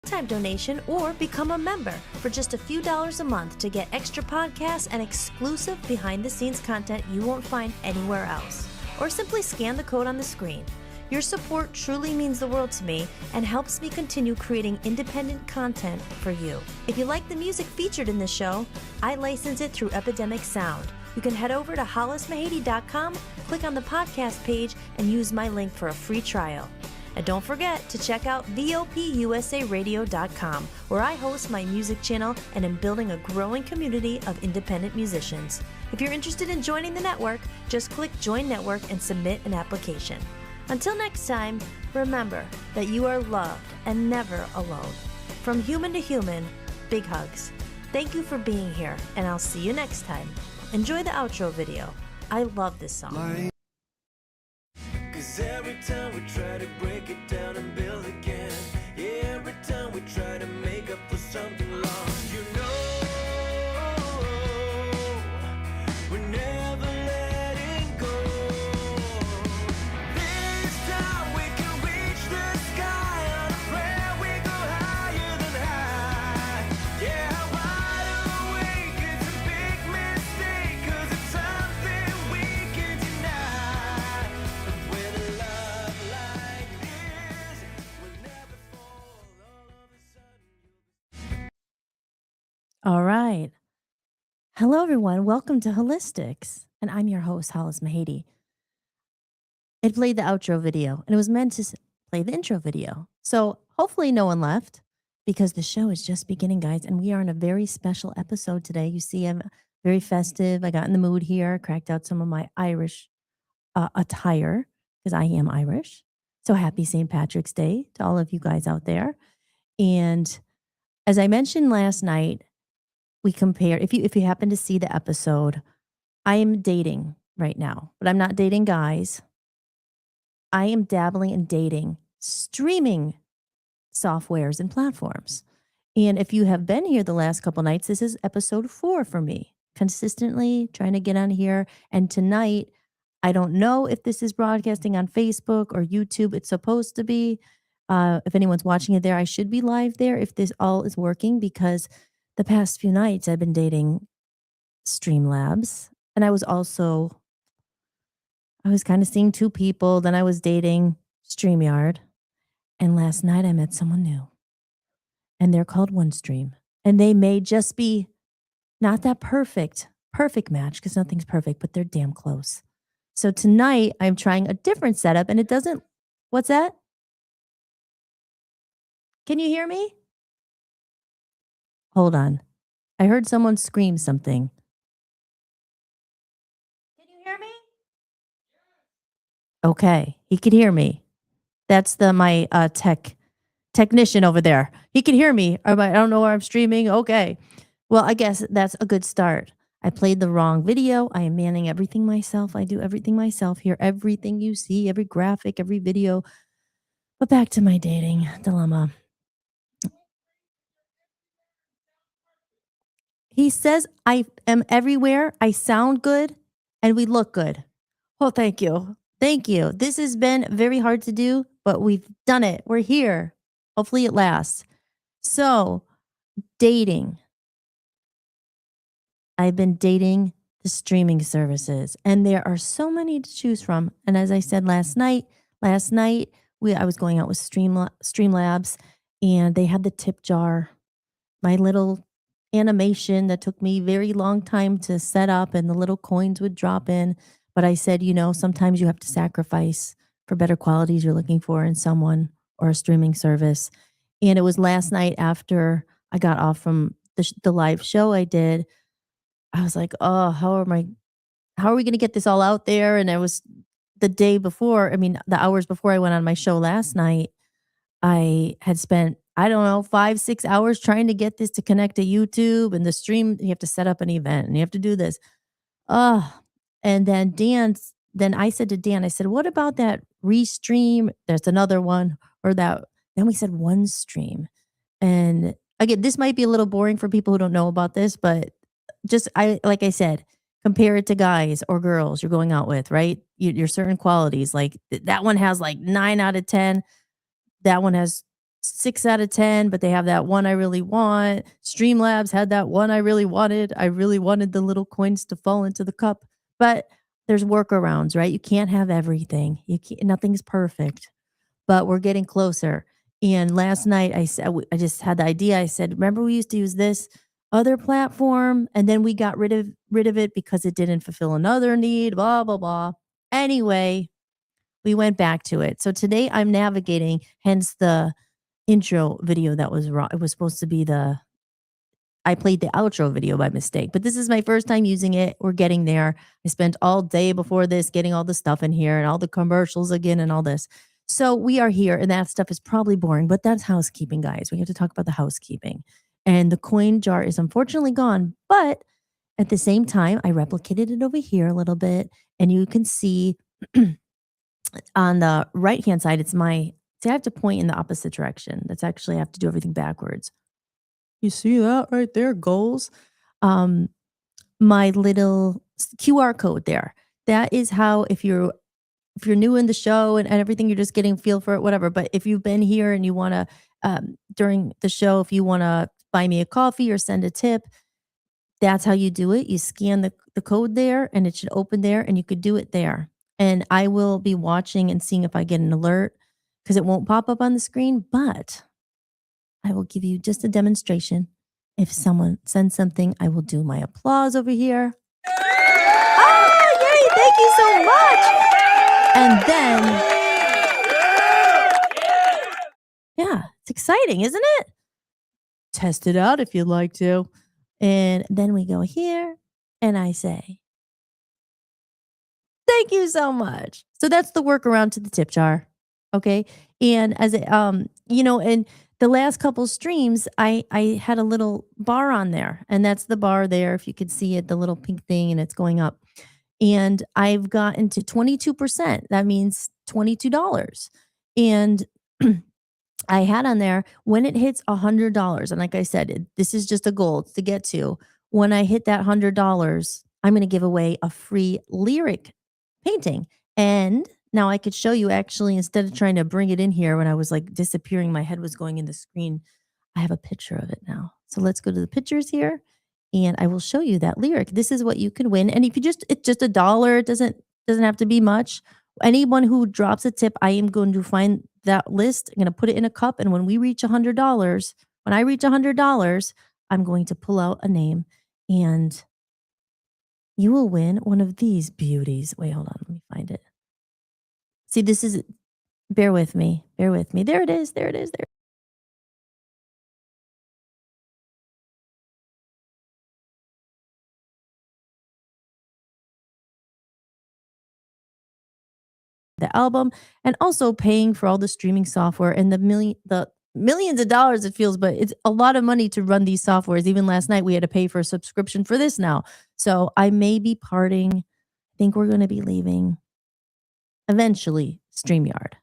Time donation or become a member for just a few dollars a month to get extra podcasts and exclusive behind-the-scenes content you won't find anywhere else. Or simply scan the code on the screen. Your support truly means the world to me and helps me continue creating independent content for you. If you like the music featured in this show, I license it through Epidemic Sound. You can head over to hollismahady.com, click on the podcast page, and use my link for a free trial. And don't forget to check out VOPUSARadio.com, where I host my music channel and am building a growing community of independent musicians. If you're interested in joining the network, just click Join Network and submit an application. Until next time, remember that you are loved and never alone. From human to human, big hugs. Thank you for being here, and I'll see you next time. Enjoy the outro video. I love this song. 'Cause every time we try to break it down and build again, yeah, every time we try to make up for something lost, you know, we're never letting go. This time we can reach the sky on a prayer, we go higher than high. Yeah, wide awake, it's a big mistake, 'cause it's something we can deny. But with a love like this, we'll never fall. All of a sudden All right. Hello, everyone. Welcome to Holistics. And I'm your host, Hollis Mahady. It played the outro video, and it was meant to play the intro video. So hopefully no one left, because the show is just beginning, guys. And we are in a very special episode today. You see, I'm very festive. I got in the mood here, cracked out some of my Irish attire, because I am Irish. So happy St. Patrick's Day to all of you guys out there. And as I mentioned last night, we compared, if you happen to see the episode, I am dating right now, but I'm not dating guys. I am dabbling in dating streaming softwares and platforms. And if you have been here the last couple nights, this is episode 4 for me, consistently trying to get on here. And tonight, I don't know if this is broadcasting on Facebook or YouTube. It's supposed to be. If anyone's watching it there, I should be live there if this all is working, because the past few nights I've been dating Streamlabs. And I was kind of seeing 2 people. Then I was dating StreamYard. And last night I met someone new. And they're called OneStream. And they may just be not that perfect match, because nothing's perfect, but they're damn close. So tonight I'm trying a different setup, and it doesn't, what's that? Can you hear me? Hold on. I heard someone scream something. Can you hear me? Okay, he could hear me. That's my technician over there. He can hear me. I don't know where I'm streaming. Okay. Well, I guess that's a good start. I played the wrong video. I am manning everything myself. I do everything myself here. Everything you see, every graphic, every video. But back to my dating dilemma. He says I am everywhere. I sound good and we look good. Oh, thank you. Thank you. This has been very hard to do, but we've done it. We're here. Hopefully it lasts. So, dating. I've been dating the streaming services, and there are so many to choose from. And as I said last night, I was going out with Streamlabs, and they had the tip jar, my little animation that took me very long time to set up, and the little coins would drop in. But I said, sometimes you have to sacrifice for better qualities you're looking for in someone or a streaming service. And it was last night after I got off from the live show I did. I was like, oh, how are we going to get this all out there? And it was the day before, the hours before I went on my show last night, I had spent, 5-6 hours trying to get this to connect to YouTube and the stream. You have to set up an event and you have to do this. And then I said to Dan, I said, what about that Restream? There's another one, or that. Then we said OneStream. And again, this might be a little boring for people who don't know about this, but like I said, compare it to guys or girls you're going out with, right? Your certain qualities. Like that one has like 9 out of 10. That one has 6 out of 10, but they have that one I really want. Streamlabs had that one I really wanted. I really wanted the little coins to fall into the cup, but there's workarounds, right? You can't have everything. You can't, nothing's perfect, but we're getting closer. And last night I said I just had the idea. I said, "Remember we used to use this other platform and then we got rid of it because it didn't fulfill another need, blah blah blah." Anyway, we went back to it. So today I'm navigating, hence the intro video that was wrong. It was supposed to be the I played the outro video by mistake, but this is my first time using it. We're getting there. I spent all day before this getting all the stuff in here and all the commercials again and all this. So we are here, and that stuff is probably boring, but that's housekeeping, guys. We have to talk about the housekeeping. And the coin jar is unfortunately gone, but at the same time, I replicated it over here a little bit, and you can see on the right hand side, it's my see, I have to point in the opposite direction. That's actually I have to do everything backwards. You see that right there, goals? Um, my little QR code there. That is how if you're new in the show and everything, you're just getting feel for it, whatever. But if you've been here and you want to during the show, if you want to buy me a coffee or send a tip, that's how you do it. You scan the code there and it should open there and you could do it there. And I will be watching and seeing if I get an alert because it won't pop up on the screen, but I will give you just a demonstration. If someone sends something, I will do my applause over here. Oh, yay! Thank you so much. And then, yeah, it's exciting, isn't it? Test it out if you'd like to. And then we go here and I say, thank you so much. So that's the workaround to the tip jar. Okay. And as it, and the last couple streams, I had a little bar on there, and that's the bar there. If you could see it, the little pink thing, and it's going up. And I've gotten to 22%. That means $22. And I had on there when it hits $100. And like I said, this is just a goal to get to. When I hit that $100, I'm going to give away a free lyric painting. And now I could show you actually, instead of trying to bring it in here when I was like disappearing, my head was going in the screen. I have a picture of it now. So let's go to the pictures here and I will show you that lyric. This is what you can win. And if you it's just $1, it doesn't have to be much. Anyone who drops a tip, I am going to find that list. I'm going to put it in a cup. And when we reach $100, when I reach $100, I'm going to pull out a name and you will win one of these beauties. Wait, hold on. Let me find it. See, this is, bear with me. Bear with me. There it is. There it is. There. The album and also paying for all the streaming software and the millions of dollars it feels, but it's a lot of money to run these softwares. Even last night we had to pay for a subscription for this now. So I may be parting. I think we're going to be leaving eventually StreamYard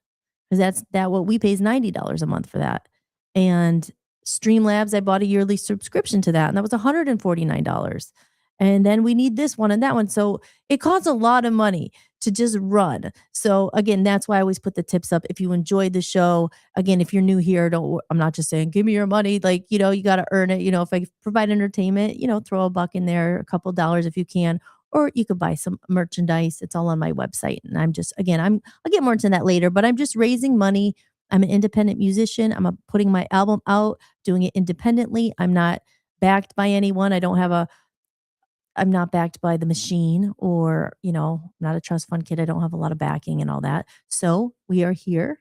because that what we pay is $90 a month for that. And Streamlabs, I bought a yearly subscription to that, and that was $149. And then we need this one and that one. So it costs a lot of money to just run. So again, that's why I always put the tips up. If you enjoyed the show, again, if you're new here, I'm not just saying, give me your money. Like, you got to earn it. If I provide entertainment, throw a buck in there, a couple dollars if you can, or you could buy some merchandise. It's all on my website. And I'll get more into that later, but I'm just raising money. I'm an independent musician. I'm putting my album out, doing it independently. I'm not backed by anyone. I'm not backed by the machine or, not a trust fund kid. I don't have a lot of backing and all that. So we are here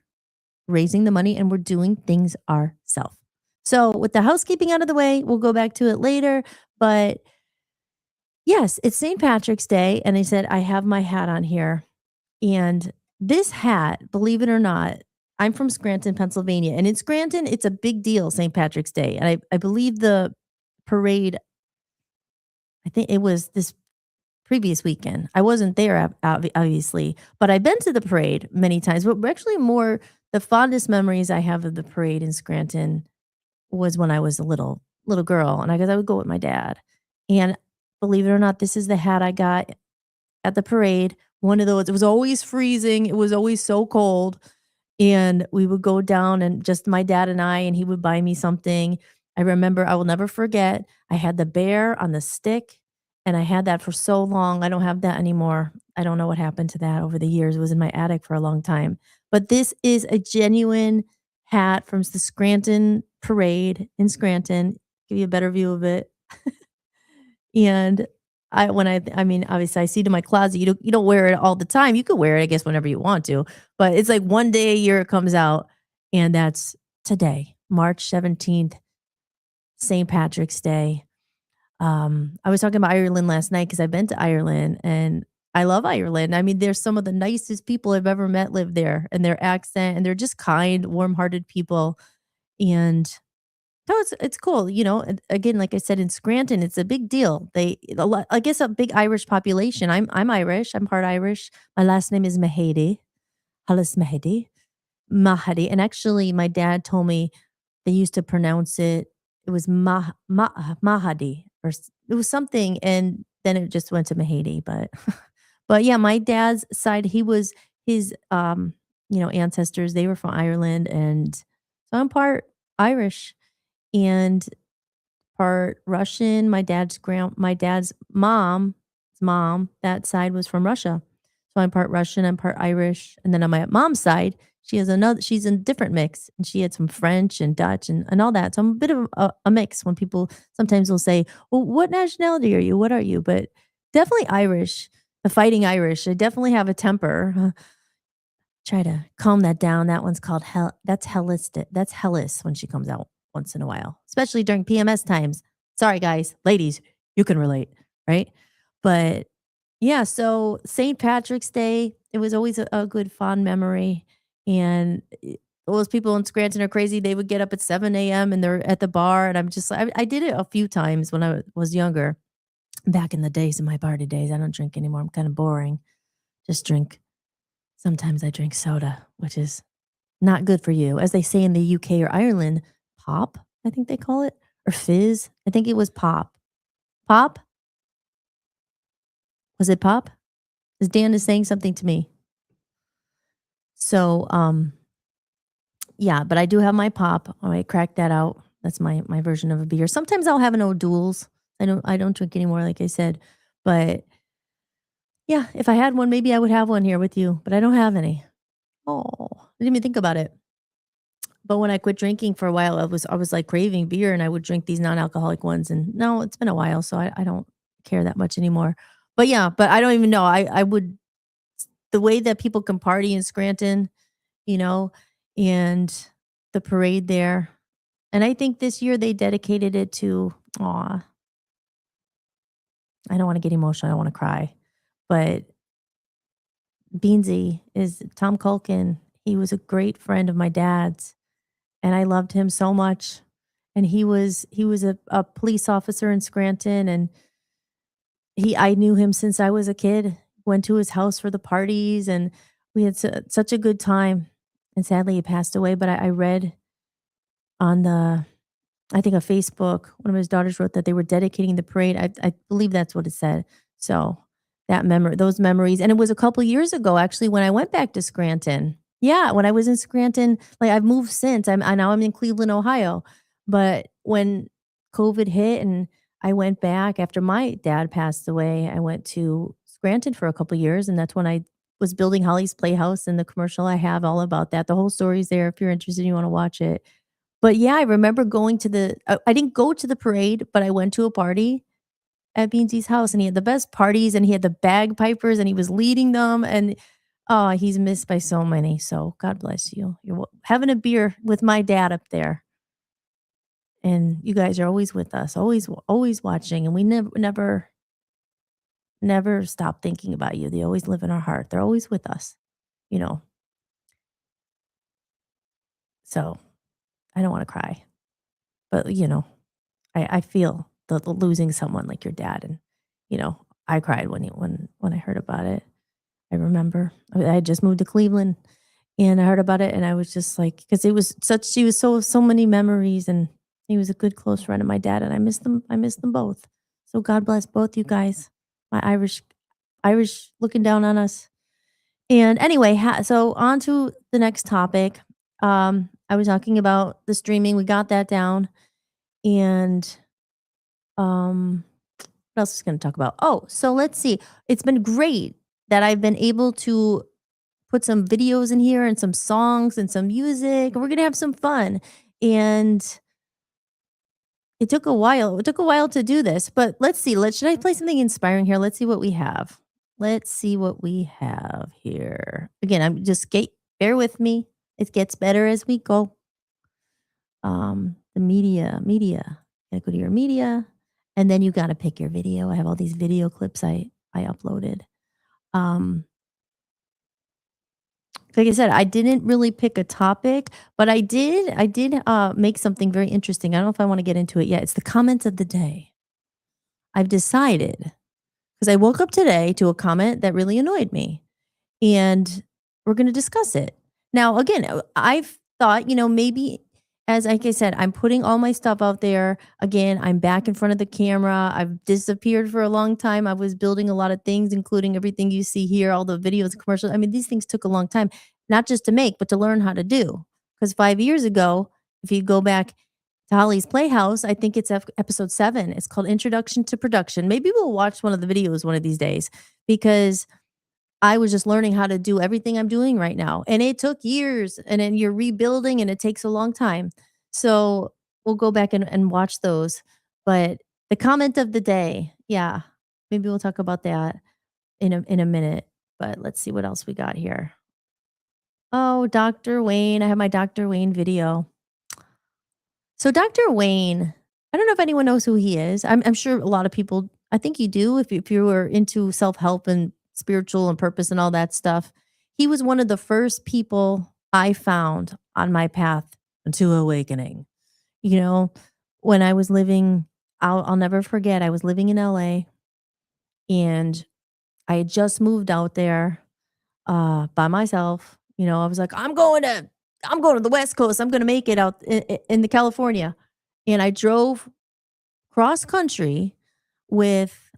raising the money and we're doing things ourselves. So with the housekeeping out of the way, we'll go back to it later. But yes, it's St. Patrick's Day. And I said, I have my hat on here. And this hat, believe it or not, I'm from Scranton, Pennsylvania. And in Scranton, it's a big deal, St. Patrick's Day. And I believe the parade, I think it was this previous weekend. I wasn't there, obviously, but I've been to the parade many times. But actually, the fondest memories I have of the parade in Scranton was when I was a little girl, and I would go with my dad. And believe it or not, this is the hat I got at the parade. One of those. It was always freezing. It was always so cold. and we would go down and just my dad and I, and he would buy me something. I remember I will never forget, I had the bear on the stick, and I had that for so long. I don't have that anymore. I don't know what happened to that over the years. It was in my attic for a long time. But this is a genuine hat from the Scranton parade in Scranton. Give you a better view of it. And I mean, obviously, I see it in my closet. You don't wear it all the time. You could wear it, I guess, whenever you want to, but it's like one day a year it comes out, and that's today, March 17th, St. Patrick's Day. I was talking about Ireland last night because I've been to Ireland, and I love Ireland. I mean, there's some of the nicest people I've ever met live there, and their accent, and they're just kind, warm-hearted people, and no, it's cool, and again, like I said, in Scranton, it's a big deal. A lot I guess a big Irish population. I'm Irish, I'm part Irish. My last name is Mahady, Hollis Mahady, and actually, my dad told me they used to pronounce it was Mahadi it was something, and then it just went to Mahady, but but yeah, my dad's side, his, ancestors, they were from Ireland, and so I'm part Irish and part Russian. My dad's mom, that side was from Russia. So I'm part Russian, I'm part Irish, and then on my mom's side, she's a different mix, and she had some French and Dutch and all that. So I'm a bit of a mix when people sometimes will say, "Well, what nationality are you? What are you?" But definitely Irish, the fighting Irish. I definitely have a temper. Try to calm that down. That one's called that's Hellas when she comes out once in a while, especially during PMS times. Sorry, guys, ladies, you can relate, right? But yeah, so St. Patrick's Day, it was always a good fond memory. And those people in Scranton are crazy. They would get up at 7 a.m. and they're at the bar. And I'm just like, I did it a few times when I was younger, back in the days, in my party days. I don't drink anymore. I'm kind of boring. Just drink. Sometimes I drink soda, which is not good for you. As they say in the UK or Ireland, pop, I think they call it, or fizz. I think it was pop. Pop? Was it pop? 'Cause Dan is saying something to me. So, yeah, but I do have my pop. I crack that out. That's my version of a beer. Sometimes I'll have an O'Doul's. I don't drink anymore, like I said. But yeah, if I had one, maybe I would have one here with you, but I don't have any. Oh, I didn't even think about it. But when I quit drinking for a while, I was, like, craving beer, and I would drink these non-alcoholic ones, and no, it's been a while, so I don't care that much anymore. But yeah, but I don't even know, I would the way that people can party in Scranton, you know, and the parade there, and I think this year they dedicated it to aw, I don't wanna get emotional, I don't wanna cry, but Beansy is Tom Culkin, he was a great friend of my dad's, and I loved him so much. And he was a police officer in Scranton, and I knew him since I was a kid. Went to his house for the parties, and we had such a good time. And sadly, he passed away. But I read on I think a Facebook, one of his daughters wrote that they were dedicating the parade. I believe that's what it said. So those memories, and it was a couple years ago actually when I went back to Scranton. Yeah, when I was in Scranton, like I've moved since. Now I'm in Cleveland, Ohio. But when COVID hit and I went back after my dad passed away, I went to Scranton for a couple years, and that's when I was building Holly's Playhouse and the commercial I have all about that. The whole story's there if you're interested, you want to watch it. But yeah, I remember going to I didn't go to the parade, but I went to a party at Beansy's house, and he had the best parties, and he had the bagpipers, and he was leading them, and, oh, he's missed by so many, so God bless you. You're having a beer with my dad up there, and you guys are always with us, always watching, and we never stop thinking about you. They always live in our heart. They're always with us, you know? So, I don't wanna cry, but, I feel the losing someone like your dad, and, I cried when I heard about it. I remember I had just moved to Cleveland, and I heard about it, and I was just like, because it was such she was so many memories, and he was a good close friend of my dad, and I miss them both. So God bless both you guys, my Irish looking down on us. And anyway, so on to the next topic. I was talking about the streaming. We got that down. And what else is going to talk about? Oh, so let's see. It's been great that I've been able to put some videos in here and some songs and some music. We're going to have some fun. And it took a while. It took a while to do this, but let's see. Should I play something inspiring here? Let's see what we have. Let's see what we have here. Again, I'm just bear with me. It gets better as we go. The media. Gotta go to your media, and then you gotta pick your video. I have all these video clips I uploaded. Um, like I said, I didn't really pick a topic, but I did make something very interesting. I don't know if I want to get into it yet. It's the comments of the day. I've decided because I woke up today to a comment that really annoyed me, and we're going to discuss it. Now, again, I've thought, maybe as like I said, I'm putting all my stuff out there. Again, I'm back in front of the camera. I've disappeared for a long time. I was building a lot of things, including everything you see here, all the videos, commercials. I mean, these things took a long time, not just to make, but to learn how to do. Because 5 years ago, if you go back to Holly's Playhouse, I think it's episode 7. It's called Introduction to Production. Maybe we'll watch one of the videos one of these days because I was just learning how to do everything I'm doing right now. And it took years and then you're rebuilding and it takes a long time. So we'll go back and watch those. But the comment of the day, yeah, maybe we'll talk about that in a minute. But let's see what else we got here. Oh, Dr. Wayne. I have my Dr. Wayne video. So Dr. Wayne, I don't know if anyone knows who he is. I'm sure a lot of people, I think you do if you were into self-help and spiritual and purpose and all that stuff. He was one of the first people I found on my path to awakening. You know, when I was living I'll never forget, I was living in LA and I had just moved out there by myself. I was like, I'm going to the West Coast. I'm going to make it out in the California. And I drove cross country with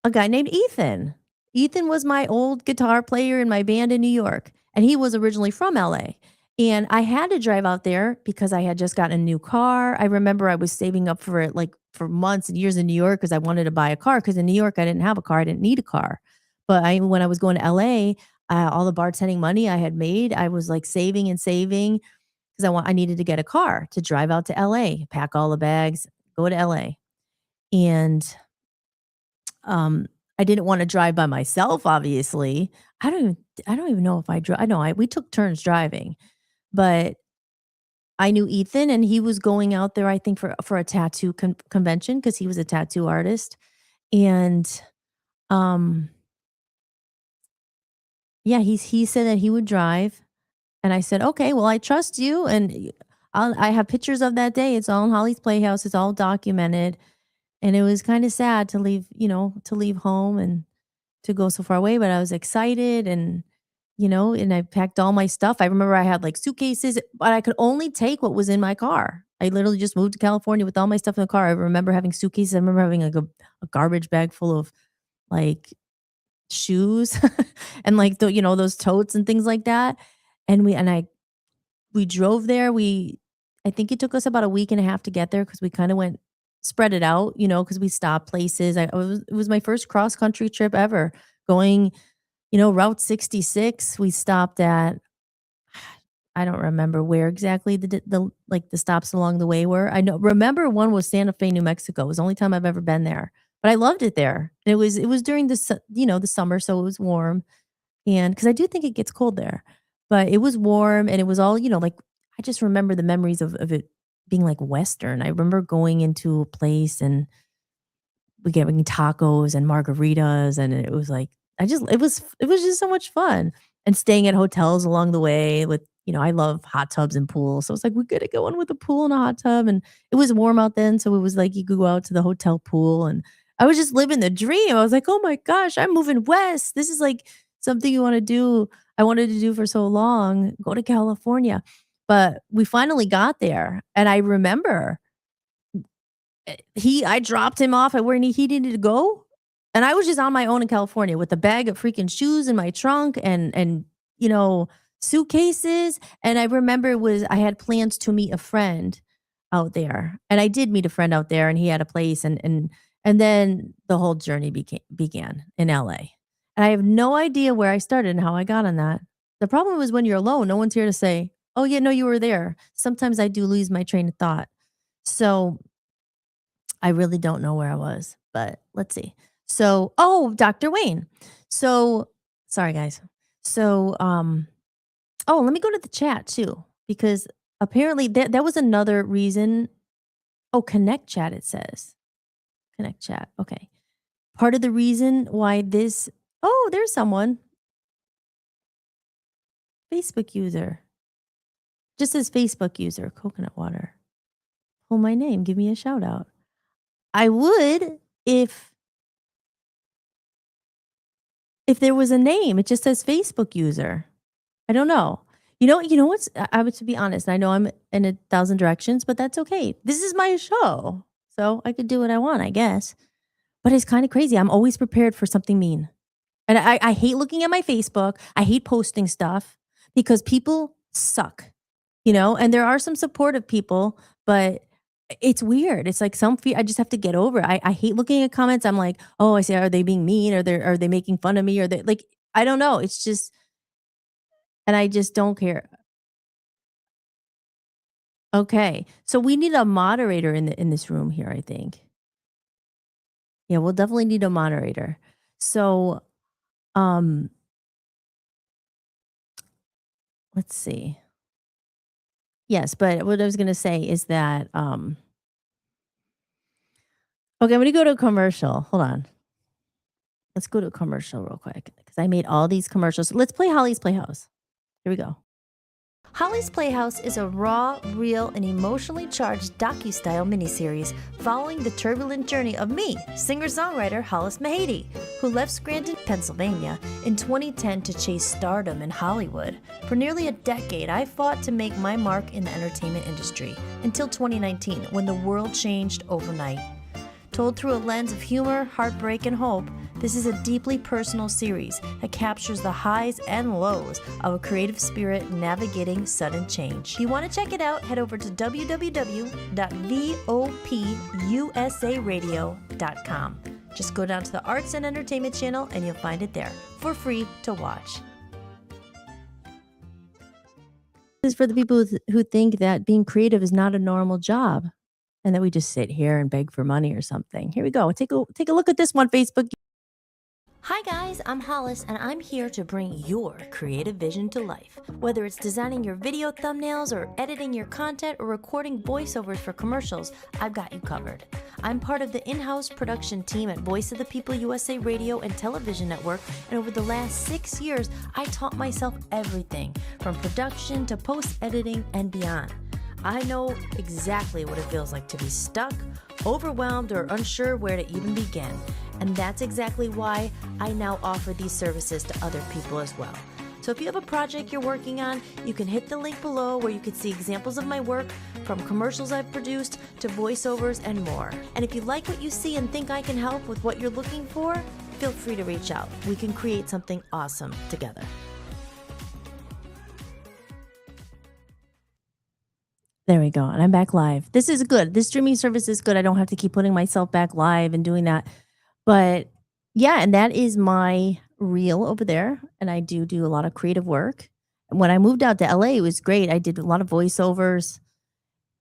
a guy named Ethan. Ethan was my old guitar player in my band in New York, and he was originally from LA. And I had to drive out there because I had just gotten a new car. I remember I was saving up for it like for months and years in New York because I wanted to buy a car because in New York I didn't have a car. I didn't need a car. But when I was going to LA, all the bartending money I had made, I was like saving and saving because I needed to get a car to drive out to LA, pack all the bags, go to LA. And I didn't want to drive by myself, obviously. I don't even know if I drove. I know we took turns driving, but I knew Ethan and he was going out there, I think, for a tattoo convention because he was a tattoo artist. And um, yeah, he said that he would drive. And I said, okay, well, I trust you. And I have pictures of that day. It's all in Holly's Playhouse. It's all documented. And it was kind of sad to leave, to leave home and to go so far away, but I was excited and I packed all my stuff. I remember I had like suitcases, but I could only take what was in my car. I literally just moved to California with all my stuff in the car. I remember having suitcases. I remember having like a garbage bag full of like shoes and like those totes and things like that. And we drove there. I think it took us about a week and a half to get there because we kind of went spread it out, because we stopped places. It was my first cross country trip ever going, Route 66. We stopped at, I don't remember where exactly the stops along the way were. Remember one was Santa Fe, New Mexico. It was the only time I've ever been there, but I loved it there. It was during the summer, so it was warm. And because I do think it gets cold there, but it was warm and it was all, like I just remember the memories of it being like Western. I remember going into a place and we getting tacos and margaritas, and it was like it was just so much fun. And staying at hotels along the way with, I love hot tubs and pools. So it's like we gotta go in with a pool and a hot tub. And it was warm out then. So it was like you could go out to the hotel pool and I was just living the dream. I was like, oh my gosh, I'm moving west. This is like something you want to do. I wanted to do for so long, go to California. But we finally got there. And I remember I dropped him off at where he needed to go, and I was just on my own in California with a bag of freaking shoes in my trunk and suitcases. And I remember I had plans to meet a friend out there. And I did meet a friend out there and he had a place and then the whole journey began in LA. And I have no idea where I started and how I got on that. The problem is when you're alone, no one's here to say, "Oh yeah, no, you were there." Sometimes I do lose my train of thought. So I really don't know where I was, but let's see. So, oh, Dr. Wayne. So, sorry guys. So, oh, let me go to the chat too, because apparently that was another reason. Oh, connect chat, it says. Connect chat. Okay. Part of the reason why this, oh, there's someone. Facebook user. Just says Facebook user, coconut water. Pull my name. Give me a shout out. I would if there was a name. It just says Facebook user. I don't know. You know what's I would, to be honest, I know I'm in a thousand directions, but that's okay. This is my show. So I could do what I want, I guess. But it's kind of crazy. I'm always prepared for something mean. And I hate looking at my Facebook. I hate posting stuff because people suck, and there are some supportive people, but it's weird. It's like I just have to get over it. I hate looking at comments. I'm like, oh, I say, are they being mean? Are they making fun of me? Or they like, I don't know. It's just, and I just don't care. Okay. So we need a moderator in this room here, I think. Yeah, we'll definitely need a moderator. So, um, let's see. Yes, but what I was gonna say is that, okay, I'm gonna go to a commercial. Hold on. Let's go to a commercial real quick because I made all these commercials. Let's play Holly's Playhouse. Here we go. Holly's Playhouse is a raw, real, and emotionally charged docu-style miniseries following the turbulent journey of me, singer-songwriter Hollis Mahady, who left Scranton, Pennsylvania in 2010 to chase stardom in Hollywood. For nearly a decade, I fought to make my mark in the entertainment industry until 2019 when the world changed overnight. Told through a lens of humor, heartbreak, and hope, this is a deeply personal series that captures the highs and lows of a creative spirit navigating sudden change. If you want to check it out, head over to www.vopusaradio.com. Just go down to the Arts and Entertainment channel and you'll find it there for free to watch. This is for the people who think that being creative is not a normal job and that we just sit here and beg for money or something. Here we go. Take a look at this one, Facebook. Hi guys, I'm Hollis and I'm here to bring your creative vision to life. Whether it's designing your video thumbnails or editing your content or recording voiceovers for commercials, I've got you covered. I'm part of the in-house production team at Voice of the People USA Radio and Television Network, and over the last 6 years, I taught myself everything from production to post-editing and beyond. I know exactly what it feels like to be stuck, overwhelmed, or unsure where to even begin. And that's exactly why I now offer these services to other people as well. So if you have a project you're working on, you can hit the link below where you can see examples of my work, from commercials I've produced to voiceovers and more. And if you like what you see and think I can help with what you're looking for, feel free to reach out. We can create something awesome together. There we go. And I'm back live. This is good. This streaming service is good. I don't have to keep putting myself back live and doing that. But yeah, and that is my reel over there. And I do a lot of creative work. When I moved out to LA, it was great. I did a lot of voiceovers.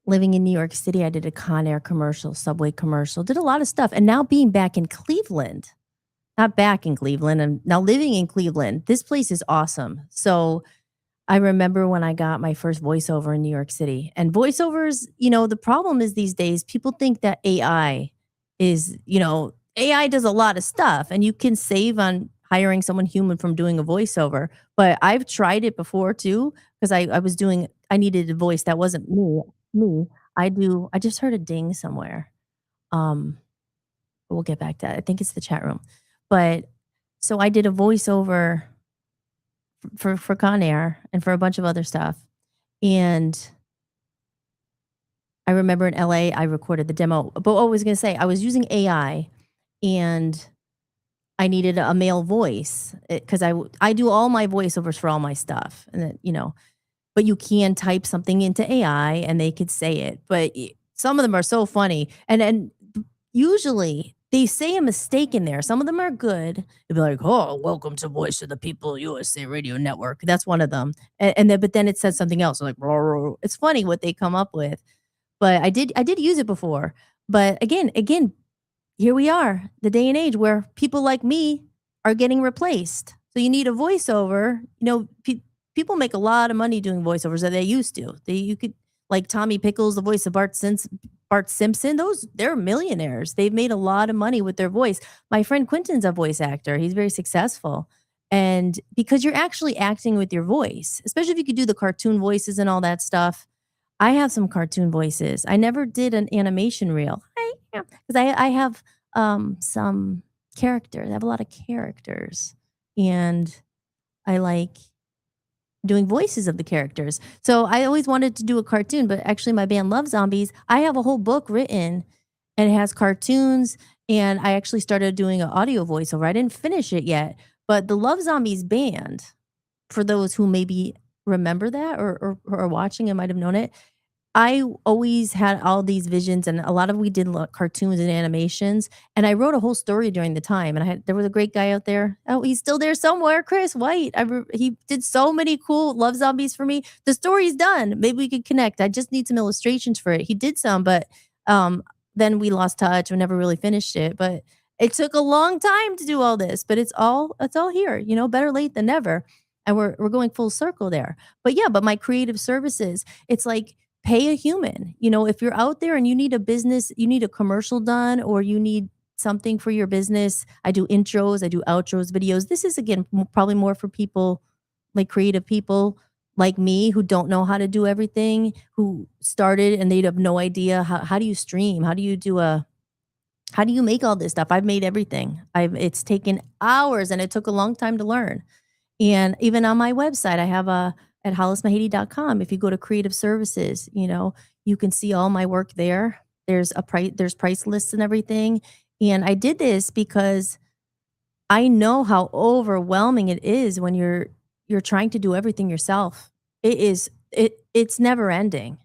Living in New York City, I did a Con Air commercial, Subway commercial, did a lot of stuff. And now being back in Cleveland, not back in Cleveland, and now living in Cleveland, this place is awesome. So I remember when I got my first voiceover in New York City. And voiceovers, the problem is these days people think that AI is, AI does a lot of stuff and you can save on hiring someone human from doing a voiceover. But I've tried it before too, because I needed a voice that wasn't me. I just heard a ding somewhere. We'll get back to that. I think it's the chat room. But so I did a voiceover for Con Air and for a bunch of other stuff. And I remember in LA, I recorded the demo. But what I was going to say, I was using AI and I needed a male voice because I do all my voiceovers for all my stuff, and then, but you can type something into AI and they could say it. But some of them are so funny. And usually they say a mistake in there. Some of them are good. They'll be like, "Oh, welcome to Voice of the People USA Radio Network." That's one of them. And then, but then it says something else like, "Rah, rah, rah." It's funny what they come up with. But I did use it before. But again, here we are, the day and age where people like me are getting replaced. So you need a voiceover. People make a lot of money doing voiceovers that they used to. You could like Tommy Pickles, the voice of Bart Simpson. They're millionaires. They've made a lot of money with their voice. My friend Quentin's a voice actor. He's very successful. And because you're actually acting with your voice, especially if you could do the cartoon voices and all that stuff. I have some cartoon voices. I never did an animation reel. Because I have some characters. I have a lot of characters, and I like doing voices of the characters. So I always wanted to do a cartoon, but actually my band Love Zombies, I have a whole book written and it has cartoons, and I actually started doing an audio voiceover. I didn't finish it yet, but the Love Zombies band, for those who maybe remember that or are watching and might have known it, I always had all these visions, and a lot of we did cartoons and animations, and I wrote a whole story during the time. And there was a great guy out there. Oh, he's still there somewhere, Chris White. He did so many cool Love Zombies for me. The story's done. Maybe we could connect. I just need some illustrations for it. He did some, but um, then we lost touch. We never really finished it. But it took a long time to do all this. But it's all here. Better late than never. And we're going full circle there. But yeah, but my creative services, it's like pay a human. If you're out there and you need a business, you need a commercial done, or you need something for your business. I do intros, I do outros, videos. This is again probably more for people like creative people like me who don't know how to do everything, who started and they'd have no idea how do you stream? How do you make all this stuff? I've made everything. It's taken hours and it took a long time to learn. And even on my website, I have at hollismahady.com. If you go to creative services, you can see all my work there. There's price lists and everything. And I did this because I know how overwhelming it is when you're trying to do everything yourself. It's never ending.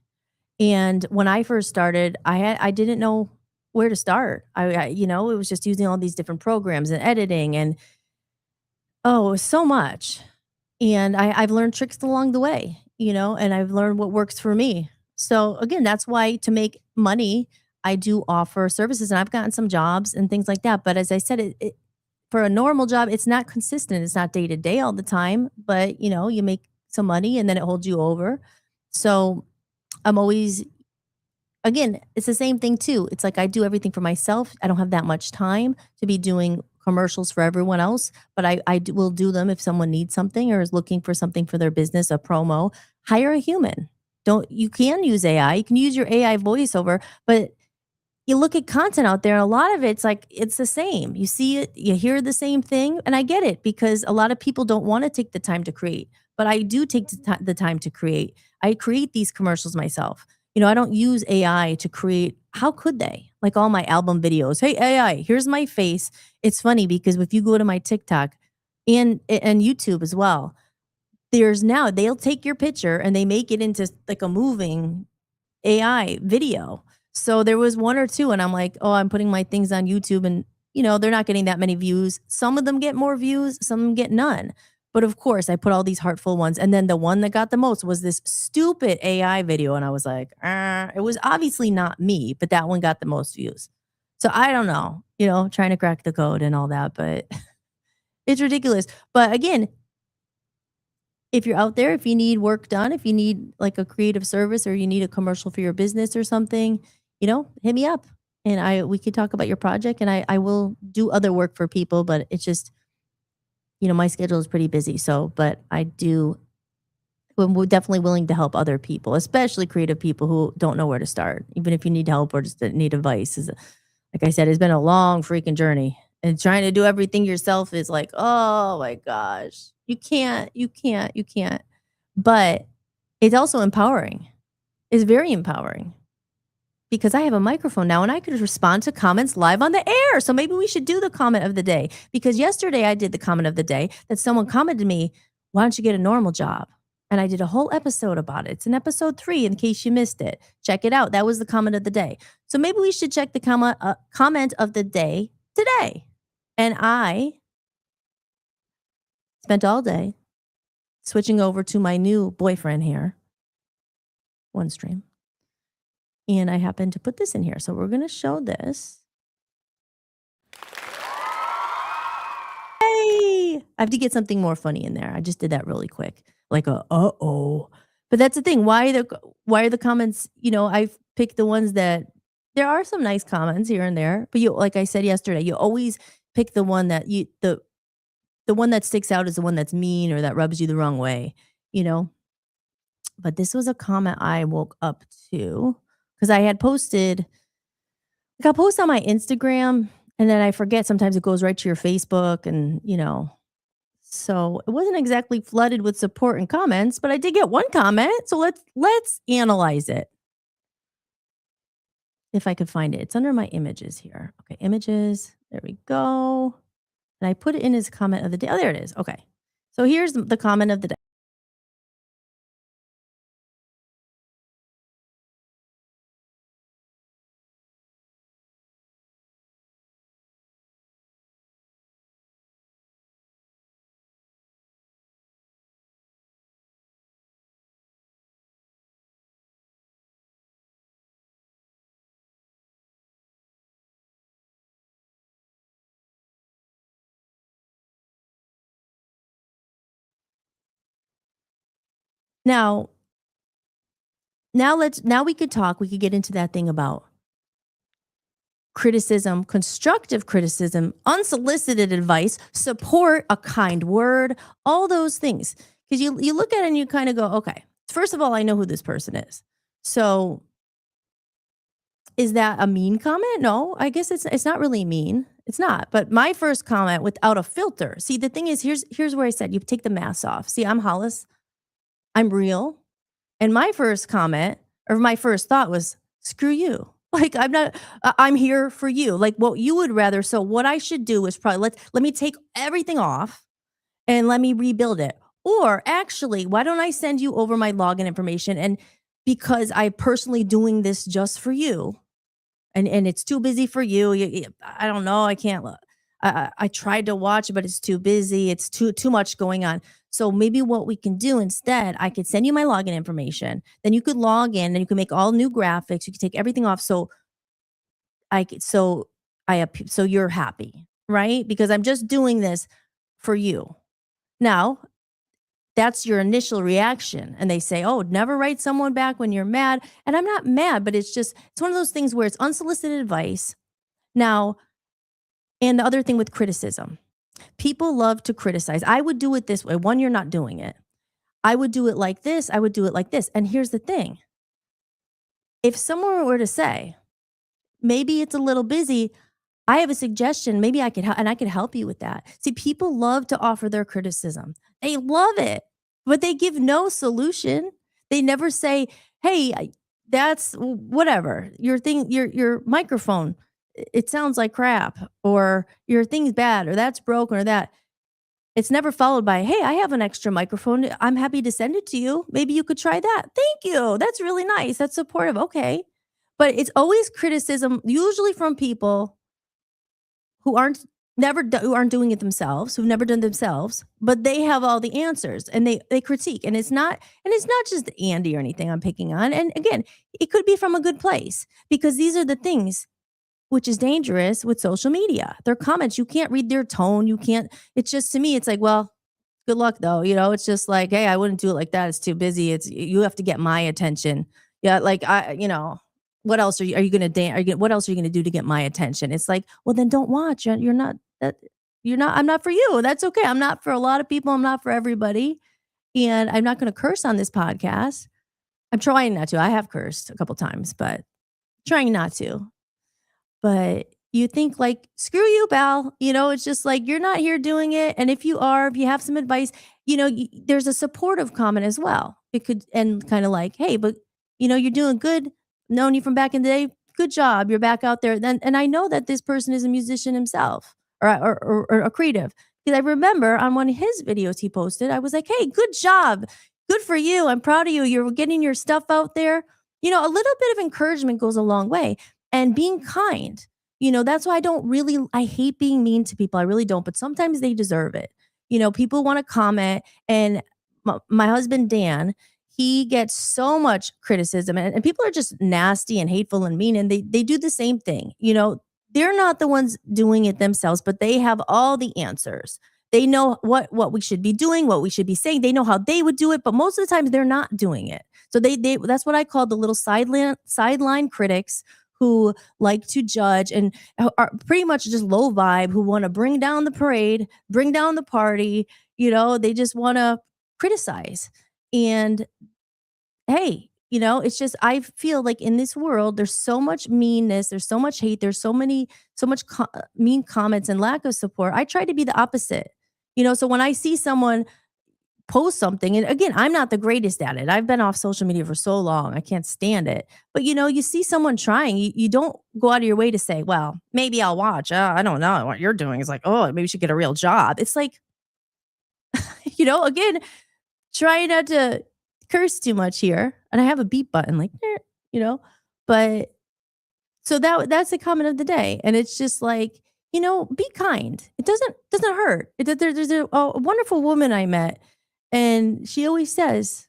And when I first started, I didn't know where to start. It was just using all these different programs and editing and oh, so much. And I've learned tricks along the way, and I've learned what works for me. So again, that's why to make money, I do offer services, and I've gotten some jobs and things like that. But as I said, for a normal job, it's not consistent. It's not day to day all the time, but you make some money and then it holds you over. So I'm always again, it's the same thing too. It's like I do everything for myself. I don't have that much time to be doing commercials for everyone else, but will do them if someone needs something or is looking for something for their business, a promo. Hire a human. Don't You can use AI. You can use your AI voiceover, but you look at content out there, a lot of it's like it's the same. You see it, you hear the same thing, and I get it because a lot of people don't want to take the time to create, but I do take the time to create. I create these commercials myself. I don't use AI to create. How could they? Like all my album videos. Hey AI, here's my face. It's funny because if you go to my TikTok and YouTube as well, they'll take your picture and they make it into like a moving AI video. So there was one or two, and I'm like, oh, I'm putting my things on YouTube, and they're not getting that many views. Some of them get more views, some of them get none. But of course, I put all these heartful ones, and then the one that got the most was this stupid AI video, and I was like, it was obviously not me, but that one got the most views. So I don't know, trying to crack the code and all that, but it's ridiculous. But again, if you're out there, if you need work done, if you need like a creative service or you need a commercial for your business or something, hit me up and we could talk about your project, and I will do other work for people, but it's just, my schedule is pretty busy. So, but we're definitely willing to help other people, especially creative people who don't know where to start. Even if you need help or just need advice, like I said, it's been a long freaking journey. And trying to do everything yourself is like, oh my gosh, you can't. But it's also empowering. It's very empowering because I have a microphone now and I could respond to comments live on the air. So maybe we should do the comment of the day because yesterday I did the comment of the day that someone commented to me, "Why don't you get a normal job?" And I did a whole episode about it. It's in episode 3 in case you missed it. Check it out. That was the comment of the day. So maybe we should check the comment of the day today. And I spent all day switching over to my new boyfriend here, OneStream. And I happened to put this in here. So we're going to show this. Hey, I have to get something more funny in there. I just did that really quick. Like a uh-oh. But that's the thing. Why are the comments, I've picked the ones that there are some nice comments here and there, but you like I said yesterday, you always pick the one that the one that sticks out is the one that's mean or that rubs you the wrong way, you know? But this was a comment I woke up to because I had posted like I'll post on my Instagram and then I forget sometimes it goes right to your Facebook and. So it wasn't exactly flooded with support and comments, but I did get one comment. So let's analyze it. If I could find it. It's under my images here. Okay, images. There we go. And I put it in as a comment of the day. Oh, there it is. Okay. So here's the comment of the day. Now, now we could talk. We could get into that thing about criticism, constructive criticism, unsolicited advice, support, a kind word, all those things. Because you look at it and you kind of go, okay, first of all, I know who this person is. So is that a mean comment? No, I guess it's not really mean. It's not. But my first comment without a filter. See, the thing is, here's where I said you take the mask off. See, I'm Hollis. I'm real. And my first comment or my first thought was, screw you. Like I'm not I'm here for you. Like what you would rather. So what I should do is probably let me take everything off and let me rebuild it. Or actually, why don't I send you over my login information and because I personally doing this just for you and it's too busy for you. I don't know. I can't. I tried to watch, but it's too busy. It's too much going on. So maybe what we can do instead, I could send you my login information. Then you could log in, and you can make all new graphics. You can take everything off. So I could, so so you're happy, right? Because I'm just doing this for you. Now that's your initial reaction. And they say, oh, never write someone back when you're mad. And I'm not mad, but it's one of those things where it's unsolicited advice. Now, and the other thing with criticism, people love to criticize. I would do it this way. One, you're not doing it. I would do it like this. I would do it like this. And here's the thing. If someone were to say, maybe it's a little busy, I have a suggestion. Maybe I could help, and I could help you with that. See, people love to offer their criticism. They love it, but they give no solution. They never say, "Hey, that's whatever your thing, your microphone. It sounds like crap, or your thing's bad, or that's broken, or that." It's never followed by, "Hey, I have an extra microphone. I'm happy to send it to you. Maybe you could try that. Thank you. That's really nice. That's supportive." Okay, but it's always criticism, usually from people who aren't doing it themselves, who've never done it themselves, but they have all the answers and they critique. And it's not just Andy or anything I'm picking on. And again, it could be from a good place because these are the things which is dangerous with social media. Their comments, you can't read their tone. You can't, it's just to me, it's like, well, good luck though. It's just like, hey, I wouldn't do it like that. It's too busy. You have to get my attention. Yeah, like what else are you gonna dance? What else are you gonna do to get my attention? It's like, well, then don't watch. You're not that. You're not. I'm not for you. That's okay. I'm not for a lot of people. I'm not for everybody. And I'm not going to curse on this podcast. I'm trying not to. I have cursed a couple times, but trying not to. But you think like, screw you, pal. It's just like you're not here doing it. And if you are, if you have some advice, there's a supportive comment as well. It could and kind of like, hey, but you're doing good. Known you from back in the day. good job. You're back out there." Then, and I know that this person is a musician himself, or a creative. Because I remember on one of his videos he posted, I was like, "Hey, good job. Good for you. I'm proud of you. You're getting your stuff out there." A little bit of encouragement goes a long way, and being kind. That's why I hate being mean to people. I really don't, but sometimes they deserve it. People want to comment, and my husband, Dan, he gets so much criticism, and people are just nasty and hateful and mean, and they do the same thing. They're not the ones doing it themselves, but they have all the answers. They know what we should be doing, what we should be saying. They know how they would do it, but most of the times they're not doing it. So they that's what I call the little sideline critics who like to judge and are pretty much just low vibe, who want to bring down the parade, bring down the party. They just want to criticize. And hey, it's just, I feel like in this world there's so much meanness, there's so much hate, there's so much mean comments and lack of support. I try to be the opposite. So when I see someone post something, and again, I'm not the greatest at it. I've been off social media for so long. I can't stand it. But you see someone trying, you don't go out of your way to say, "Well, maybe I'll watch. I don't know what you're doing." It's like, "Oh, maybe you should get a real job." It's like, again, try not to curse too much here. And I have a beep button, like, you know, but so that's the comment of the day. And it's just like, be kind. It doesn't hurt. There's a wonderful woman I met, and she always says,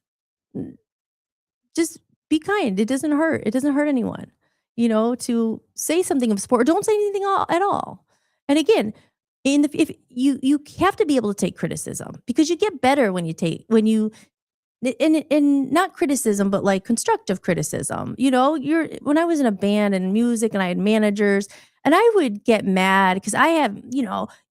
just be kind. It doesn't hurt. It doesn't hurt anyone, to say something of support. Don't say anything at all. And again, if you have to be able to take criticism, because you get better when you and not criticism, but like constructive criticism. You're When I was in a band and music and I had managers, and I would get mad because I have,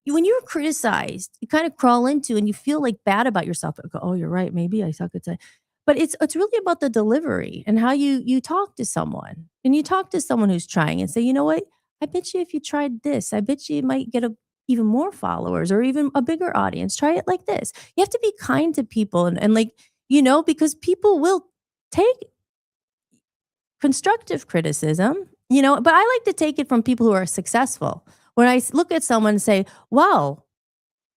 when you're criticized, you kind of crawl into and you feel like bad about yourself. Go, "Oh, you're right. Maybe I suck at that." But it's really about the delivery and how you talk to someone. And you talk to someone who's trying and say, "You know what? I bet you if you tried this, I bet you might get even more followers or even a bigger audience. Try it like this." You have to be kind to people, and like, because people will take constructive criticism, but I like to take it from people who are successful. When I look at someone and say, "Wow,"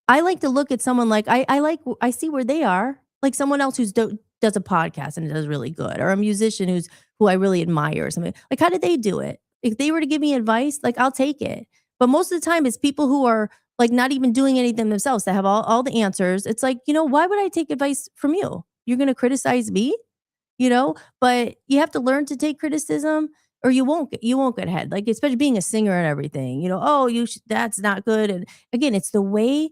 I like to look at someone like I see where they are, like someone else does a podcast and does really good, or a musician who I really admire or something. Like, how did they do it? If they were to give me advice, like, I'll take it. But most of the time, it's people who are like not even doing anything themselves that have all the answers. It's like, why would I take advice from you? You're going to criticize me, but you have to learn to take criticism, or you won't get ahead. Like, especially being a singer and everything, "Oh, that's not good." And again, it's the way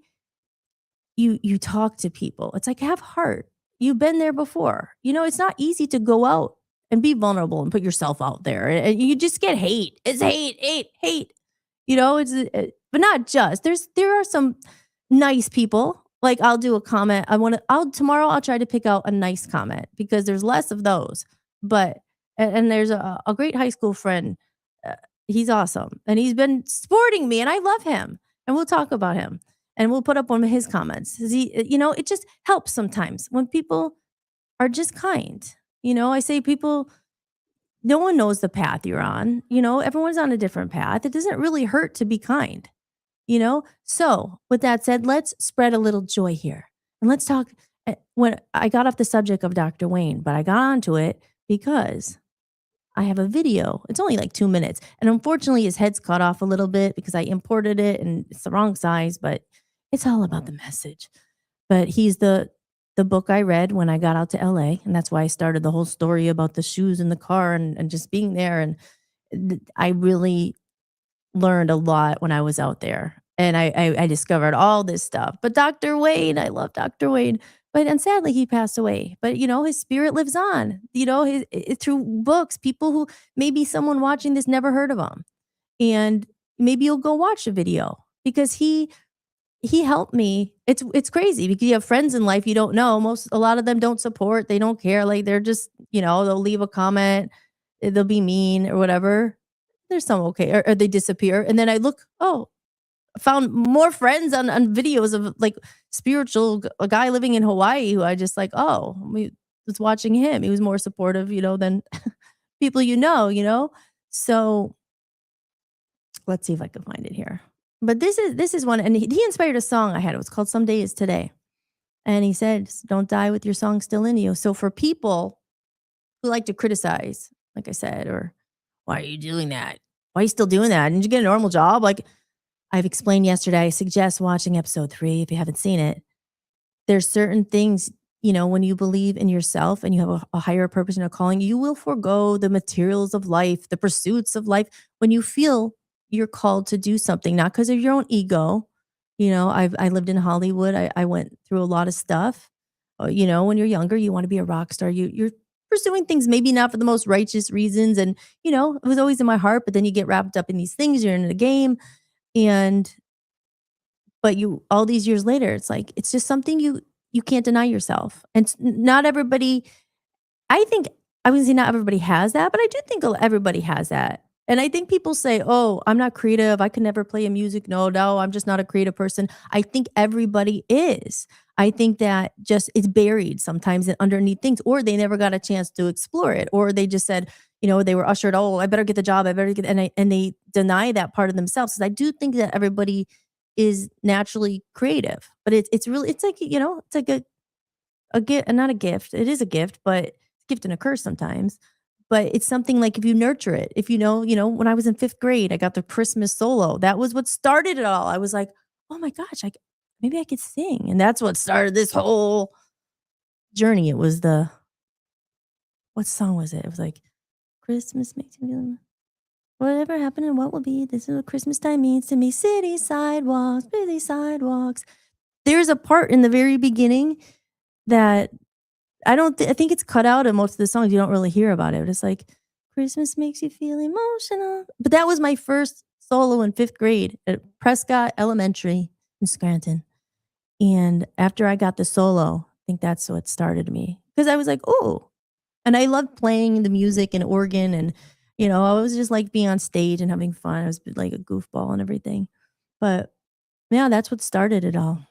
you talk to people. It's like, have heart. You've been there before. It's not easy to go out and be vulnerable and put yourself out there, and you just get hate. It's hate, hate, hate. But not just. There are some nice people. Like, I'll do a comment. I'll tomorrow I'll try to pick out a nice comment because there's less of those. But and there's a great high school friend. Uh, he's awesome, and he's been supporting me, and I love him. And we'll talk about him, and we'll put up one of his comments. It just helps sometimes when people are just kind. I say, people, no one knows the path you're on. Everyone's on a different path. It doesn't really hurt to be kind. So with that said, let's spread a little joy here, and let's talk. When I got off the subject of Dr. Wayne, but I got onto it because I have a video. It's only like 2 minutes, and unfortunately his head's cut off a little bit because I imported it and it's the wrong size, but it's all about the message. But he's the book I read when I got out to LA, and that's why I started the whole story about the shoes in the car, and just being there. And I really learned a lot when I was out there. And I discovered all this stuff. But Dr. Wayne, I love Dr. Wayne. And sadly, he passed away. But his spirit lives on. Through books, people who, maybe someone watching this never heard of him, and maybe you'll go watch a video because he helped me. It's crazy because you have friends in life you don't know. A lot of them don't support. They don't care. Like, they're just, they'll leave a comment, they'll be mean or whatever. There's some okay, or they disappear. And then I look, oh, I found more friends on videos of like a guy living in Hawaii who I just like, oh, we was watching him. He was more supportive, than people, So let's see if I can find it here. But this is one, and he inspired a song I had. It was called "Someday Is Today," and he said, "Don't die with your song still in you." So for people who like to criticize, like I said, or why are you doing that? Why are you still doing that? Didn't you get a normal job? Like I've explained yesterday, I suggest watching episode 3 if you haven't seen it. There's certain things, when you believe in yourself and you have a higher purpose and a calling, you will forego the materials of life, the pursuits of life when you feel you're called to do something, not because of your own ego. I lived in Hollywood. I went through a lot of stuff. When you're younger, you want to be a rock star. You're pursuing things maybe not for the most righteous reasons. And, it was always in my heart, but then you get wrapped up in these things. You're in a game. And but you all these years later, it's like it's just something you can't deny yourself. And not everybody, I think, I wouldn't say not everybody has that, but I do think everybody has that. And I think people say, "Oh, I'm not creative. I could never play a music." No, I'm just not a creative person. I think everybody is. I think that just it's buried sometimes underneath things, or they never got a chance to explore it, or they just said, they were ushered. "Oh, I better get the job. I better get," and they deny that part of themselves. Because I do think that everybody is naturally creative, but it's really it's like it's like a gift, not a gift. It is a gift, but it's a gift and a curse sometimes. But it's something like if you nurture it, if when I was in 5th grade, I got the Christmas solo. That was what started it all. I was like, "Oh my gosh, maybe I could sing." And that's what started this whole journey. It was what song was it? It was like Christmas makes me feel whatever happened and what will be. This is what Christmas time means to me. City sidewalks, busy sidewalks. There's a part in the very beginning that I think it's cut out of most of the songs. You don't really hear about it. It's like Christmas makes you feel emotional. But that was my first solo in 5th grade at Prescott Elementary in Scranton. And after I got the solo, I think that's what started me. Because I was like, "Oh." And I loved playing the music and organ, and I was just like being on stage and having fun. I was like a goofball and everything. But yeah, that's what started it all.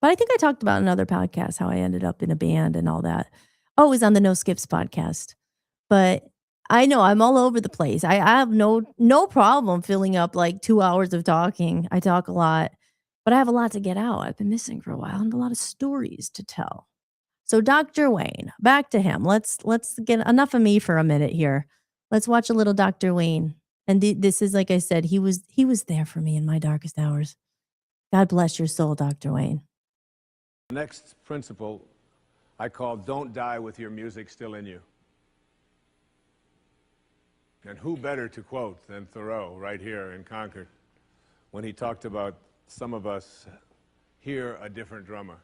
But I think I talked about in another podcast how I ended up in a band and all that. Oh, it was on the No Skips podcast. But I know I'm all over the place. I have no problem filling up like 2 hours of talking. I talk a lot, but I have a lot to get out. I've been missing for a while and have a lot of stories to tell. So Dr. Wayne, back to him. Let's get enough of me for a minute here. Let's watch a little Dr. Wayne. And this is like I said, he was there for me in my darkest hours. God bless your soul, Dr. Wayne. The next principle I call "Don't Die with Your Music Still in You." And who better to quote than Thoreau right here in Concord when he talked about some of us hear a different drummer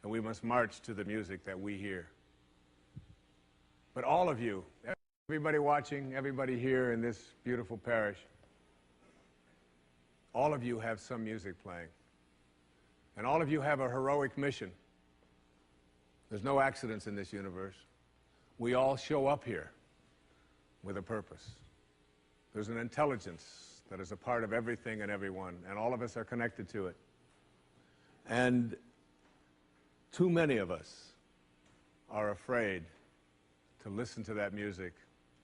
and we must march to the music that we hear. But all of you, everybody watching, everybody here in this beautiful parish, all of you have some music playing. And all of you have a heroic mission. There's no accidents in this universe. We all show up here with a purpose. There's an intelligence that is a part of everything and everyone, and all of us are connected to it. And too many of us are afraid to listen to that music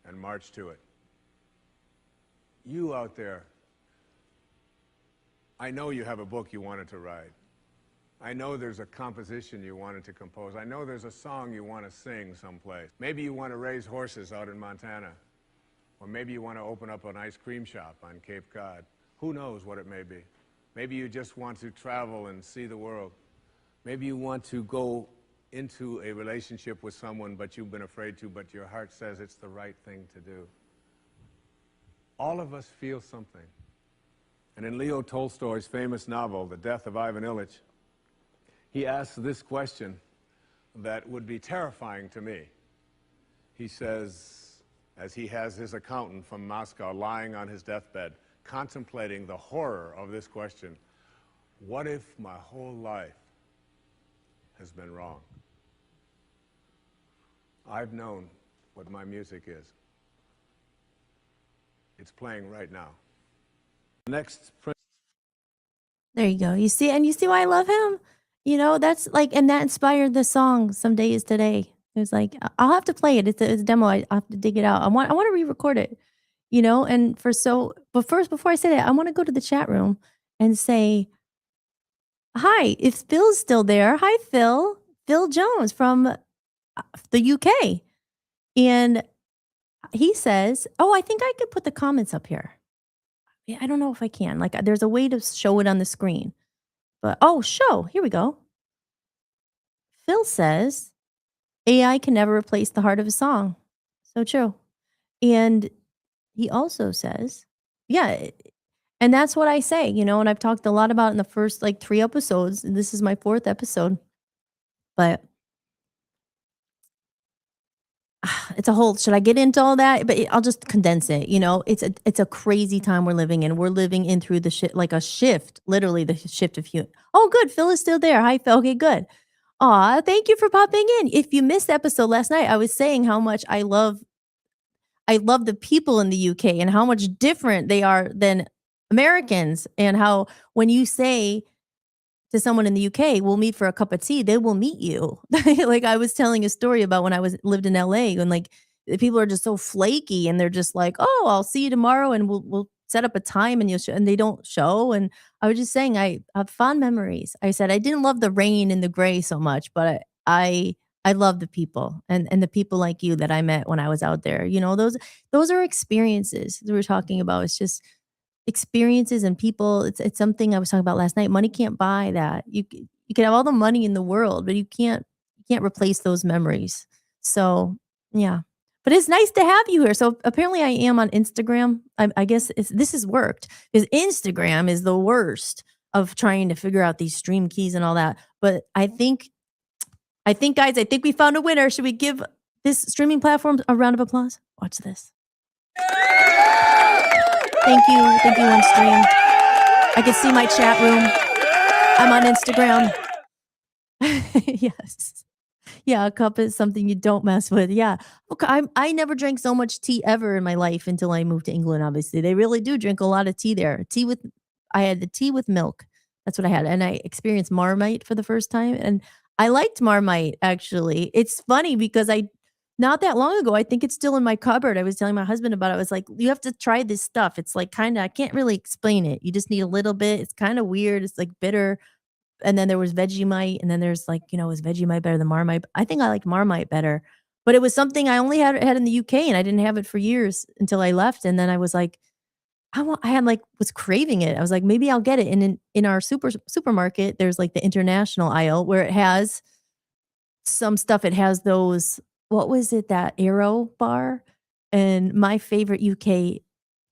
and march to it. You out there, I know you have a book you wanted to write. I know there's a composition you wanted to compose. I know there's a song you want to sing someplace. Maybe you want to raise horses out in Montana. Or maybe you want to open up an ice cream shop on Cape Cod. Who knows what it may be. Maybe you just want to travel and see the world. Maybe you want to go into a relationship with someone but you've been afraid to, but your heart says it's the right thing to do. All of us feel something. And in Leo Tolstoy's famous novel, The Death of Ivan Ilyich, he asks this question that would be terrifying to me. He says, as he has his accountant from Moscow lying on his deathbed, contemplating the horror of this question, what if my whole life has been wrong? I've known what my music is. It's playing right now. Next. There you go. You see why I love him? That's like, and that inspired the song "Someday Is Today." It was like, I'll have to play it. It's a demo. I'll have to dig it out. I want to re-record it And but first, before I say that, I want to go to the chat room and say, hi, if Phil's still there, hi, Phil. Phil Jones from the UK. And he says, oh, I think I could put the comments up here. Yeah, I don't know if I can. Like, there's a way to show it on the screen. But, oh, show. Here we go. Phil says, AI can never replace the heart of a song. So true. And he also says, yeah, and that's what I say, and I've talked a lot about in the first like 3 episodes, and this is my 4th episode, but it's a whole should I get into all that? But I'll just condense it, it's a crazy time we're living in. We're living in through the shit like a shift, literally the shift of human. Oh, good, Phil is still there. Hi, Phil. Okay, good. Aw, thank you for popping in. If you missed the episode last night, I was saying how much I love the people in the UK and how much different they are than Americans, and how when you say to someone in the UK, "We'll meet for a cup of tea," they will meet you. Like, I was telling a story about when I lived in LA, and, like, the people are just so flaky, and they're just like, "Oh, I'll see you tomorrow, and we'll set up a time, and and they don't show." And I was just saying I have fond memories. I said I didn't love the rain and the gray so much, but I love the people, and the people like you that I met when I was out there. Those are experiences that we're talking about. It's just experiences and people. It's something I was talking about last night. Money can't buy that. You can have all the money in the world, but you can't replace those memories. So yeah, but it's nice to have you here. So apparently, I am on Instagram. I guess this has worked because Instagram is the worst of trying to figure out these stream keys and all that. But guys, I think we found a winner. Should we give this streaming platform a round of applause? Watch this. Thank you, OneStream. I can see my chat room. I'm on Instagram. Yes. Yeah, a cup is something you don't mess with. Yeah. Okay, I never drank so much tea ever in my life until I moved to England, obviously. They really do drink a lot of tea there. I had the tea with milk. That's what I had. And I experienced Marmite for the first time. And I liked Marmite, actually. It's funny because not that long ago, I think it's still in my cupboard. I was telling my husband about it. I was like, you have to try this stuff. It's like I can't really explain it. You just need a little bit. It's kind of weird. It's like bitter, and then there was Vegemite, and then there's like, is Vegemite better than Marmite? I think I like Marmite better, but it was something I only had in the UK, and I didn't have it for years until I left, and then I was like, I had like was craving it. I was like, maybe I'll get it. And in our supermarket, there's like the international aisle where it has some stuff. It has those, what was it, that Arrow bar? And my favorite UK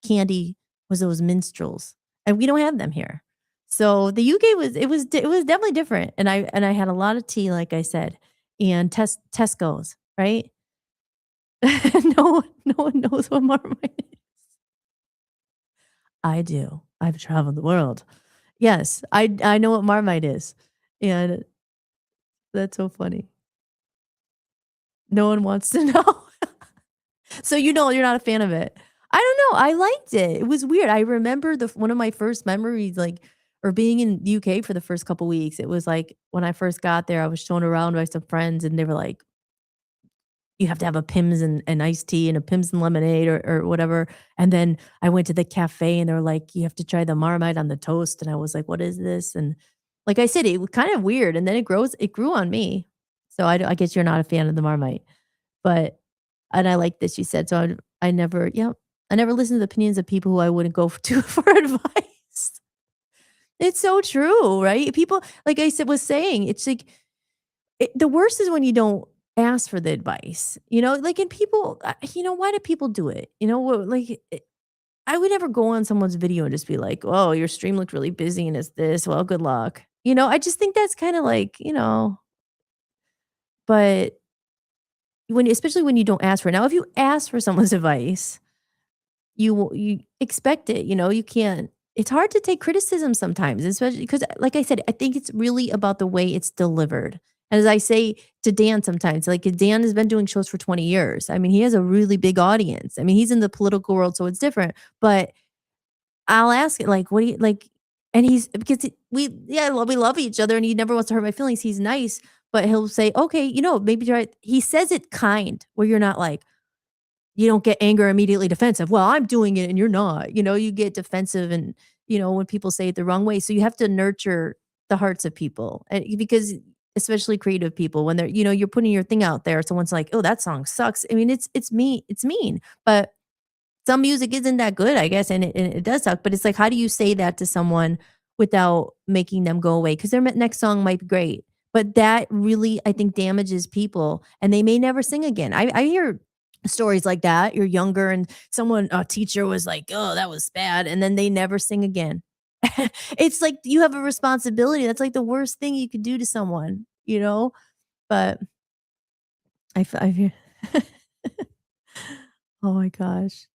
candy was those minstrels, and we don't have them here. So the UK it was definitely different, and I had a lot of tea, like I said, and Tesco's, right? No one knows what Marmite is. I do. I've traveled the world. Yes, I know what Marmite is, and that's so funny. No one wants to know. So you're not a fan of it. I don't know, I liked it. It was weird. I remember the one of my first memories, like, or being in the UK for the first couple weeks. It was like when I first got there, I was shown around by some friends, and they were like, "You have to have a Pimm's and iced tea and a Pimm's and lemonade," or whatever. And then I went to the cafe, and they were like, "You have to try the Marmite on the toast." And I was like, "What is this?" And like I said, it was kind of weird, and then it grew on me. So I guess you're not a fan of the Marmite, but and I like that you said, so I never, yeah, I never listen to the opinions of people who I wouldn't go to for advice. It's so true, right? People, like I said, was saying, it's like the worst is when you don't ask for the advice, like, and people, why do people do it? Like, I would never go on someone's video and just be like, oh, your stream looked really busy and it's this. Well, good luck. I just think that's kind of like, but especially when you don't ask for it. Now, if you ask for someone's advice, you expect it, you can't, it's hard to take criticism sometimes, especially because, like I said, I think it's really about the way it's delivered. And as I say to Dan sometimes, like, Dan has been doing shows for 20 years. I mean, he has a really big audience. I mean, he's in the political world, so it's different. But I'll ask it, like, what do you like? And he's because we love each other, and he never wants to hurt my feelings. He's nice, but he'll say, okay, maybe try. He says it kind, where you're not like, you don't get anger immediately defensive. Well, I'm doing it and you're not. You get defensive and when people say it the wrong way. So you have to nurture the hearts of people because especially creative people when they're you're putting your thing out there. Someone's like, "Oh, that song sucks." I mean, it's me, it's mean, but some music isn't that good, I guess, and it does suck. But it's like, how do you say that to someone without making them go away? Because their next song might be great, but that really, I think, damages people, and they may never sing again. I hear stories like that. You're younger, and a teacher was like, "Oh, that was bad," and then they never sing again. It's like you have a responsibility. That's like the worst thing you could do to someone. But I feel oh my gosh.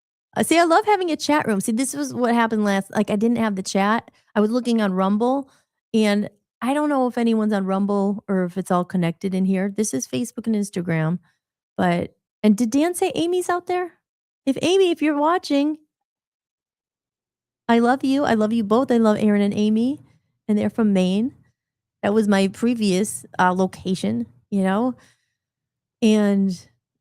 See, I love having a chat room. See, this was what happened last like, I didn't have the chat. I was looking on Rumble, and I don't know if anyone's on Rumble or if it's all connected in here. This is Facebook and Instagram, but and did Dan say Amy's out there? If you're watching, I love you. I love you both. I love Aaron and Amy, and they're from Maine. That was my previous, location. And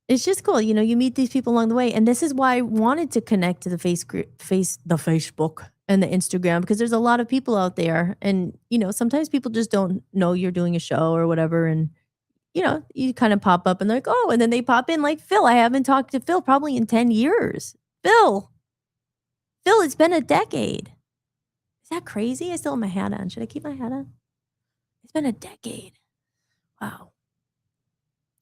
it's just cool, you meet these people along the way, and this is why I wanted to connect to the the Facebook and the Instagram because there's a lot of people out there, and sometimes people just don't know you're doing a show or whatever, and you kind of pop up and they're like, oh, and then they pop in like Phil. I haven't talked to Phil probably in 10 years. Phil, it's been a decade. Is that crazy? I still have my hat on. Should I keep my hat on? It's been a decade. Wow.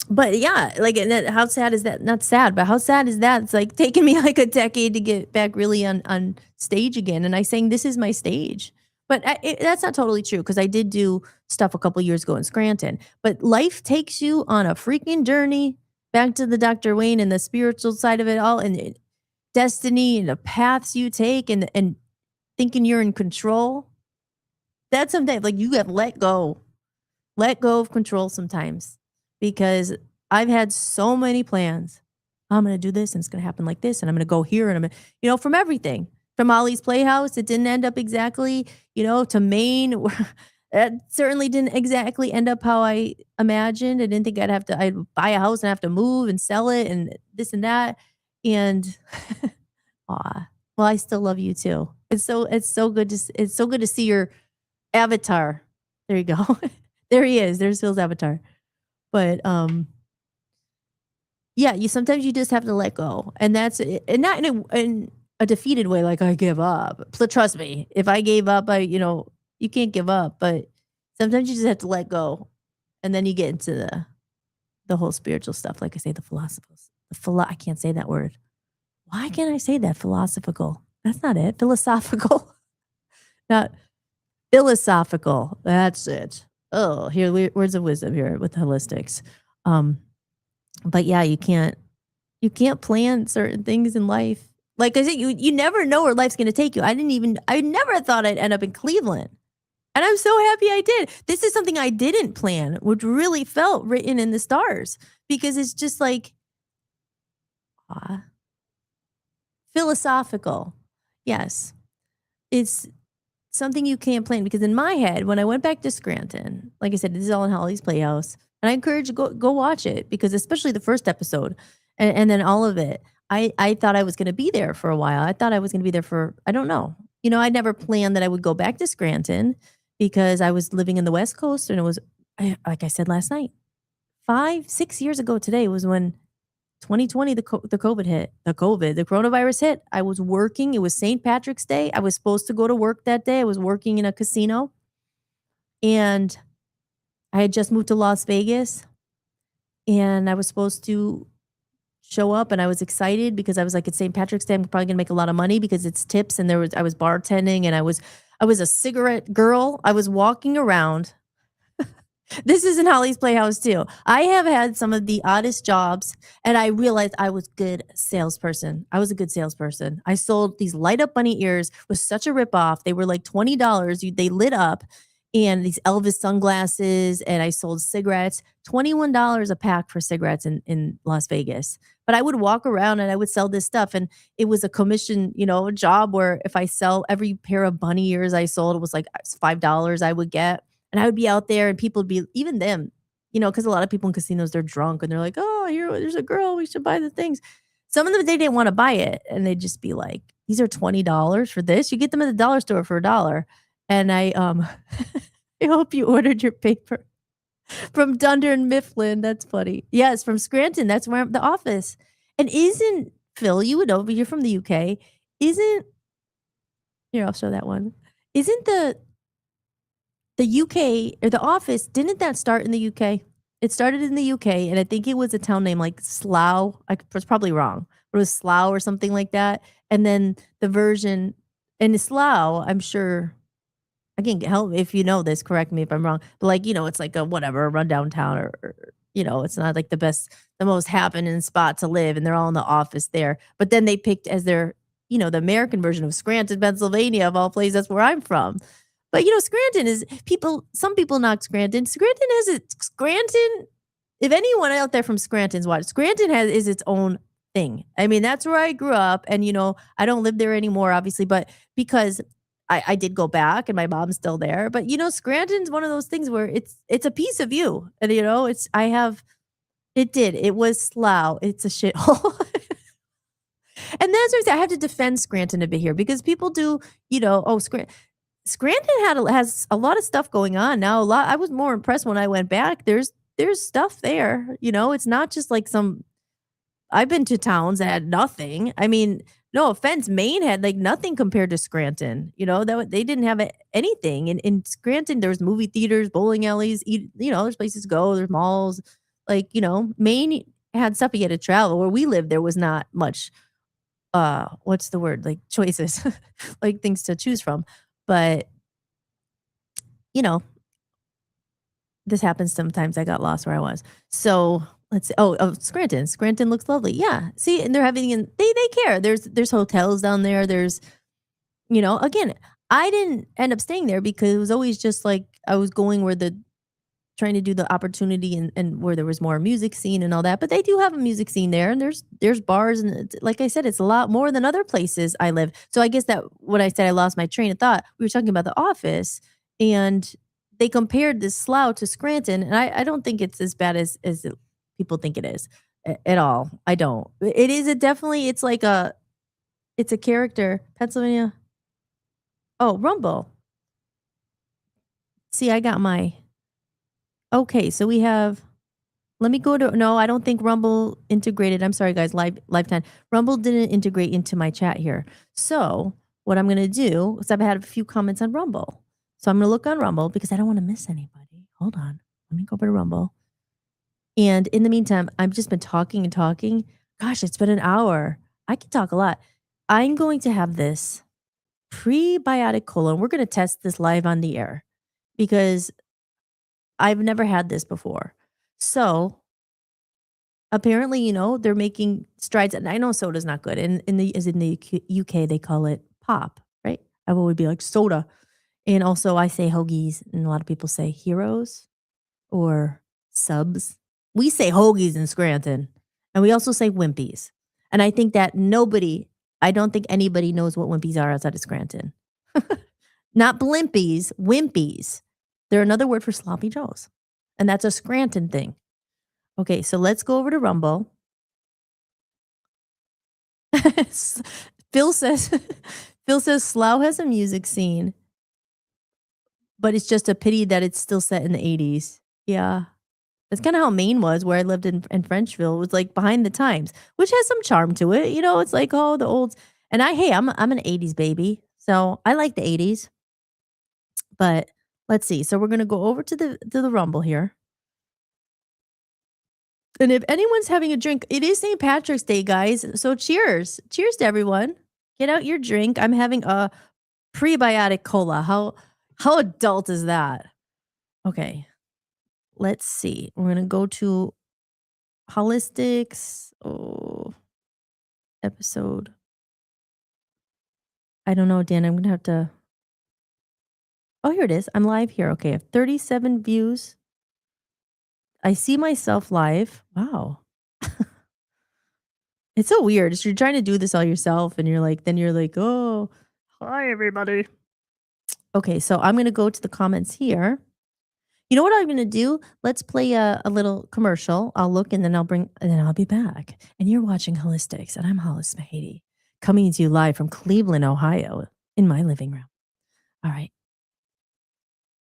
But yeah, like, and that how sad is that? Not sad, but how sad is that? It's like taking me like a decade to get back really on stage again, and I sang "This Is My Stage." But that's not totally true because I did do stuff a couple years ago in Scranton. But life takes you on a freaking journey back to the Dr. Wayne and the spiritual side of it all, and destiny and the paths you take, and thinking you're in control. That's sometimes like you have let go of control sometimes because I've had so many plans. I'm going to do this and it's going to happen like this. And I'm going to go here and I'm going to, from everything from Ollie's Playhouse. It didn't end up exactly, to Maine. That certainly didn't exactly end up how I imagined. I didn't think I'd buy a house and have to move and sell it and this and that. And, aw, well, I still love you too. It's so good to see your avatar. There you go. There he is. There's Phil's avatar. But yeah, you just have to let go, and that's it, and not in a defeated way, like I give up. Trust me, if I gave up, you can't give up, but sometimes you just have to let go, and then you get into the whole spiritual stuff. Like I say, the philosophers, I can't say that word. Why can't I say that? Philosophical. That's not it. Philosophical, not philosophical. That's it. Oh, here, words of wisdom here with holistics. But yeah, you can't plan certain things in life. Like I said, you never know where life's going to take you. I never thought I'd end up in Cleveland. And I'm so happy I did. This is something I didn't plan, which really felt written in the stars because it's just like philosophical. Yes. It's something you can't plan because in my head, when I went back to Scranton, like I said, this is all in Holly's Playhouse, and I encourage you go watch it because especially the first episode, and then all of it, I thought I was going to be there for a while. I thought I was going to be there for I don't know. I never planned that I would go back to Scranton because I was living in the West Coast, and it was like I said last night, 6 years ago today was when 2020, the COVID hit. The coronavirus hit. I was working. It was St. Patrick's Day. I was supposed to go to work that day. I was working in a casino. And I had just moved to Las Vegas. And I was supposed to show up. And I was excited because I was like, it's St. Patrick's Day. I'm probably going to make a lot of money because it's tips. And I was bartending. And I was a cigarette girl. I was walking around. This is in Holly's Playhouse too. I have had some of the oddest jobs, and I realized I was a good salesperson. I was a good salesperson. I sold these light up bunny ears with such a ripoff. They were like $20. They lit up, and these Elvis sunglasses, and I sold cigarettes, $21 a pack for cigarettes in Las Vegas. But I would walk around and I would sell this stuff, and it was a commission, a job where if I sell every pair of bunny ears I sold, it was like $5 I would get. And I would be out there and people would be, even them, because a lot of people in casinos, they're drunk and they're like, oh, there's a girl, we should buy the things. some of them, they didn't want to buy it. And they'd just be like, these are $20 for this. You get them at the dollar store for $1. And I hope you ordered your paper from Dunder and Mifflin. That's funny. Yes, from Scranton. That's where the office. And isn't Phil, you would know, but you're from the UK. Isn't here, I'll show that one. Isn't the UK or the office, didn't that start in the UK? It started in the UK, and I think it was a town named like Slough. I was probably wrong, but it was Slough or something like that. And then the version in Slough, I'm sure I can help if you know this, correct me if I'm wrong. But like, it's like a whatever, a rundown town or it's not like the most happening spot to live, and they're all in the office there. But then they picked as their, the American version of Scranton, Pennsylvania, of all places. That's where I'm from. But Scranton is some people knock Scranton. Scranton has Scranton, if anyone out there from Scranton's watched, Scranton is its own thing. I mean, that's where I grew up, and I don't live there anymore, obviously, but because I did go back and my mom's still there. But Scranton's one of those things where it's a piece of you. And it was Slough. It's a shithole. And that's what I have to defend Scranton a bit here because people do, Scranton has a lot of stuff going on now. I was more impressed when I went back. There's stuff there. It's not just like I've been to towns that had nothing. I mean, no offense, Maine had like nothing compared to Scranton. That they didn't have anything. In Scranton, there's movie theaters, bowling alleys. There's places to go. There's malls. Like Maine had stuff you had to travel. Where we lived, there was not much. What's the word? Like choices, like things to choose from. But this happens sometimes. I got lost where I was. So let's see. Oh, Scranton. Scranton looks lovely. Yeah. See, and they're having they care. There's hotels down there. There's, again, I didn't end up staying there because it was always just like I was going where trying to do the opportunity and where there was more music scene and all that. But they do have a music scene there, and there's bars, and like I said, it's a lot more than other places I live. So I guess that when I said I lost my train of thought, we were talking about The Office, and they compared this Slough to Scranton, and I don't think it's as bad as people think it is at all. I don't. It is definitely. It's like it's a character. Pennsylvania. Oh, Rumble. See, I got my. Okay, so we have. Let me go to. No, I don't think Rumble integrated. I'm sorry, guys. Lifetime. Rumble didn't integrate into my chat here. So what I'm gonna do is I've had a few comments on Rumble. So I'm gonna look on Rumble because I don't want to miss anybody. Hold on. Let me go over to Rumble. And in the meantime, I've just been talking and talking. Gosh, it's been an hour. I can talk a lot. I'm going to have this prebiotic cola. And we're going to test this live on the air because I've never had this before. So apparently, they're making strides. And I know soda's not good. And in the UK, they call it pop, right? I would be like soda. And also I say hoagies, and a lot of people say heroes or subs. We say hoagies in Scranton, and we also say wimpies. And I think that I don't think anybody knows what wimpies are outside of Scranton. Not blimpies, wimpies. They're another word for sloppy joes. And that's a Scranton thing. Okay, so let's go over to Rumble. Phil says Slough has a music scene, but it's just a pity that it's still set in the 80s. Yeah. That's kind of how Maine was, where I lived in Frenchville. It was like behind the times, which has some charm to it. It's like, oh, the old. And I'm an 80s baby. So I like the 80s. But let's see. So we're going to go over to the Rumble here. And if anyone's having a drink, it is St. Patrick's Day, guys. So cheers. Cheers to everyone. Get out your drink. I'm having a prebiotic cola. How adult is that? Okay. Let's see. We're going to go to holistics. Oh, episode. I don't know, Dan. I'm going to have to. Oh, here it is. I'm live here. Okay. I have 37 views. I see myself live. Wow. It's so weird. You're trying to do this all yourself, and you're like, oh, hi, everybody. Okay. So I'm going to go to the comments here. You know what I'm gonna do? Let's play a little commercial. I'll look and then I'll be back. And you're watching Holistics, and I'm Hollis Mahady, coming to you live from Cleveland, Ohio, in my living room. All right.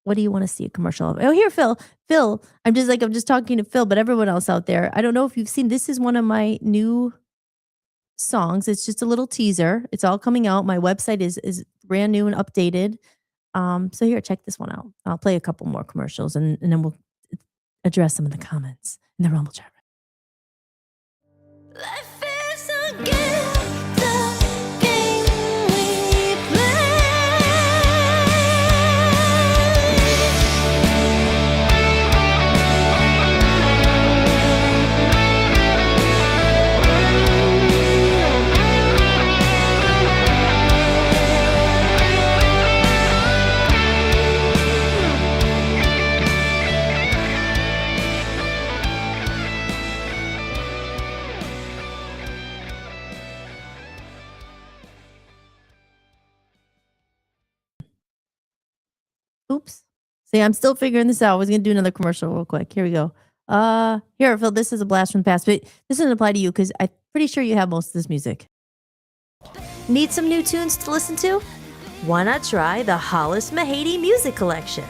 What do you want to see a commercial of? Oh, here, Phil. Phil, I'm just talking to Phil, but everyone else out there, I don't know if you've seen this is one of my new songs. It's just a little teaser. It's all coming out. My website is brand new and updated. So here, check this one out. I'll play a couple more commercials and then we'll address some of the comments in the Rumble chat. Life is a gift, the game we play. Oops. See, I'm still figuring this out. I was gonna do another commercial real quick. Here we go. Here, Phil, this is a blast from the past, but this doesn't apply to you because I'm pretty sure you have most of this music. Need some new tunes to listen to? Why not try the Hollis Mahady Music Collection?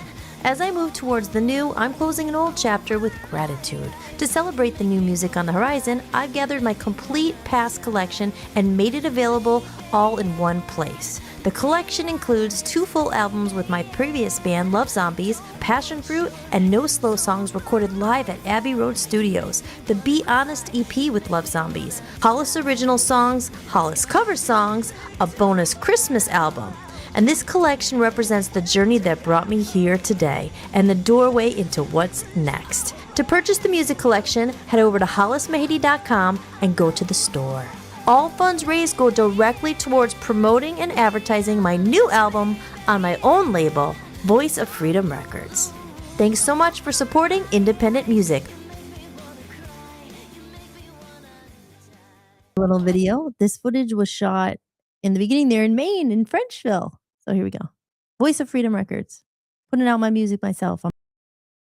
As I move towards the new, I'm closing an old chapter with gratitude. To celebrate the new music on the horizon, I've gathered my complete past collection and made it available all in one place. The collection includes 2 full albums with my previous band Love Zombies, Passion Fruit, and No Slow songs recorded live at Abbey Road Studios, the Be Honest EP with Love Zombies, Hollis original songs, Hollis cover songs, a bonus Christmas album. And this collection represents the journey that brought me here today and the doorway into what's next. To purchase the music collection, head over to hollismahady.com and go to the store. All funds raised go directly towards promoting and advertising my new album on my own label, Voice of Freedom Records. Thanks so much for supporting independent music. Little video. This footage was shot in the beginning there in Maine, in Frenchville. So here we go. Voice of Freedom Records. Putting out my music myself.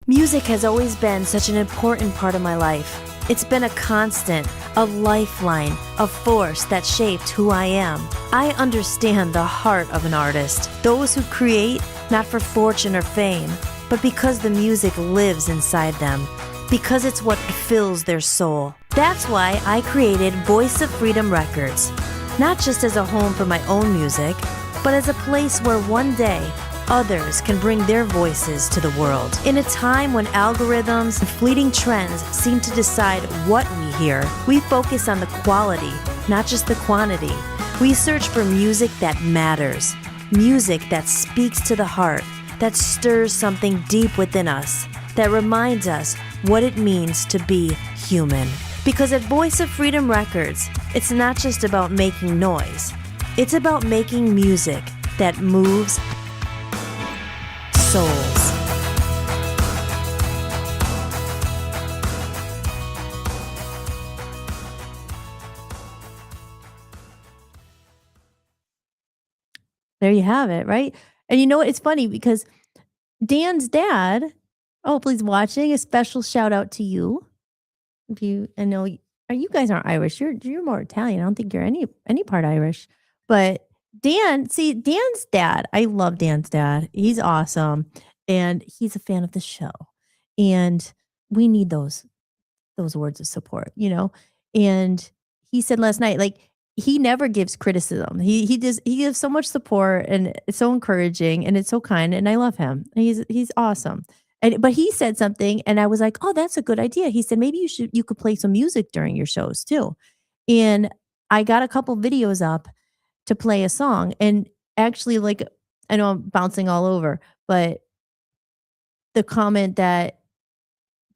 Music has always been such an important part of my life. It's been a constant, a lifeline, a force that shaped who I am. I understand the heart of an artist, those who create not for fortune or fame, but because the music lives inside them, because it's what fills their soul. That's why I created Voice of Freedom Records, not just as a home for my own music, but as a place where one day others can bring their voices to the world. In a time when algorithms and fleeting trends seem to decide what we hear, we focus on the quality, not just the quantity. We search for music that matters, music that speaks to the heart, that stirs something deep within us, that reminds us what it means to be human. Because at Voice of Freedom Records, it's not just about making noise, it's about making music that moves souls. There you have it, right? And you know what? It's funny because Dan's dad, I hope he's watching. A special shout out to you. If you, I know you guys aren't Irish. You're more Italian. I don't think you're any part Irish. But Dan's dad. I love Dan's dad. He's awesome, and he's a fan of the show. And we need those words of support, you know. And he said last night, like he never gives criticism. He gives so much support, and it's so encouraging, and it's so kind, and I love him. He's awesome. But he said something, and I was like, "Oh, that's a good idea." He said, "Maybe you could play some music during your shows too." And I got a couple videos up to play a song, and actually, like, I know I'm bouncing all over, but the comment that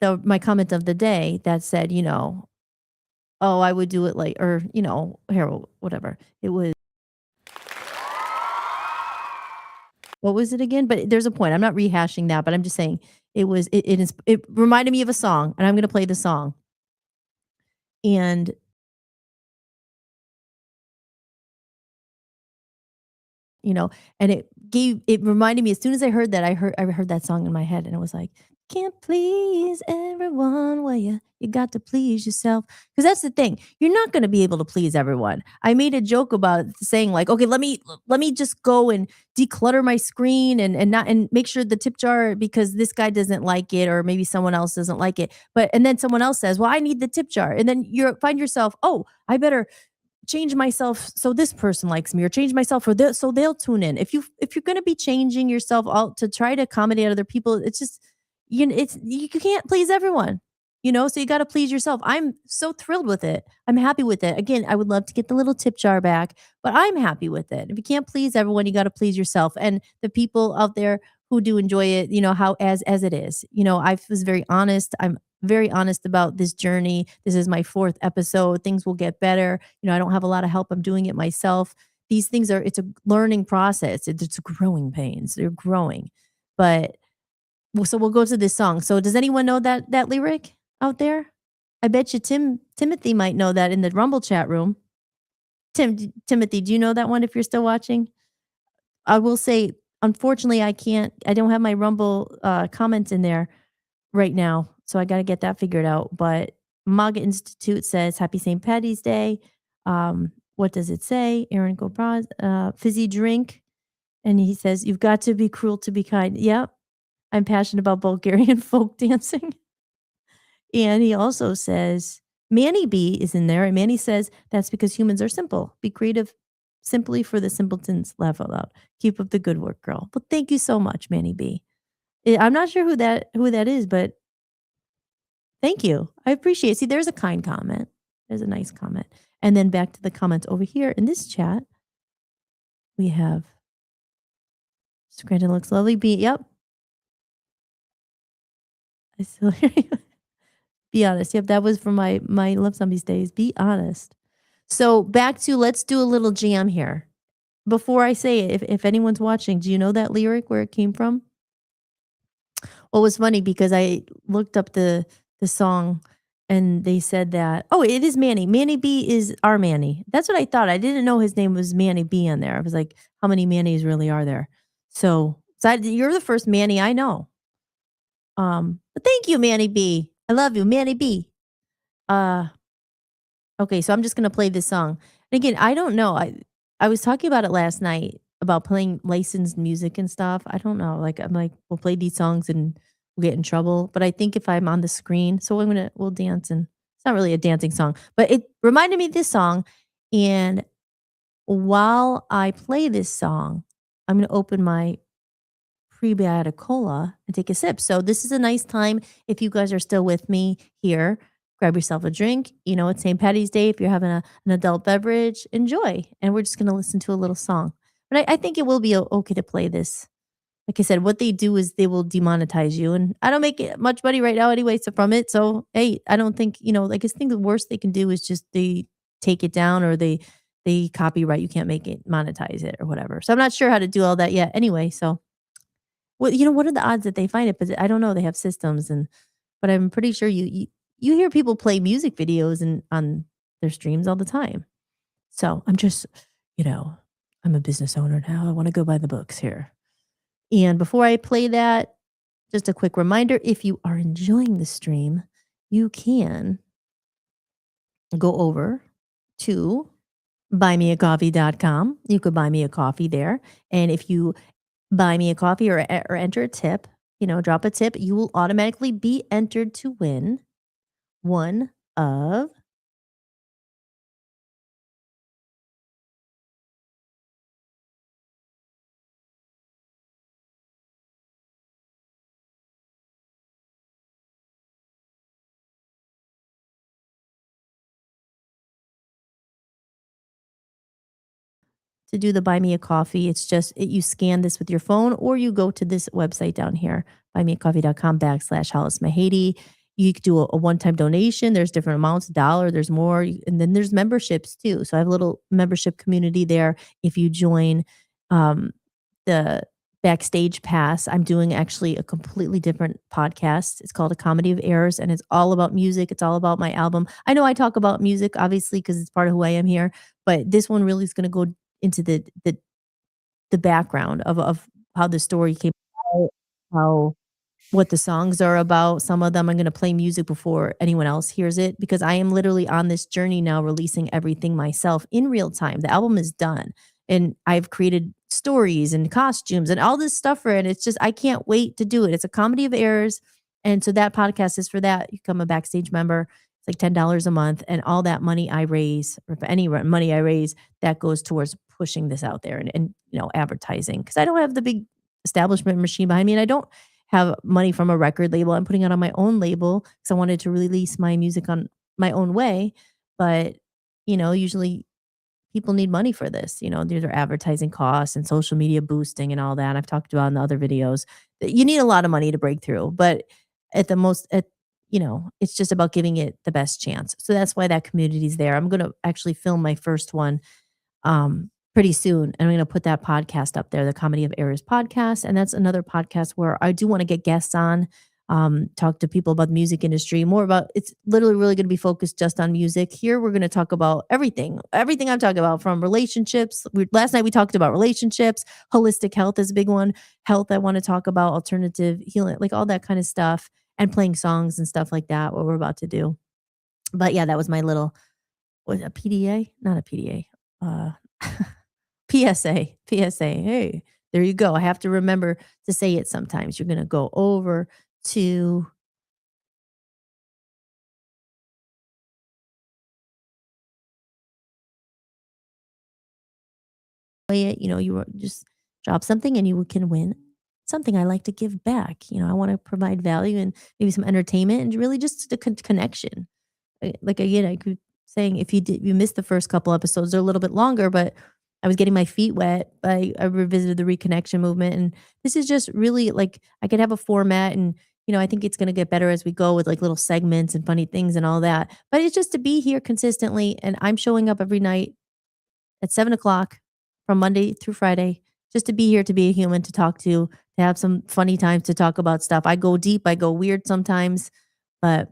my comment of the day that said, you know, "Oh, I would do it like," or you know, here, whatever it was. What was it again? But there's a point. I'm not rehashing that, but I'm just saying it reminded me of a song, and I'm going to play the song. And you know, and it reminded me as soon as I heard that I heard that song in my head, and it was like, Can't please everyone. Well, you got to please yourself. Because that's the thing. You're not going to be able to please everyone. I made a joke about saying like, okay, let me just go and declutter my screen and make sure the tip jar because this guy doesn't like it or maybe someone else doesn't like it. But and then someone else says, well, I need the tip jar, and then you find yourself, oh, I better change myself so this person likes me or change myself for this so they'll tune in. If you're going to be changing yourself out to try to accommodate other people, it's just you can't please everyone. So you got to please yourself. I'm so thrilled with it. I'm happy with it. Again, I would love to get the little tip jar back, but I'm happy with it. If you can't please everyone, you got to please yourself and the people out there who do enjoy it, how as it is. I was very honest. I'm very honest about this journey. This is my fourth episode. Things will get better. I don't have a lot of help. I'm doing it myself. These things it's a learning process. It's growing pains. They're growing. But so we'll go to this song. So does anyone know that lyric out there? I bet you Timothy might know that in the Rumble chat room. Timothy, do you know that one if you're still watching? I will say, unfortunately, I don't have my Rumble comments in there right now. So I got to get that figured out. But MAGA Institute says Happy St. Patty's Day. What does it say? Aaron Gopraz, fizzy drink. And he says, you've got to be cruel to be kind. Yep. I'm passionate about Bulgarian folk dancing. And he also says, Manny B is in there. And Manny says, that's because humans are simple. Be creative simply for the simpletons. Laugh out loud. Keep up the good work, girl. Well, thank you so much, Manny B. I'm not sure who that is, but thank you. I appreciate it. See, there's a kind comment. There's a nice comment. And then back to the comments over here in this chat. We have Scranton looks lovely. Yep. I still hear you. Be honest. Yep, that was from my Love Zombies days. Be honest. So back to let's do a little jam here. Before I say it, if anyone's watching, do you know that lyric where it came from? Well, it was funny because I looked up the song and they said that, oh, it is Manny. Manny B is our Manny. That's what I thought. I didn't know his name was Manny B on there. I was like, how many Mannys really are there? So you're the first Manny I know. But thank you, Manny B. I love you, Manny B. Uh, okay, so I'm just gonna play this song. And again, I don't know. I was talking about it last night about playing licensed music and stuff. I don't know. Like I'm like, we'll play these songs and we'll get in trouble. But I think if I'm on the screen, so we'll dance and it's not really a dancing song, but it reminded me of this song. And while I play this song, I'm gonna open my prebiotic cola and take a sip. So this is a nice time if you guys are still with me here. Grab yourself a drink. It's St. Patty's Day. If you're having an adult beverage, enjoy. And we're just going to listen to a little song. But I think it will be okay to play this. Like I said, what they do is they will demonetize you. And I don't make much money right now anyway so from it. So, hey, I don't think, like I think the worst they can do is just they take it down or they copyright. You can't make it, monetize it or whatever. So I'm not sure how to do all that yet anyway. So well, what are the odds that they find it? But I don't know. They have systems, but I'm pretty sure you hear people play music videos and on their streams all the time. So I'm just, I'm a business owner now. I want to go by the books here. And before I play that, just a quick reminder: if you are enjoying the stream, you can go over to buymeacoffee.com. You could buy me a coffee there, and if you buy me a coffee or enter a tip, drop a tip, you will automatically be entered to win one of to do the buy me a coffee. It's just you scan this with your phone or you go to this website down here, buymeacoffee.com/Hollis Mahady. You could do a one-time donation. There's different amounts, dollar, there's more. And then there's memberships too. So I have a little membership community there. If you join the backstage pass, I'm doing actually a completely different podcast. It's called A Comedy of Errors and it's all about music. It's all about my album. I know I talk about music obviously because it's part of who I am here, but this one really is going to go into the background of how the story came about, how what the songs are about. Some of them I'm going to play music before anyone else hears it because I am literally on this journey now, releasing everything myself in real time. The album is done and I've created stories and costumes and all this stuff for it. It's just, I can't wait to do it. It's a comedy of errors. And so that podcast is for that. You become a backstage member. It's like $10 a month. And all that money I raise, or if any money I raise, that goes towards pushing this out there and advertising. Cause I don't have the big establishment machine behind me. And I don't have money from a record label. I'm putting it on my own label because I wanted to release my music on my own way. But, usually people need money for this. These are advertising costs and social media boosting and all that. I've talked about in the other videos that you need a lot of money to break through. But it's just about giving it the best chance. So that's why that community is there. I'm going to actually film my first one pretty soon. And I'm going to put that podcast up there, the Comedy of Errors podcast. And that's another podcast where I do want to get guests on, talk to people about the music industry, more about, it's literally really going to be focused just on music. Here, we're going to talk about everything I'm talking about, from relationships. Last night we talked about relationships, holistic health is a big one. Health, I want to talk about alternative healing, like all that kind of stuff, and playing songs and stuff like that, what we're about to do. But yeah, that was my little, a PDA? Not a PDA. PSA. Hey, there you go. I have to remember to say it sometimes. You're going to go over to it. You just drop something and you can win something. I like to give back. I want to provide value and maybe some entertainment and really just the connection. Like again, I could saying if you missed the first couple episodes, they're a little bit longer, but I was getting my feet wet. I revisited the reconnection movement, and this is just really like I could have a format, and I think it's going to get better as we go with like little segments and funny things and all that. But it's just to be here consistently, and I'm showing up every night at 7 o'clock from Monday through Friday, just to be here, to be a human, to talk to have some funny times, to talk about stuff. I go deep, I go weird sometimes, but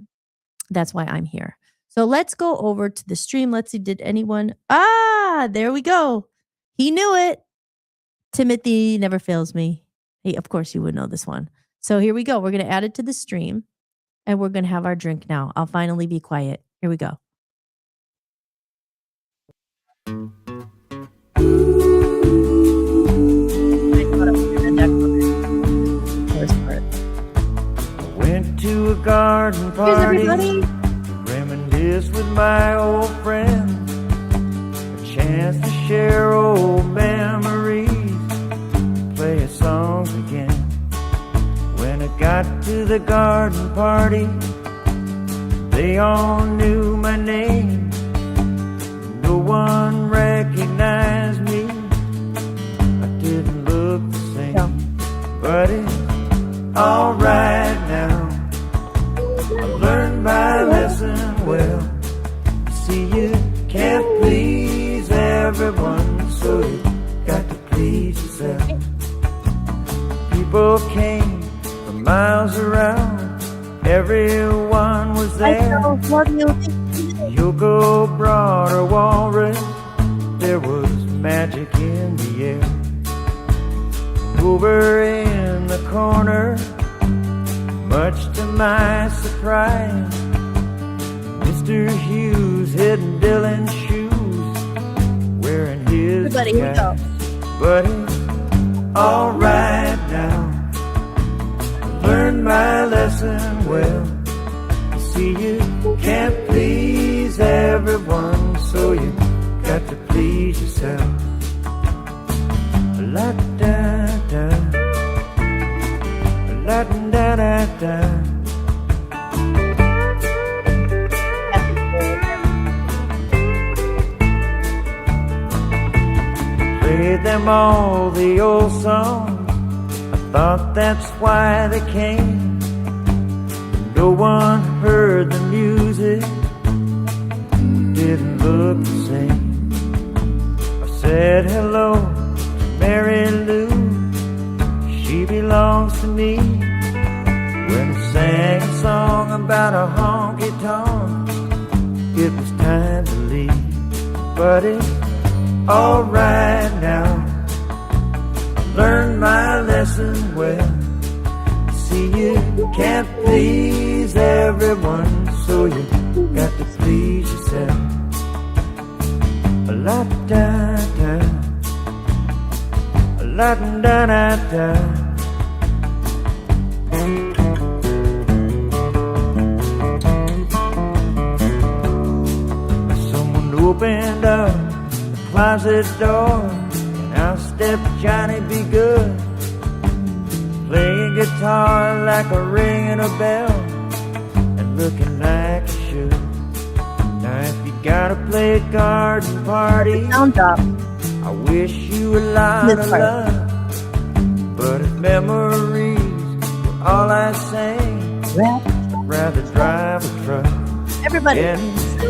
that's why I'm here. So let's go over to the stream. Let's see, did anyone? There we go. He knew it. Timothy never fails me. Hey, of course you would know this one. So here we go. We're going to add it to the stream and we're going to have our drink now. I'll finally be quiet. Here we go. I thought I was going to first part. I went to a garden party. Here's everybody. Reminisce with my old friends. Chance to share old memories, play songs again. When I got to the garden party, they all knew my name. No one recognized me. I didn't look the same, but it's alright now. I learned my lesson well. See, you can't please everyone, so you got to please yourself. People came from miles around, everyone was there. Yoko brought her walrus, there was magic in the air. Over in the corner, much to my surprise, Mr. Hughes hidden Dylan's shoes, wearing his Everybody, here we go. but it's alright now. I learned my lesson well. See, you can't please everyone, so you got to please yourself. La da da, la da da da. Played them all the old songs. I thought that's why they came. No one heard the music, didn't look the same. I said hello to Mary Lou, she belongs to me. When I sang a song about a honky tonk, it was time to leave. But it's alright now. I learned my lesson well. See, See, you can't please everyone, so you got to please yourself. A la da da, a la da da da. Someone opened up the closet door, and out stepped Johnny B. Good, playing guitar like a ringing a bell, and looking like a shoe. Now if you gotta play a garden party, Sound drop. I wish you a lot This of part. luck. But if memories were all I say, I'd rather drive a truck. Everybody. And it's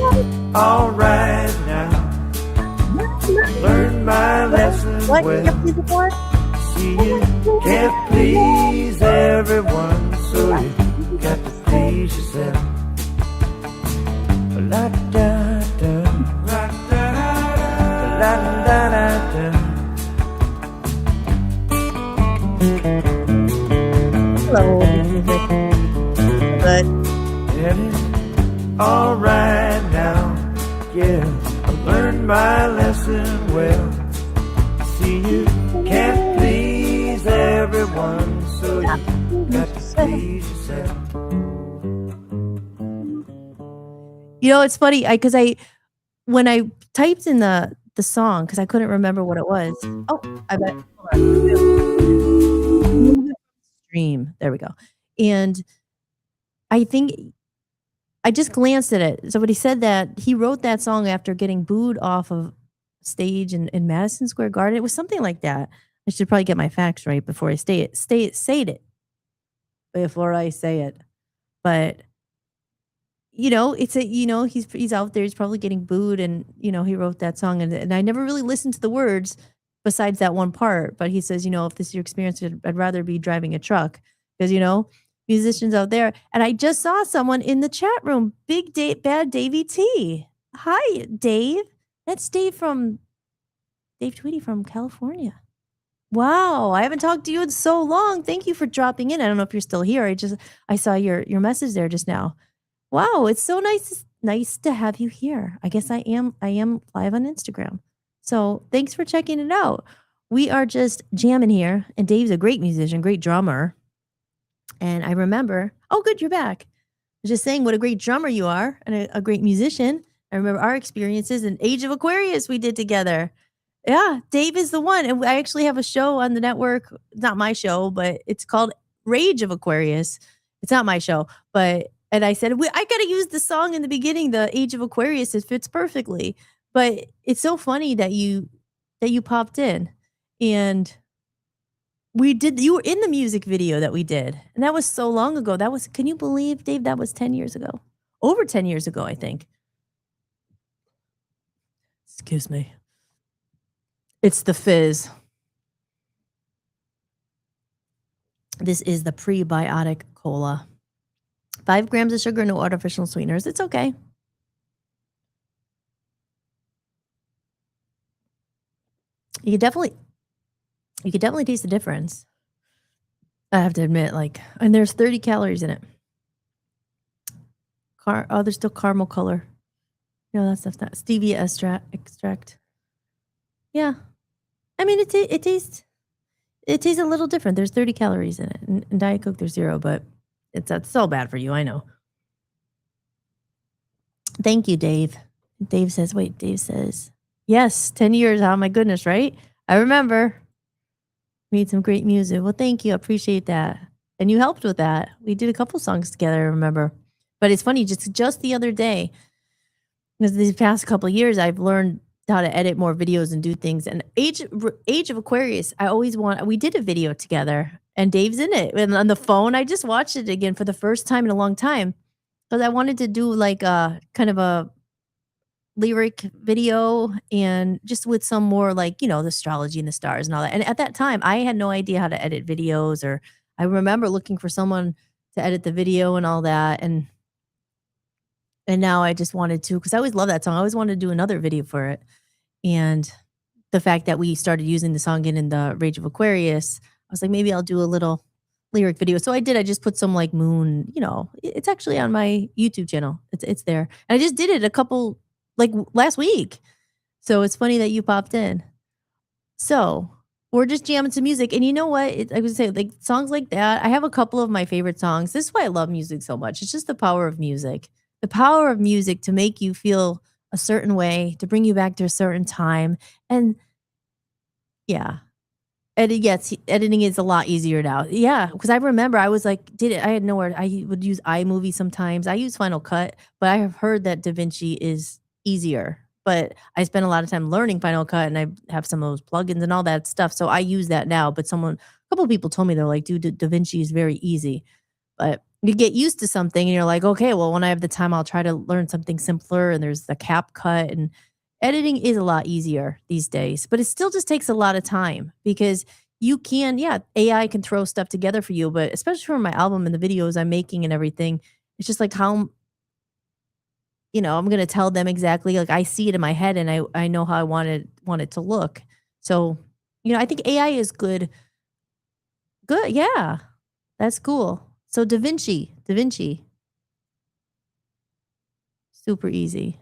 alright now. Learned my lesson What? You well. can play the board? See, you can't please everyone, so you got to please yourself. La da da, la da da, la da da da. Hello, music. Good. And it's alright now, yeah. I learned my lesson well. See, you can't please everyone, so you got to please yourself. You know, it's funny because when I typed in the song because I couldn't remember what it was. Oh, I bet. Hold on. Stream. There we go. And I think I just glanced at it. Somebody said that he wrote that song after getting booed off of stage in Madison Square Garden. It was something like that. I should probably get my facts right before I say it. Before I say it. But you know, it's a he's out there, he's probably getting booed, and he wrote that song, and I never really listened to the words besides that one part. But he says, if this is your experience, I'd rather be driving a truck because musicians out there. And I just saw someone in the chat room, Bad Davey T. Hi, Dave. That's Dave Tweedy from California. Wow, I haven't talked to you in so long. Thank you for dropping in. I don't know if you're still here. I saw your message there just now. Wow, it's so nice to have you here. I guess I am live on Instagram. So thanks for checking it out. We are just jamming here, and Dave's a great musician, great drummer. And I remember, oh, good, you're back. I was just saying what a great drummer you are and a great musician. I remember our experiences in Age of Aquarius we did together. Yeah, Dave is the one. And I actually have a show on the network. Not my show, but it's called Rage of Aquarius. It's not my show, and I said, I got to use the song in the beginning, the Age of Aquarius. It fits perfectly. But it's so funny that you popped in, and you were in the music video that we did. And that was so long ago. Can you believe, Dave, that was 10 years ago? Over 10 years ago, I think. Excuse me. It's the fizz. This is the prebiotic cola. 5 grams of sugar, no artificial sweeteners. It's okay. You could definitely taste the difference. I have to admit, and there's 30 calories in it. There's still caramel color. That stuff's not stevia extract. Yeah, I mean it tastes a little different. There's 30 calories in it. In Diet Coke, there's 0, but that's so bad for you. I know. Thank you, Dave. Dave says, yes, 10 years. Oh my goodness, right? I remember. Made some great music. Well, thank you. I appreciate that. And you helped with that. We did a couple songs together, I remember. But it's funny, just the other day, because these past couple of years, I've learned how to edit more videos and do things. And Age of Aquarius, we did a video together, and Dave's in it. And on the phone, I just watched it again for the first time in a long time, because I wanted to do a kind of a lyric video, and just with some more the astrology and the stars and all that. And at that time, I had no idea how to edit videos, or I remember looking for someone to edit the video and all that. And now I just wanted to, because I always loved that song. I always wanted to do another video for it. And the fact that we started using the song again in the Rage of Aquarius, I was like, maybe I'll do a little lyric video. So I did. I just put some like moon. It's actually on my YouTube channel. It's there. And I just did it a couple like last week. So it's funny that you popped in. So we're just jamming to music. And you know what? I would say like songs like that. I have a couple of my favorite songs. This is why I love music so much. It's just the power of music. The power of music to make you feel a certain way, to bring you back to a certain time. And yeah. Yes, editing is a lot easier now. Yeah, because I remember I was like, did it? I had nowhere. I would use iMovie sometimes. I use Final Cut, but I have heard that DaVinci is easier. But I spent a lot of time learning Final Cut, and I have some of those plugins and all that stuff. So I use that now. But a couple of people told me they're like, dude, DaVinci is very easy. But you get used to something, and you're like, okay, well, when I have the time, I'll try to learn something simpler. And there's the Cap Cut, and editing is a lot easier these days, but it still just takes a lot of time because yeah, AI can throw stuff together for you, but especially for my album and the videos I'm making and everything, it's just like I'm going to tell them exactly like I see it in my head and I know how I want it to look. So, I think AI is good. Good. Yeah. That's cool. So Da Vinci, super easy.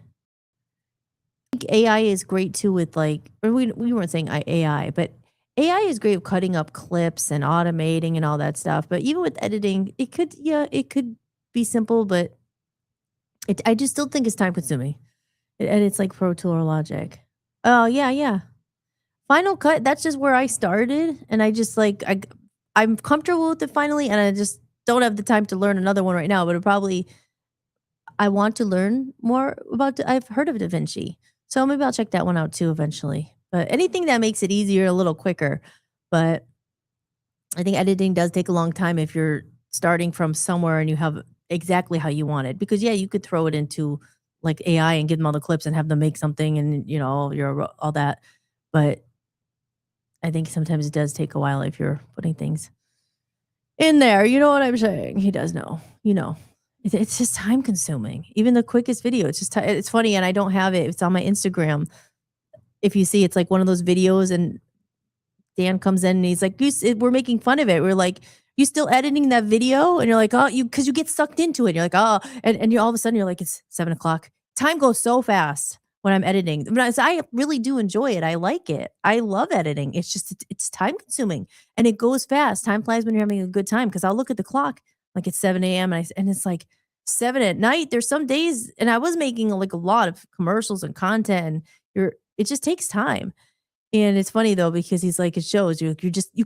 Think AI is great too with like or we weren't saying AI, but AI is great with cutting up clips and automating and all that stuff. But even with editing, it could be simple, but I just still think it's time consuming. And it's like Pro Tool or Logic. Oh yeah, yeah. Final Cut, that's just where I started. And I just like I'm comfortable with it finally, and I just don't have the time to learn another one right now, but I want to learn more about I've heard of Da Vinci. So maybe I'll check that one out too eventually. But anything that makes it easier, a little quicker. But I think editing does take a long time if you're starting from somewhere and you have exactly how you want it. Because yeah, you could throw it into like AI and give them all the clips and have them make something and all that. But I think sometimes it does take a while if you're putting things in there. You know what I'm saying? He does know. It's just time consuming. Even the quickest video, it's just it's funny, and I don't have it. It's on my Instagram. If you see, it's like one of those videos, and Dan comes in and he's like, "We're making fun of it." We're like, "You still editing that video?" And you're like, "Oh, because you get sucked into it." You're like, "Oh," and you all of a sudden you're like, "It's 7 o'clock." Time goes so fast when I'm editing. But I really do enjoy it. I like it. I love editing. It's just it's time consuming and it goes fast. Time flies when you're having a good time. Because I'll look at the clock like it's 7 a.m. and it's like 7 at night. There's some days, and I was making like a lot of commercials and content, and it just takes time. And it's funny though, because he's like, it shows you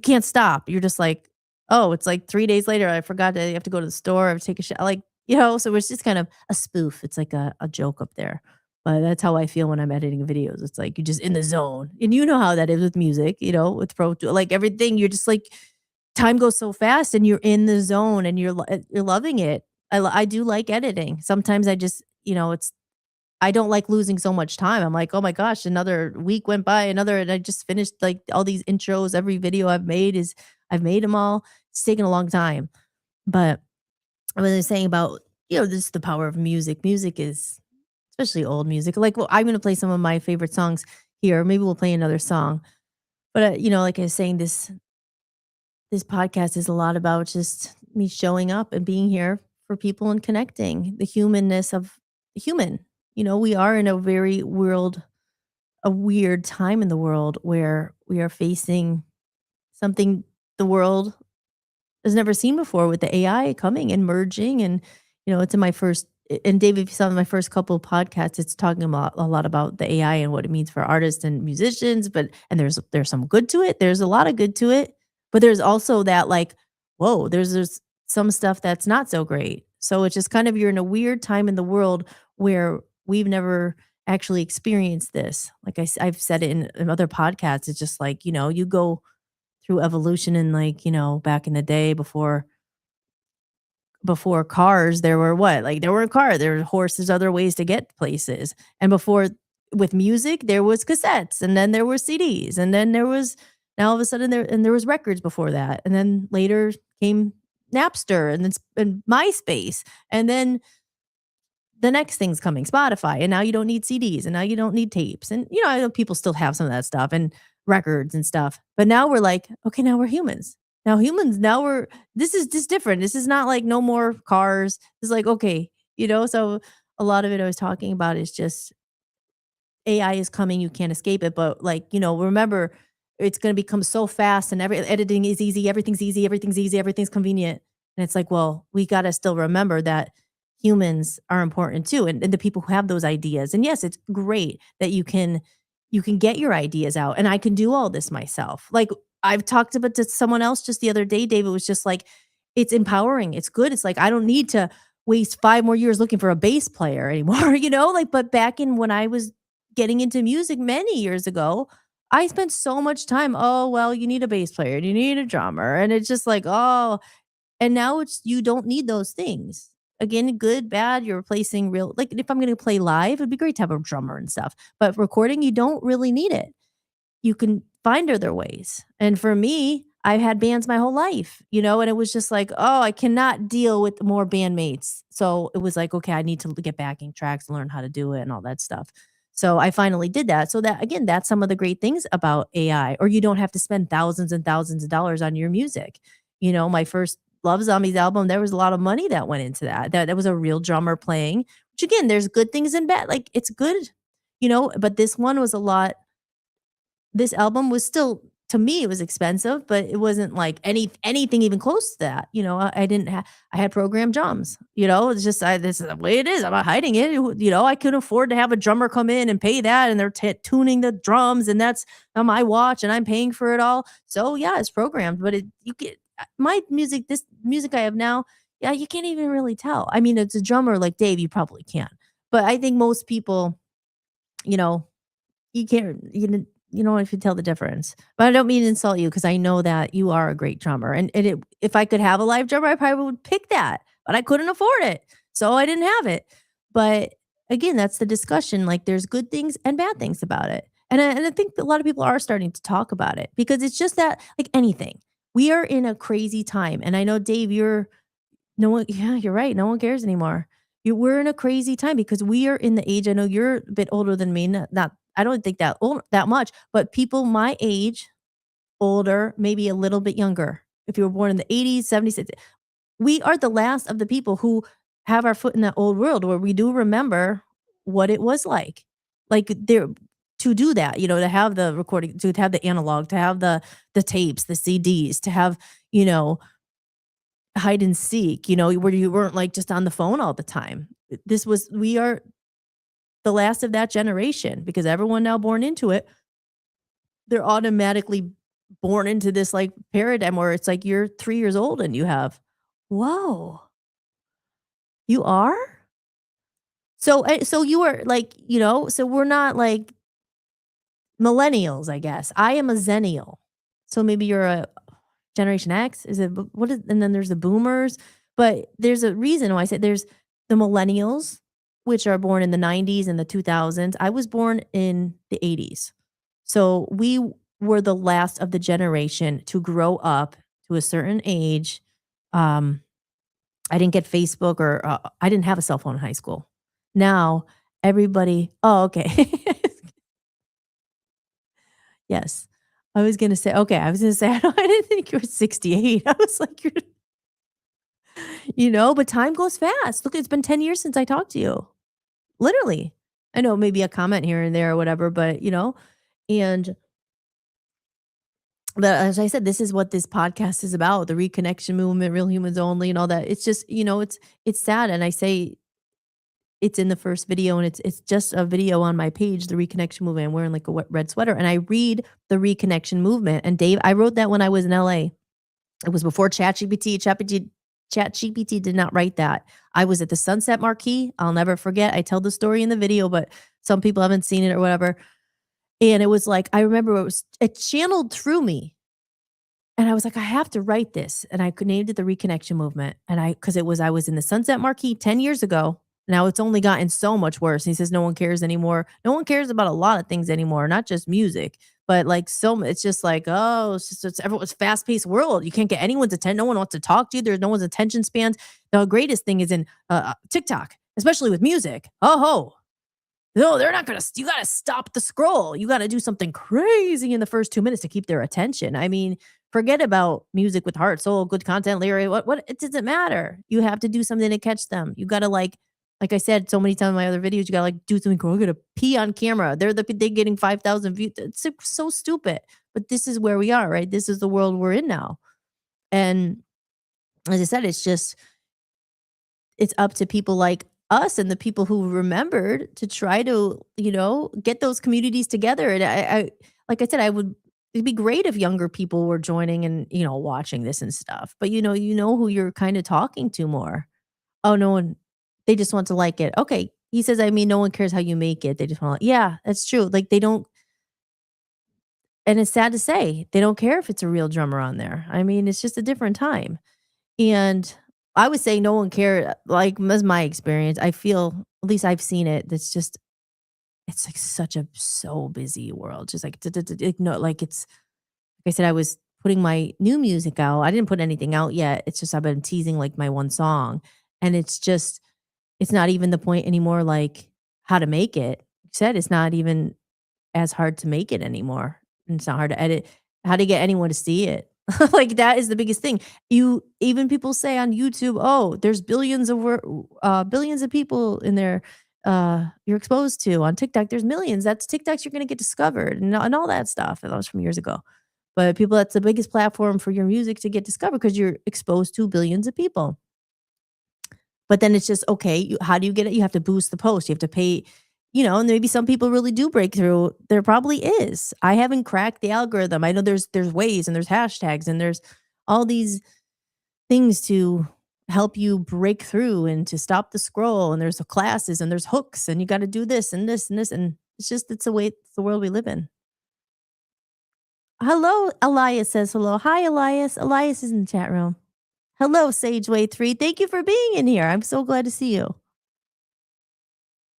can't stop. You're just like, oh, it's like 3 days later. I forgot that you have to go to the store or take a shot. Like, so it's just kind of a spoof. It's like a joke up there. But that's how I feel when I'm editing videos. It's like you're just in the zone. And you know how that is with music, with Pro Tool, like everything. You're just like, time goes so fast and you're in the zone and you're loving it. I do like editing. Sometimes I just, I don't like losing so much time. I'm like, "Oh my gosh, another week went by, and I just finished like all these intros. Every video I've made them all. It's taken a long time." But I was saying about, this the power of music. Music is especially old music. Like, well, I'm going to play some of my favorite songs here. Maybe we'll play another song. But like I was saying, this podcast is a lot about just me showing up and being here for people and connecting the humanness of the human. We are in a weird time in the world where we are facing something the world has never seen before with the AI coming and merging. And, it's in my first, and David, if you saw my first couple of podcasts, it's talking about a lot about the AI and what it means for artists and musicians. And there's some good to it. There's a lot of good to it, but there's also that like, whoa, there's some stuff that's not so great. So it's just kind of, you're in a weird time in the world where we've never actually experienced this. Like I've said it in other podcasts. It's just like, you go through evolution and like, back in the day before cars, there were what? Like there weren't cars, there were horses, other ways to get places. And before with music, there was cassettes, and then there were CDs, and then there was now all of a sudden there was records before that. And then later came Napster and MySpace. And then the next thing's coming, Spotify. And now you don't need CDs, and now you don't need tapes. And I know people still have some of that stuff and records and stuff. But now we're like, okay, now we're humans. Now humans, now we're this is just different. This is not like no more cars. It's like, okay, so a lot of it I was talking about is just AI is coming, you can't escape it. But like, remember, it's going to become so fast and every editing is easy, everything's easy, everything's convenient. And it's like, well, we got to still remember that humans are important too. And the people who have those ideas. And yes, it's great that you can get your ideas out and I can do all this myself. Like I've talked about to someone else just the other day, David was just like, it's empowering. It's good. It's like, I don't need to waste 5 more years looking for a bass player anymore, like, but back in when I was getting into music many years ago, I spent so much time, "Oh, well, you need a bass player, you need a drummer," and it's just like, "Oh," and now it's you don't need those things. Again, good, bad, you're replacing real like, if I'm gonna play live, it'd be great to have a drummer and stuff, but recording, you don't really need it. You can find other ways. And for me, I've had bands my whole life, and it was just like, oh, I cannot deal with more bandmates. So it was like, okay, I need to get backing tracks, learn how to do it and all that stuff. So I finally did that. So that again, that's some of the great things about AI, or you don't have to spend thousands and thousands of dollars on your music. My first Love Zombies album, there was a lot of money that went into that. That was a real drummer playing, which again, there's good things and bad. Like it's good, but this one was a lot this album was still to me, it was expensive, but it wasn't like anything even close to that. I didn't have I had programmed drums. It's just this is the way it is. I'm not hiding it. I couldn't afford to have a drummer come in and pay that, and they're tuning the drums, and that's on my watch, and I'm paying for it all. So yeah, it's programmed, but you get my music. This music I have now, yeah, you can't even really tell. I mean, it's a drummer like Dave, you probably can, but I think most people, you know, you can't you know if you tell the difference. But I don't mean to insult you because I know that you are a great drummer, and if I could have a live drummer, I probably would pick that, but I couldn't afford it, so I didn't have it. But again, that's the discussion. Like, there's good things and bad things about it, and I think a lot of people are starting to talk about it because it's just that like anything, we are in a crazy time, and I know Dave, you're no one yeah, you're right, no one cares anymore. We're in a crazy time because we are in the age I know you're a bit older than me, not I don't think that old that much, but people my age, older, maybe a little bit younger. If you were born in the 80s, 70s, we are the last of the people who have our foot in that old world where we do remember what it was like. Like there to do that, to have the recording, to have the analog, to have the tapes, the CDs, to have, you know, hide and seek, where you weren't like just on the phone all the time. We are the last of that generation because everyone now born into it, they're automatically born into this like paradigm where it's like you're 3 years old and you have, whoa, you are? So you are like, so we're not like millennials, I guess. I am a zennial. So maybe you're a Generation X? Is it what is and then there's the boomers, but there's a reason why I said there's the millennials, which are born in the 90s and the 2000s. I was born in the 80s. So we were the last of the generation to grow up to a certain age. Um, I didn't get Facebook or I didn't have a cell phone in high school. Now everybody, oh, okay. Yes. I was gonna say, okay, I was gonna say, I didn't think you were 68. I was like, but time goes fast. Look, it's been 10 years since I talked to you. Literally. I know maybe a comment here and there or whatever, but and but as I said, this is what this podcast is about, the reconnection movement, real humans only, and all that. It's just, it's sad. And I say it's in the first video, and it's just a video on my page, the reconnection movement. I'm wearing like a red sweater, and I read the reconnection movement. And Dave, I wrote that when I was in LA. It was before ChatGPT. ChatGPT did not write that. I was at the Sunset Marquee. I'll never forget. I tell the story in the video, but some people haven't seen it or whatever. And it was like, I remember it channeled through me. And I was like, I have to write this. And I named it the reconnection movement. And I was in the Sunset Marquee 10 years ago. Now it's only gotten so much worse. And he says, no one cares anymore. No one cares about a lot of things anymore, not just music, but like it's just like, oh, it's everyone's fast paced world. You can't get anyone's attention. No one wants to talk to you. There's no one's attention spans. The greatest thing is in TikTok, especially with music. Oh, no, they're not going to, you got to stop the scroll. You got to do something crazy in the first 2 minutes to keep their attention. I mean, Forget about music with heart, soul, good content, lyric. What it doesn't matter. You have to do something to catch them. You gotta like I said so many times in my other videos, you gotta like do something cool. I gotta pee on camera. They getting 5,000 views. It's so stupid. But this is where we are, right? This is the world we're in now. And as I said, it's up to people like us and the people who remembered to try to, get those communities together. And like I said, it'd be great if younger people were joining and, watching this and stuff. But you know who you're kind of talking to more. Oh, no one, they just want to like it. Okay. He says, I mean, no one cares how you make it. They just want to, yeah, that's true. Like they don't, and it's sad to say, they don't care if it's a real drummer on there. I mean, it's just a different time. And I would say no one cared, like, that's my experience. I feel, at least I've seen it, it's like such a so busy world. Just like, no, like like I said, I was putting my new music out. I didn't put anything out yet. It's just I've been teasing like my one song. And it's not even the point anymore, like how to make it. You said it's not even as hard to make it anymore. And it's not hard to edit. How to get anyone to see it. Like that is the biggest thing. You even people say on YouTube, "Oh, there's billions of people in there you're exposed to." On TikTok, there's millions. That's TikToks you're going to get discovered and all that stuff. That was from years ago. But people, that's the biggest platform for your music to get discovered because you're exposed to billions of people. But then it's just, okay, how do you get it? You have to boost the post. You have to pay, and maybe some people really do break through. There probably is. I haven't cracked the algorithm. I know there's ways and there's hashtags and there's all these things to help you break through and to stop the scroll. And there's classes and there's hooks and you got to do this and this and this. And it's the world we live in. Hello, Elias says hello. Hi, Elias. Elias is in the chat room. Hello, Sageway3. Thank you for being in here. I'm so glad to see you.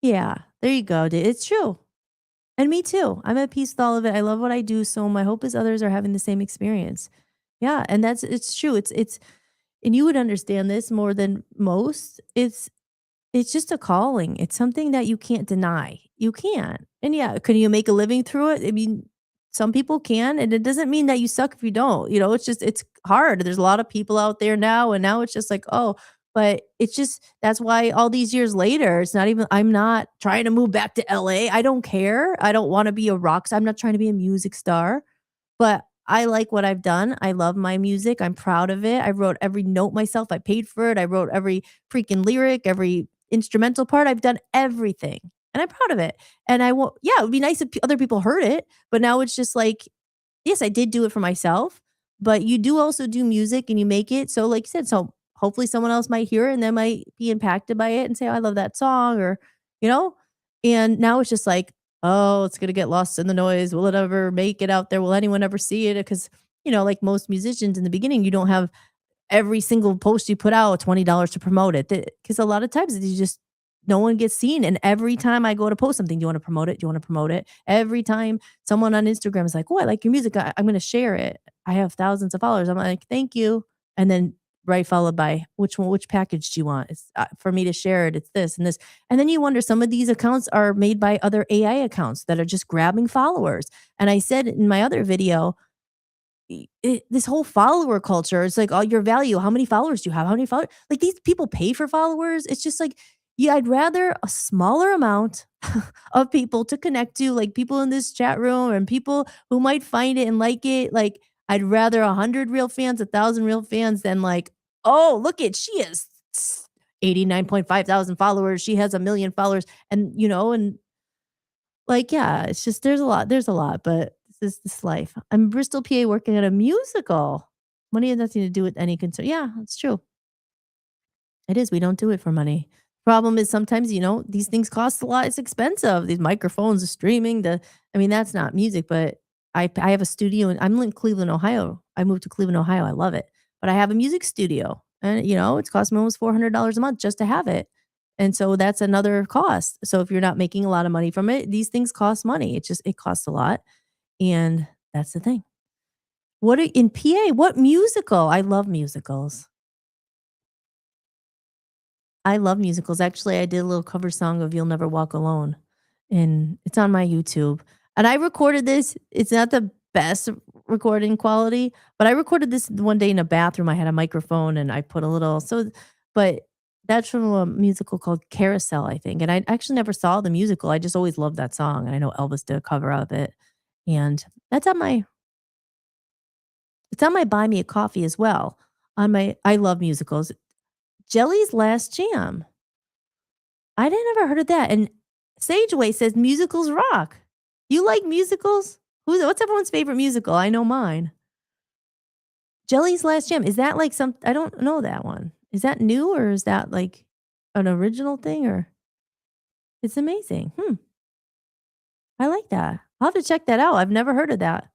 Yeah, there you go, dude. It's true. And me too. I'm at peace with all of it. I love what I do. So my hope is others are having the same experience. Yeah, and it's true. It's and you would understand this more than most. It's just a calling. It's something that you can't deny. You can't. And yeah, can you make a living through it? I mean, some people can, and it doesn't mean that you suck if you don't. It's hard. There's a lot of people out there now, and now it's just like, oh, but it's just that's why all these years later, it's not even I'm not trying to move back to LA. I don't care. I don't want to be a rock star. I'm not trying to be a music star. But I like what I've done. I love my music. I'm proud of it. I wrote every note myself. I paid for it. I wrote every freaking lyric, every instrumental part. I've done everything. And I'm proud of it. And I won't, yeah, it would be nice if other people heard it. But now it's just like, yes, I did do it for myself. But you do also do music and you make it. So, like you said, so hopefully someone else might hear it and they might be impacted by it and say, oh, I love that song or, you know? And now it's just like, oh, it's gonna get lost in the noise. Will it ever make it out there? Will anyone ever see it? Because, like most musicians in the beginning, you don't have every single post you put out $20 to promote it. Because a lot of times you just no one gets seen. And every time I go to post something, do you want to promote it? Do you want to promote it? Every time someone on Instagram is like, oh, I like your music. I'm going to share it. I have thousands of followers. I'm like, thank you. And then right followed by which package do you want? It's for me to share it. It's this and this. And then you wonder, some of these accounts are made by other AI accounts that are just grabbing followers. And I said in my other video, this whole follower culture, it's like, oh, your value, how many followers do you have? How many followers? Like, these people pay for followers. It's just like, yeah, I'd rather a smaller amount of people to connect to, like people in this chat room and people who might find it and like it. Like, I'd rather 100 real fans, 1,000 real fans than like, oh, look at, she has 89.5 thousand followers. She has 1 million followers. And like, yeah, it's just, there's a lot, but this life. I'm in Bristol, PA, working at a musical. Money has nothing to do with any concern. Yeah, it's true. It is. We don't do it for money. Problem is sometimes, these things cost a lot. It's expensive. These microphones, the streaming, that's not music, but I have a studio and I'm in Cleveland, Ohio. I moved to Cleveland, Ohio. I love it. But I have a music studio and, it's cost me almost $400 a month just to have it. And so that's another cost. So if you're not making a lot of money from it, these things cost money. It costs a lot. And that's the thing. In PA, what musical? I love musicals. I love musicals. Actually, I did a little cover song of You'll Never Walk Alone, and it's on my YouTube. And I recorded this. It's not the best recording quality, but I recorded this one day in a bathroom. I had a microphone and I put a little but that's from a musical called Carousel, I think. And I actually never saw the musical. I just always loved that song. And I know Elvis did a cover of it. And that's on my it's on my buy me a coffee as well. On my I love musicals. Jelly's Last Jam. I didn't ever heard of that. And Sageway says musicals rock. You like musicals? What's everyone's favorite musical? I know mine. Jelly's Last Jam. Is that like some I don't know that one. Is that new or is that like an original thing or it's amazing. I like that. I'll have to check that out. I've never heard of that.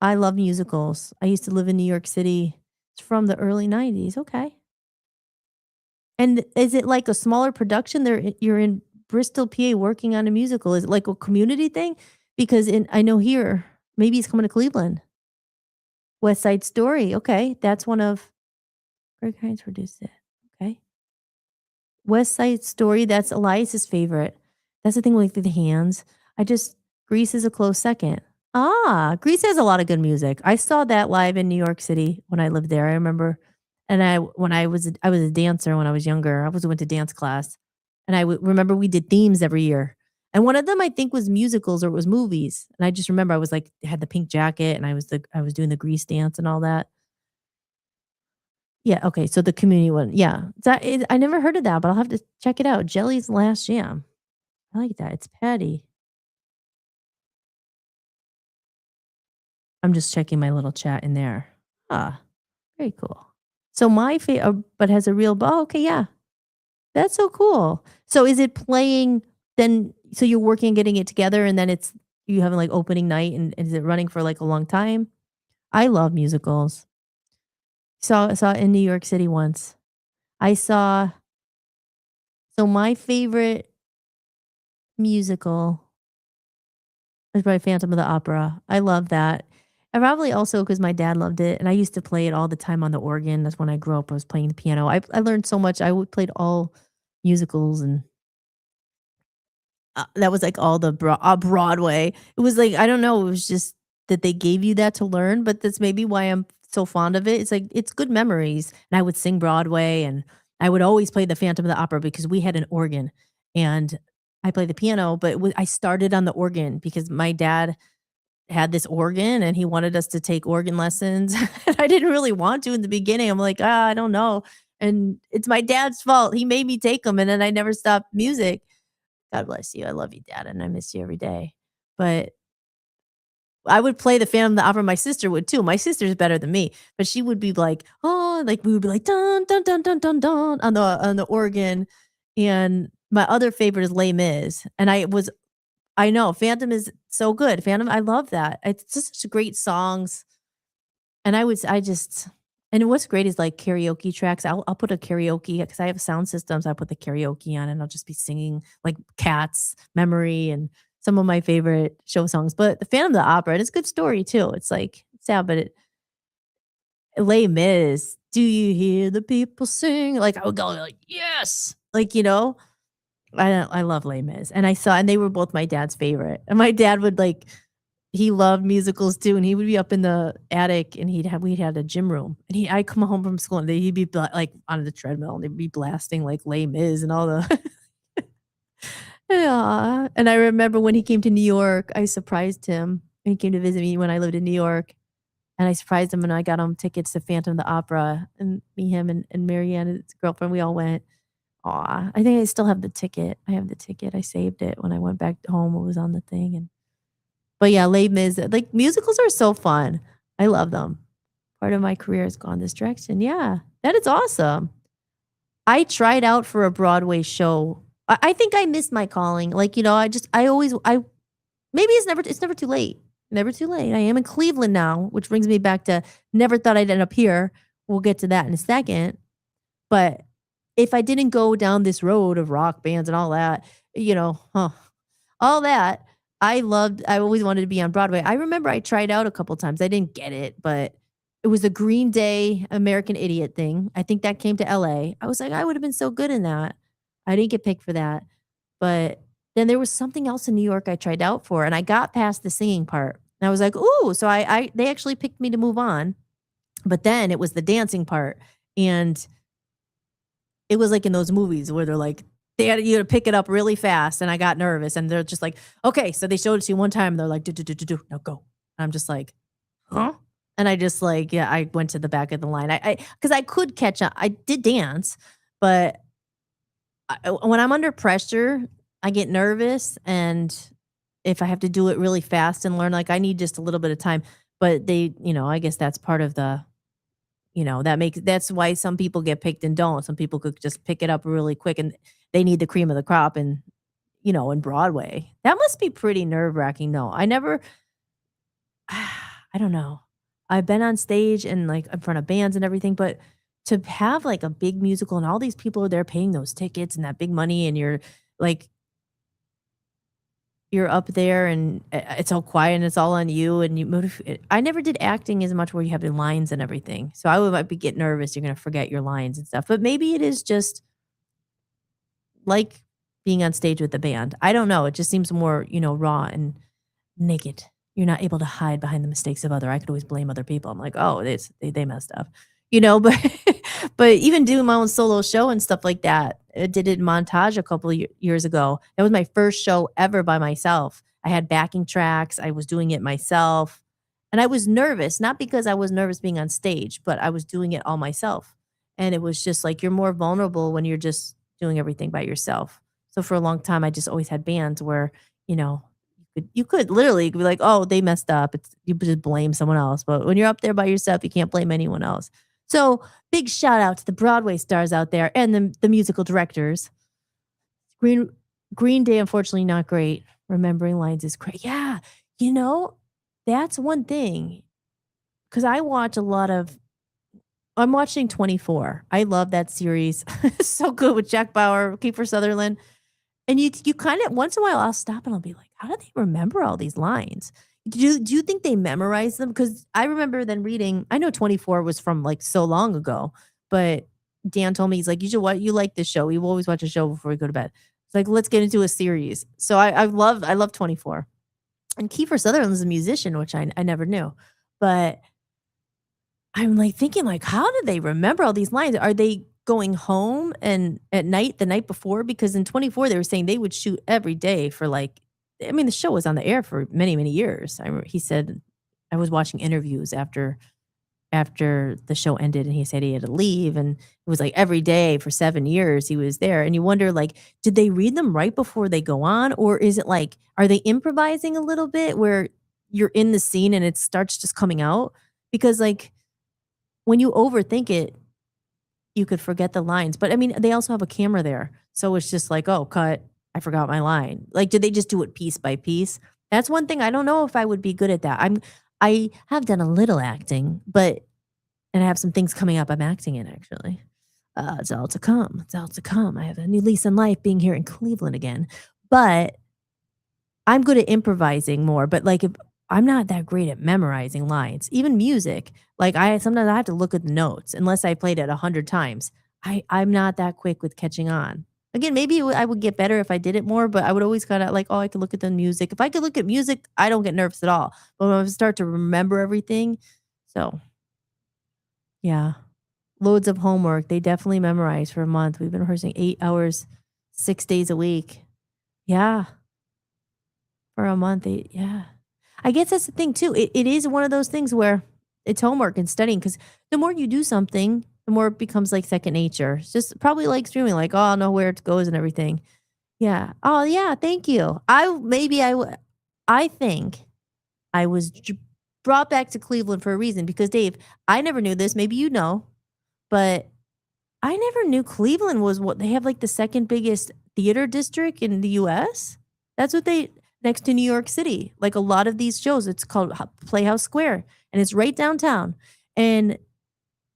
I love musicals. I used to live in New York City. It's from the early 90s. Okay. And is it like a smaller production? You're in Bristol, PA working on a musical. Is it like a community thing? Because I know here, maybe it's coming to Cleveland. West Side Story. Okay. That's one of Greg Hines produced it. Okay. West Side Story, that's Elias's favorite. That's the thing with the hands. Grease is a close second. Grease has a lot of good music. I saw that live in New York City when I lived there. I remember, and I was a dancer when I was younger. Went to dance class, and remember we did themes every year. And one of them I think was musicals or it was movies. And I just remember I was like had the pink jacket and I was doing the Grease dance and all that. Yeah, okay, so the community one, yeah. I never heard of that, but I'll have to check it out. Jelly's Last Jam. I like that. It's Patty. I'm just checking my little chat in there. Very cool. So my but has a real okay, yeah. That's so cool. So is it playing then so you're working getting it together and then you having like opening night and is it running for like a long time? I love musicals. Saw it in New York City once. I saw so my favorite musical is probably Phantom of the Opera. I love that. And probably also because my dad loved it, and I used to play it all the time on the organ. That's when I grew up. I was playing the piano. I learned so much. Played all musicals, and that was like all the Broadway. It was like I don't know. It was just that they gave you that to learn, but that's maybe why I'm so fond of it. It's like it's good memories, and I would sing Broadway, and I would always play the Phantom of the Opera because we had an organ, and I played the piano, but I started on the organ because my dad had this organ and he wanted us to take organ lessons. And I didn't really want to in the beginning. I'm like, I don't know. And it's my dad's fault. He made me take them and then I never stopped music. God bless you. I love you, Dad, and I miss you every day. But I would play the Phantom of the Opera. My sister would too. My sister's better than me, but she would be like, oh, like we would be like dun dun dun dun dun dun on the organ. And my other favorite is Les Mis. And I know Phantom is so good. Phantom, I love that. It's just such great songs. And and what's great is like karaoke tracks. I'll put a karaoke because I have sound systems. I put the karaoke on and I'll just be singing like Cats, Memory, and some of my favorite show songs. But the Phantom of the Opera, and it's a good story too. It's like sad, but Les Mis. Do you hear the people sing? Like I would go like yes, like I love Les Mis, and and they were both my dad's favorite. And my dad would he loved musicals too, and he would be up in the attic, and we'd had a gym room, and I'd come home from school, and he'd be like on the treadmill, and they'd be blasting like Les Mis and all the. Yeah, and I remember when he came to New York, I surprised him. He came to visit me when I lived in New York, and I surprised him, and I got him tickets to Phantom of the Opera, and me, him, and Marianne, his girlfriend, we all went. Aw, I think I still have the ticket. I have the ticket. I saved it when I went back home. It was on the thing, but yeah, Les Mis, like musicals are so fun. I love them. Part of my career has gone this direction. Yeah, that is awesome. I tried out for a Broadway show. I think I missed my calling. Maybe it's never too late. Never too late. I am in Cleveland now, which brings me back to never thought I'd end up here. We'll get to that in a second. But if I didn't go down this road of rock bands and all that, all that, I always wanted to be on Broadway. I remember I tried out a couple times. I didn't get it, but it was a Green Day American Idiot thing. I think that came to LA. I was like, I would have been so good in that. I didn't get picked for that. But then there was something else in New York I tried out for, and I got past the singing part. And I was like, ooh. So they actually picked me to move on. But then it was the dancing part. And it was like in those movies where they're like, they had you to pick it up really fast. And I got nervous. And they're just like, okay. So they showed it to you one time. And they're like, do, do, do, do, do. Now go. And I'm just like, huh? And I just like, yeah, I went to the back of the line. Because I could catch up. I did dance, but when I'm under pressure, I get nervous. And if I have to do it really fast and learn, like I need just a little bit of time. But I guess that's part of that's why some people get picked and don't. Some people could just pick it up really quick and they need the cream of the crop and in Broadway. That must be pretty nerve-wracking though. I never I don't know. I've been on stage and like in front of bands and everything, but to have like a big musical and all these people are there paying those tickets and that big money and like you're up there and it's all quiet and it's all on you and I never did acting as much where you have the lines and everything. So might be get nervous, you're gonna forget your lines and stuff. But maybe it is just like being on stage with the band. I don't know. It just seems more, raw and naked. You're not able to hide behind the mistakes of other. I could always blame other people. I'm like, oh, they messed up, but but even doing my own solo show and stuff like that. I did it in Montage a couple of years ago. That was my first show ever by myself. I had backing tracks. I was doing it myself. And I was nervous, not because I was nervous being on stage, but I was doing it all myself. And it was just like you're more vulnerable when you're just doing everything by yourself. So for a long time, I just always had bands where, you could literally be like, oh, they messed up. You just blame someone else. But when you're up there by yourself, you can't blame anyone else. So big shout out to the Broadway stars out there and the musical directors. Green Day, unfortunately, not great. Remembering lines is great. Yeah, that's one thing. Because I'm watching 24. I love that series. So good with Jack Bauer, Kiefer Sutherland. And you kind of once in a while I'll stop and I'll be like, how do they remember all these lines? Do you think they memorize them? Because I remember then reading, I know 24 was from like so long ago, but Dan told me he's like, you like this show. We will always watch a show before we go to bed. It's like, let's get into a series. So I love 24. And Kiefer Sutherland is a musician, which I never knew. But I'm like thinking like, how do they remember all these lines? Are they going home and at night, the night before? Because in 24, they were saying they would shoot every day for like, the show was on the air for many, many years. He said, I was watching interviews after the show ended and he said he had to leave. And it was like every day for 7 years he was there. And you wonder like, did they read them right before they go on? Or is it like, are they improvising a little bit where you're in the scene and it starts just coming out? Because like when you overthink it, you could forget the lines. But they also have a camera there. So it's just like, oh, cut. I forgot my line. Like, did they just do it piece by piece? That's one thing. I don't know if I would be good at that. I have done a little acting, and I have some things coming up I'm acting in actually. It's all to come. It's all to come. I have a new lease on life being here in Cleveland again. But I'm good at improvising more. But like if I'm not that great at memorizing lines, even music. Like sometimes I have to look at the notes unless I played it 100 times. I'm not that quick with catching on. Again, maybe I would get better if I did it more, but I would always kind of like, oh, I could look at the music. If I could look at music, I don't get nervous at all. But when I start to remember everything, so yeah, loads of homework. They definitely memorize for a month. We've been rehearsing 8 hours, 6 days a week. Yeah, for a month. Yeah. I guess that's the thing too. It is one of those things where it's homework and studying because the more you do something, the more it becomes like second nature. It's just probably like streaming, like, oh, I'll know where it goes and everything. Yeah. Oh, yeah. Thank you. I think I was brought back to Cleveland for a reason because Dave, I never knew this. Maybe you know, but I never knew Cleveland was what they have like the second biggest theater district in the US. That's what next to New York City. Like a lot of these shows, it's called Playhouse Square and it's right downtown. And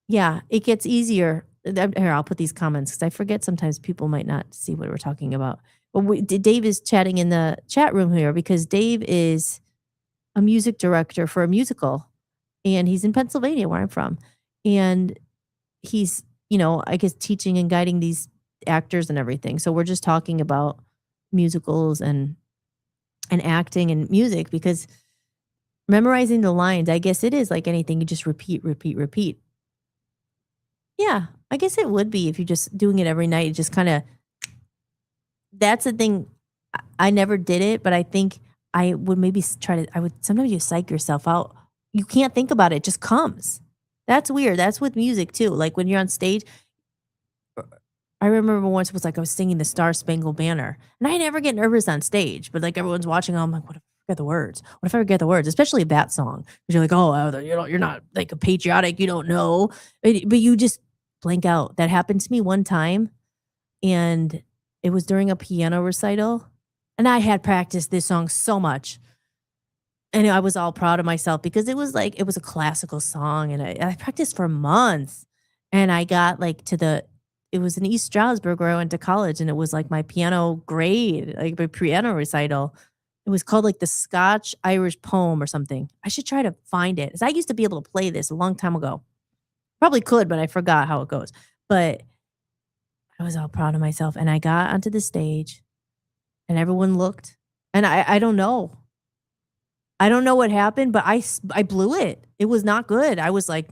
yeah, it gets easier. Here, I'll put these comments because I forget sometimes people might not see what we're talking about. But Dave is chatting in the chat room here because Dave is a music director for a musical and he's in Pennsylvania where I'm from. And he's, I guess teaching and guiding these actors and everything. So we're just talking about musicals and acting and music because memorizing the lines, I guess it is like anything, you just repeat, repeat, repeat. Yeah, I guess it would be if you're just doing it every night, it just kinda that's the thing, I never did it, but I think I would maybe try to I would sometimes you psych yourself out. You can't think about it, it just comes. That's weird, that's with music too, like, when you're on stage I remember once it was like I was singing the Star Spangled Banner, and I never get nervous on stage, but, like, everyone's watching, I'm like, "What if I forget the words? What if I forget the words?" Especially that song, 'cause you're like, "Oh, you're not, like, a patriotic, you don't know." But you just blank out. That happened to me one time, and it was during a piano recital, and I had practiced this song so much. And I was all proud of myself because it was like it was a classical song, and I practiced for months, and I got, like, to the it was in East Stroudsburg where I went to college, and it was, like, my piano grade, like, my piano recital. It was called, like, the Scotch Irish Poem or something. I should try to find it, 'cause I used to be able to play this a long time ago. Probably could, but I forgot how it goes. But I was all proud of myself, and I got onto the stage, and everyone looked, and I don't know. I don't know what happened, but I blew it. It was not good. I was like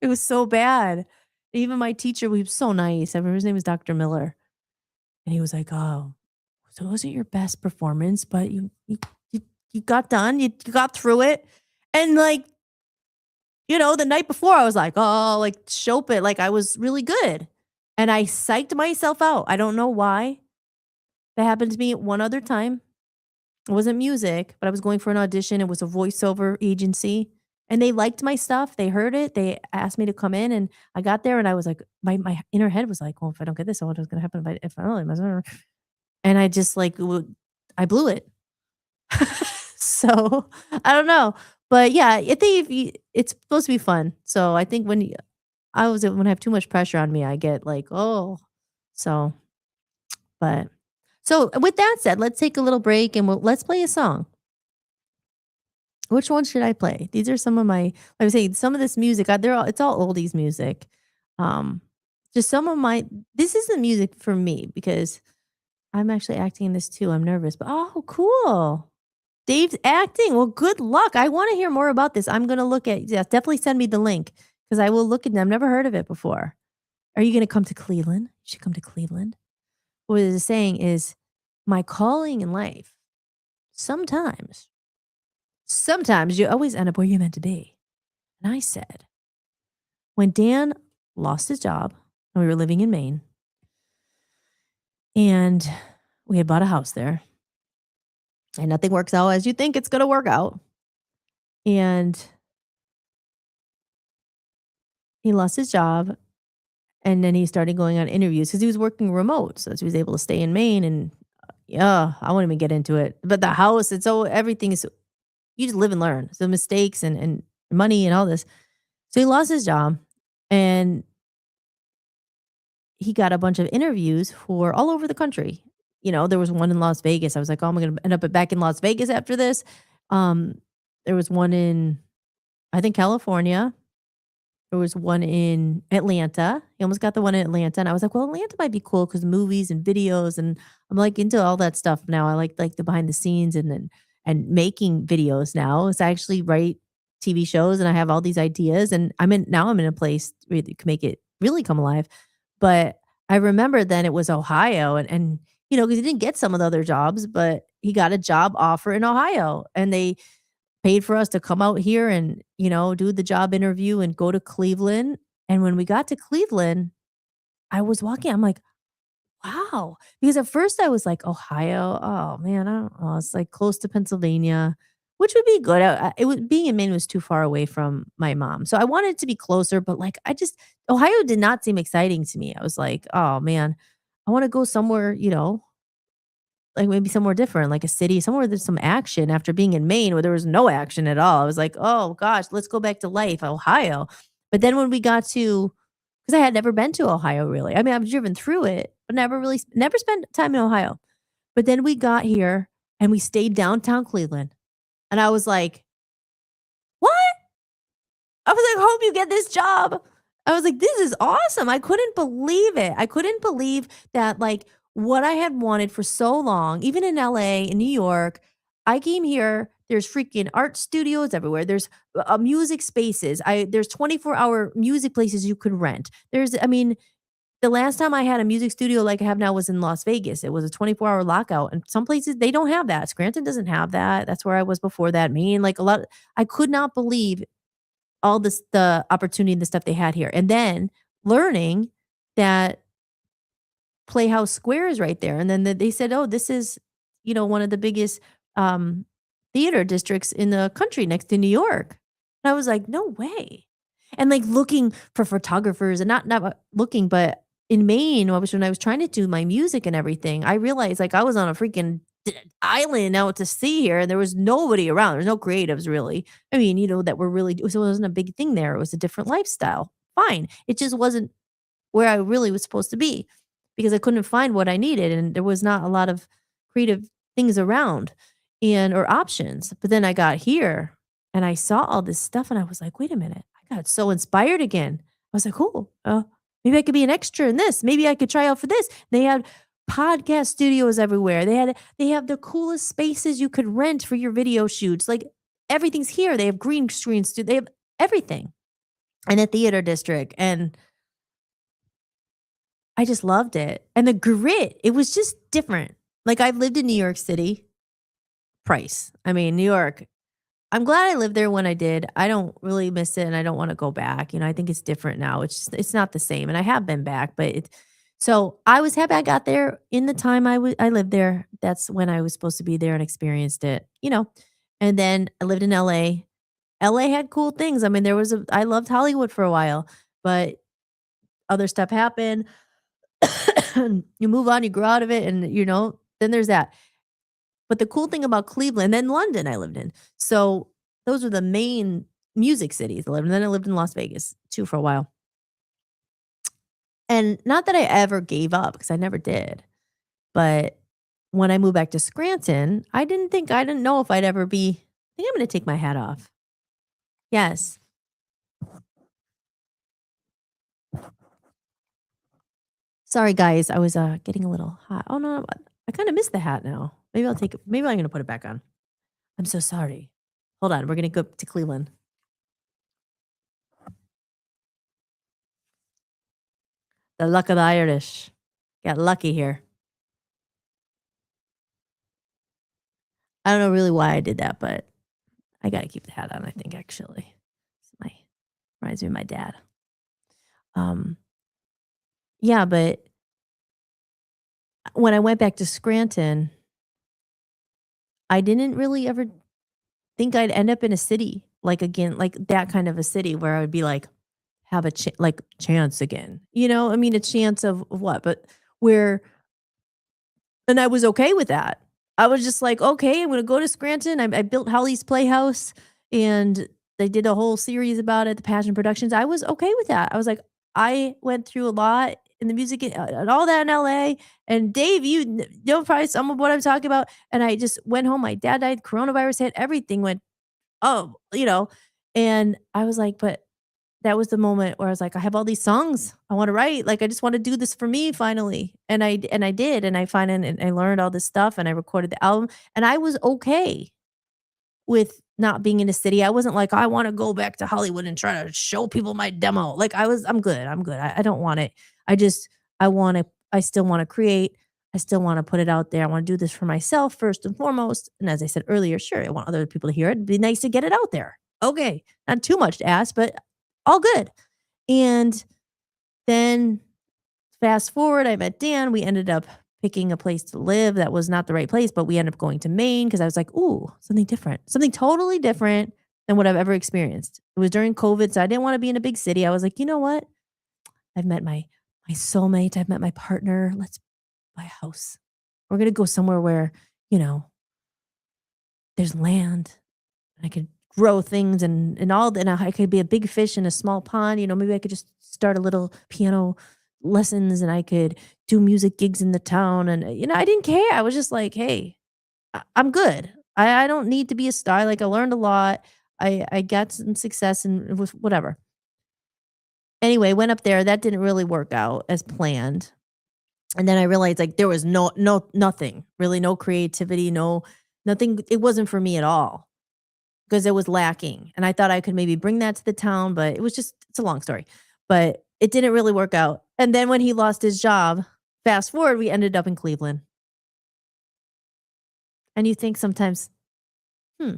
it was so bad. Even my teacher, he was so nice. I remember his name was Doctor Miller, and he was like, "Oh, so it wasn't your best performance, but you got done. You got through it." And, like, the night before, I was like, "Oh, like, shope it, like, I was really good." And I psyched myself out. I don't know why. That happened to me one other time. It wasn't music, but I was going for an audition. It was a voiceover agency, and they liked my stuff. They heard it. They asked me to come in, and I got there, and I was like, my inner head was like, "Well, if I don't get this, what's going to happen if I don't?" And I just like I blew it. So I don't know, but yeah, I think it's supposed to be fun. So I think when I have too much pressure on me, I get like, oh, so but so with that said, let's take a little break and let's play a song. Which one should I play? These are some of my like I was saying, some of this music, it's all oldies music. Um, just some of my this is the music for me because I'm actually acting in this too. I'm nervous, but oh, cool. Dave's acting. Well, good luck. I want to hear more about this. I'm gonna look at yeah, definitely send me the link because I will look at them. I've never heard of it before. Are you gonna come to Cleveland? You should come to Cleveland. What it is saying is my calling in life. Sometimes Sometimes you always end up where you're meant to be. And I said, when Dan lost his job and we were living in Maine and we had bought a house there and nothing works out as you think it's going to work out. And he lost his job and then he started going on interviews because he was working remote. So he was able to stay in Maine and yeah, I won't even get into it. But the house, everything is, you just live and learn. So mistakes and money and all this. So he lost his job and he got a bunch of interviews for all over the country. There was one in Las Vegas. I was like, "Oh, I'm gonna end up back in Las Vegas after this." Um, there was one in, I think, California. There was one in Atlanta. He almost got the one in Atlanta, and I was like, "Well, Atlanta might be cool because movies and videos, and I'm like into all that stuff now. I like the behind the scenes and making videos now. So I actually write TV shows, and I have all these ideas, and I'm in a place where you can make it really come alive." But I remember then it was Ohio and because he didn't get some of the other jobs, but he got a job offer in Ohio and they paid for us to come out here and do the job interview and go to Cleveland. And when we got to Cleveland, I was walking, I'm like, wow. Because at first I was like, Ohio, oh man, I don't know. It's like close to Pennsylvania, which would be good. Being in Maine was too far away from my mom. So I wanted to be closer, but like Ohio did not seem exciting to me. I was like, oh man, I want to go somewhere, like maybe somewhere different, like a city, somewhere there's some action after being in Maine where there was no action at all. I was like, oh gosh, let's go back to life, Ohio. But then when we got to because I had never been to Ohio really. I mean, I've driven through it, but never spent time in Ohio. But then we got here and we stayed downtown Cleveland. And I was like, "What?" I was like, "Hope you get this job." I was like, "This is awesome." I couldn't believe it. I couldn't believe that like what I had wanted for so long, even in LA, in New York, I came here. There's freaking art studios everywhere. There's music spaces. There's 24-hour music places you could rent. I mean, the last time I had a music studio like I have now was in Las Vegas. It was a 24-hour lockout, and some places they don't have that. Scranton doesn't have that. That's where I was before that. Maine, like a lot. I could not believe all this the opportunity and the stuff they had here, and then learning that Playhouse Square is right there, and then they said, "Oh, this is, one of the biggest, um, theater districts in the country next to New York." And I was like, "No way." And, like, looking for photographers and not looking, but in Maine, when I was trying to do my music and everything, I realized, like, I was on a freaking island out to sea here, and there was nobody around. There's no creatives really. I mean, that were really so it wasn't a big thing there. It was a different lifestyle. Fine. It just wasn't where I really was supposed to be because I couldn't find what I needed and there was not a lot of creative things around or options. But then I got here and I saw all this stuff and I was like, wait a minute. I got so inspired again. I was like, oh, maybe I could be an extra in this. Maybe I could try out for this. They had podcast studios everywhere. They have the coolest spaces you could rent for your video shoots. Like everything's here. They have green screens, they have everything. And a theater district. And I just loved it. And the grit, it was just different. Like I've lived in New York City. Price. I mean, New York. I'm glad I lived there when I did. I don't really miss it and I don't want to go back. I think it's different now. It's not the same. And I have been back, but so I was happy I got there in the time I lived there. That's when I was supposed to be there and experienced it. And then I lived in LA. LA had cool things. I mean, I loved Hollywood for a while, but other stuff happened. You move on, you grow out of it, and then there's that. But the cool thing about Cleveland, then London I lived in. So those were the main music cities I lived in. Then I lived in Las Vegas too for a while. And not that I ever gave up because I never did. But when I moved back to Scranton, I didn't know if I'd ever be, I think I'm going to take my hat off. Yes. Sorry, guys. I was getting a little hot. Oh, no. I kind of missed the hat now. Maybe I'll take it. Maybe I'm going to put it back on. I'm so sorry. Hold on. We're going to go to Cleveland. The luck of the Irish. Got lucky here. I don't know really why I did that, but I got to keep the hat on, I think, actually. Reminds me of my dad. Yeah, but when I went back to Scranton, I didn't really ever think I'd end up in a city like that kind of a city where I would be like, have a chance again. I mean, a chance of what? But and I was okay with that. I was just like, okay, I'm going to go to Scranton. I built Holly's Playhouse and they did a whole series about it, the Passion Productions. I was okay with that. I was like, I went through a lot in the music and all that in LA. And Dave, you know probably some of what I'm talking about. And I just went home. My dad died, coronavirus hit, everything went, and I was like, but that was the moment where I was like, I have all these songs I want to write. Like, I just want to do this for me finally. And I did. And I learned all this stuff and I recorded the album and I was okay with not being in a city. I wasn't like, I want to go back to Hollywood and try to show people my demo. Like I'm good. I don't want it. I still want to create. I still want to put it out there. I want to do this for myself first and foremost. And as I said earlier, sure, I want other people to hear it. It'd be nice to get it out there. Okay. Not too much to ask, but all good. And then fast forward, I met Dan. We ended up picking a place to live that was not the right place, but we ended up going to Maine because I was like, ooh, something different, something totally different than what I've ever experienced. It was during COVID, so I didn't want to be in a big city. I was like, you know what? I've met my soulmate. I've met my partner. Let's buy a house. We're going to go somewhere where, there's land. I could grow things and all that. I could be a big fish in a small pond. Maybe I could just start a little piano lessons and I could do music gigs in the town. And, I didn't care. I was just like, hey, I'm good. I don't need to be a star. Like I learned a lot. I got some success and with whatever. Anyway, went up there. That didn't really work out as planned. And then I realized like there was nothing, really no creativity, nothing. It wasn't for me at all. because it was lacking. And I thought I could maybe bring that to the town, but it's a long story. But it didn't really work out. And then when he lost his job, fast forward, we ended up in Cleveland. And you think sometimes, hmm,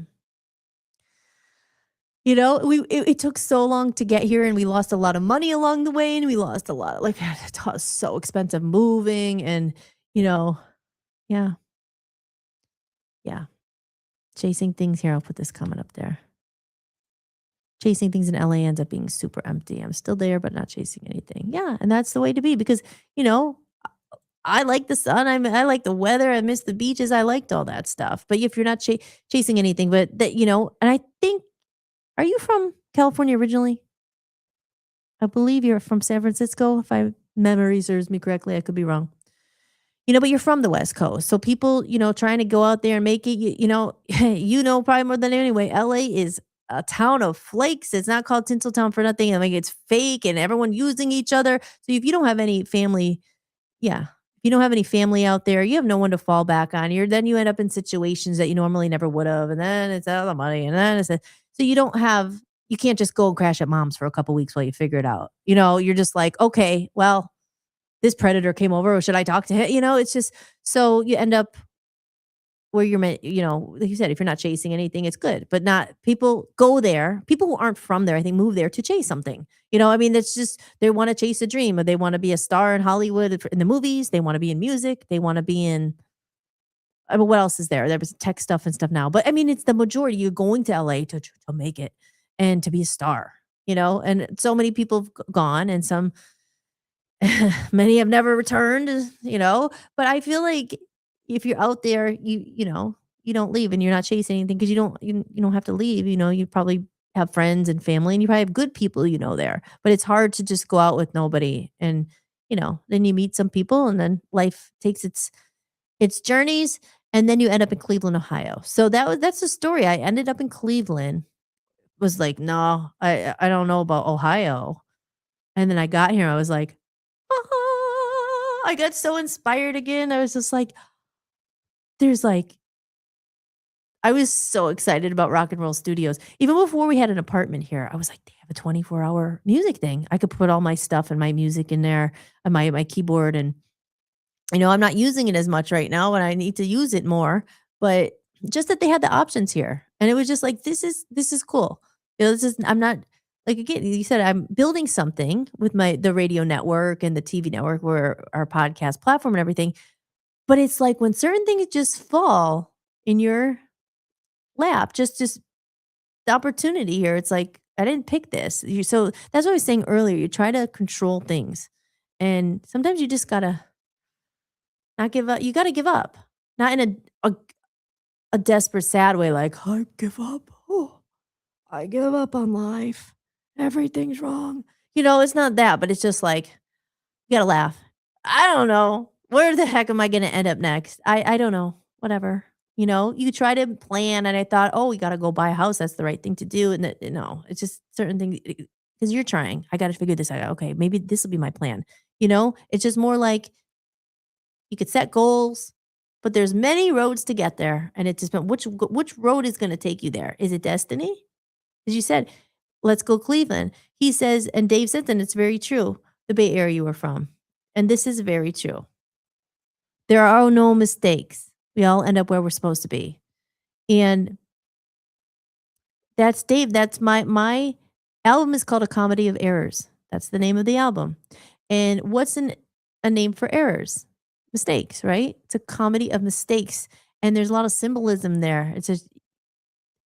it took so long to get here and we lost a lot of money along the way and we lost a lot of like it was so expensive moving and you know, yeah, yeah. Chasing things here, I'll put this comment up there. Chasing things in LA ends up being super empty. I'm still there, but not chasing anything. Yeah, and that's the way to be because, you know, I like the sun. I like the weather. I miss the beaches. I liked all that stuff. But if you're not chasing anything, but that, and I think, are you from California originally? I believe you're from San Francisco. If my memory serves me correctly, I could be wrong. But you're from the West Coast. So people, trying to go out there and make it, probably more than anyway, LA is a town of flakes. It's not called Tinseltown for nothing. I mean, it's fake and everyone using each other. So if you don't have any family, yeah. If you don't have any family out there, you have no one to fall back on. Then you end up in situations that you normally never would have. And then it's all the money. And then so you can't just go and crash at mom's for a couple weeks while you figure it out. You're just like, okay, well, this predator came over, or should I talk to him? It's just, so you end up where you're meant, like you said, if you're not chasing anything, it's good, but not people go there. People who aren't from there, I think, move there to chase something. I mean, it's just, they want to chase a dream or they want to be a star in Hollywood in the movies. They want to be in music. They want to be in, I mean, what else is there? There was tech stuff and stuff now, but I mean, it's the majority. You're going to LA to make it and to be a star, and so many people have gone and some, many have never returned, but I feel like if you're out there, you don't leave and you're not chasing anything because you don't have to leave, you probably have friends and family and you probably have good people, there, but it's hard to just go out with nobody and, then you meet some people and then life takes its journeys and then you end up in Cleveland, Ohio. So that's the story. I ended up in Cleveland, was like, no, I don't know about Ohio. And then I got here, I was like, I got so inspired again. I was just like, I was so excited about Rock and Roll Studios. Even before we had an apartment here, I was like, they have a 24-hour music thing. I could put all my stuff and my music in there and my keyboard. And, I'm not using it as much right now and I need to use it more. But just that they had the options here. And it was just like, this is cool. I'm not, like, again, you said I'm building something with the radio network and the TV network, where our podcast platform and everything. But it's like when certain things just fall in your lap, just the opportunity here. It's like, I didn't pick this. So that's what I was saying earlier. You try to control things. And sometimes you just gotta not give up. You gotta give up. Not in a desperate, sad way, like, I give up. Oh, I give up on life. Everything's wrong. It's not that, but it's just like, you gotta laugh. I don't know. Where the heck am I gonna end up next? I don't know. Whatever. You try to plan and I thought, oh, we gotta go buy a house. That's the right thing to do. And no, it's just certain things because you're trying. I gotta figure this out. Okay, maybe this will be my plan. It's just more like you could set goals, but there's many roads to get there. And it just which road is gonna take you there? Is it destiny? As you said, let's go Cleveland. He says, and Dave said, and it's very true, the Bay Area you were from. And this is very true. There are no mistakes. We all end up where we're supposed to be. And that's Dave. That's my album is called A Comedy of Errors. That's the name of the album. And what's a name for errors? Mistakes, right? It's a comedy of mistakes. And there's a lot of symbolism there.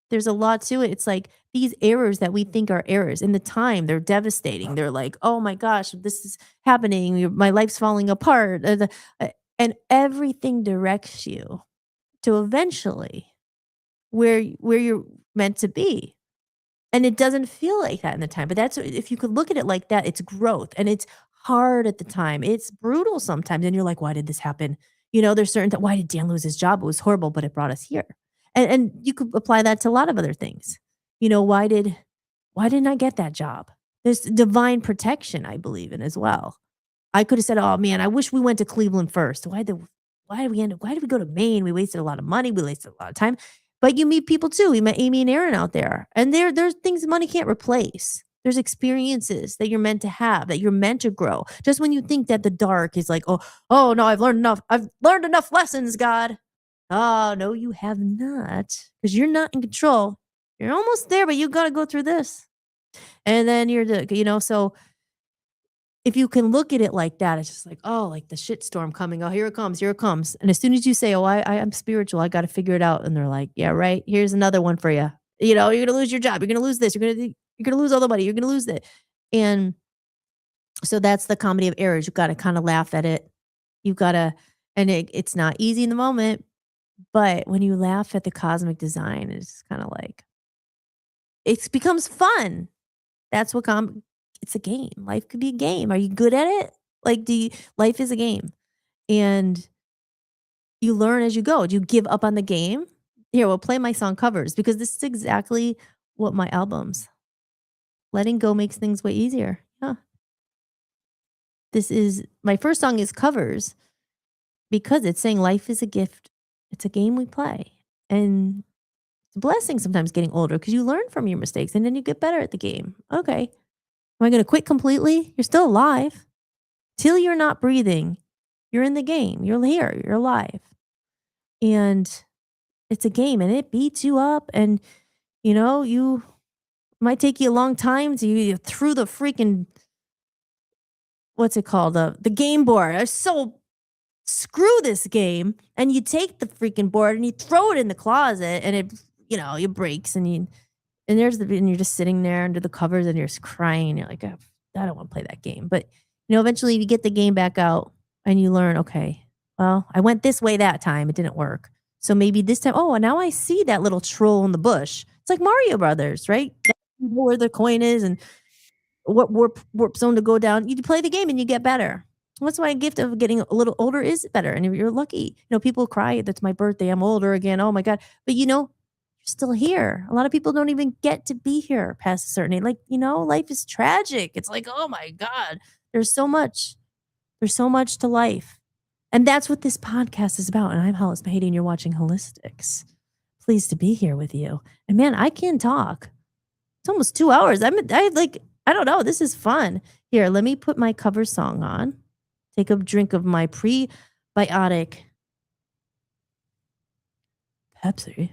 There's a lot to it. It's like these errors that we think are errors in the time, they're devastating. They're like, oh my gosh, this is happening. My life's falling apart. And everything directs you to eventually where you're meant to be. And it doesn't feel like that in the time. But that's, if you could look at it like that, it's growth. And it's hard at the time. It's brutal sometimes. And you're like, why did this happen? There's certain why did Dan lose his job? It was horrible, but it brought us here. And you could apply that to a lot of other things. Why didn't I get that job? There's divine protection, I believe in as well. I could have said, oh man, I wish we went to Cleveland first. Why did we go to Maine? We wasted a lot of money. We wasted a lot of time. But you meet people too. We met Amy and Aaron out there. And there's things money can't replace. There's experiences that you're meant to have, that you're meant to grow. Just when you think that the dark is like, oh no, I've learned enough. I've learned enough lessons, God. Oh, no, you have not. Because you're not in control. You're almost there, but you gotta go through this. And then so if you can look at it like that, it's just like, oh, like the shitstorm coming. Oh, here it comes, here it comes. And as soon as you say, oh, I'm spiritual, I got to figure it out. And they're like, yeah, right. Here's another one for you. You're going to lose your job. You're going to lose this. You're going to lose all the money. You're going to lose it. And so that's the comedy of errors. You got to kind of laugh at it. You got to, and it's not easy in the moment, but when you laugh at the cosmic design, it's kind of like, it becomes fun. That's what it's a game. Life could be a game. Are you good at it? Like, life is a game. And you learn as you go. Do you give up on the game? Here, we'll play my song covers because this is exactly what my albums. Letting go makes things way easier. Yeah. My first song is covers because it's saying life is a gift. It's a game we play. And it's a blessing sometimes getting older because you learn from your mistakes and then you get better at the game. Okay. Am I going to quit completely? You're still alive. Till you're not breathing, you're in the game. You're here. You're alive. And it's a game and it beats you up. And, you might take you a long time to you through the freaking, what's it called? The game board. So screw this game. And you take the freaking board and you throw it in the closet and it breaks and you're just sitting there under the covers and you're just crying. And you're like, oh, I don't want to play that game. But, eventually you get the game back out and you learn, okay, well, I went this way that time. It didn't work. So maybe this time, now I see that little troll in the bush. It's like Mario Brothers, right? You know where the coin is and what warp zone to go down. You play the game and you get better. That's why a gift of getting a little older is better. And if you're lucky, people cry, that's my birthday. I'm older again. Oh my God. But you're still here. A lot of people don't even get to be here past a certain age. Like, life is tragic. It's like, oh my God, there's so much to life. And that's what this podcast is about. And I'm Hollis Mahady and you're watching Holistics. Pleased to be here with you. And man, I can talk. It's almost 2 hours. I don't know. This is fun. Here, let me put my cover song on. Take a drink of my prebiotic Pepsi.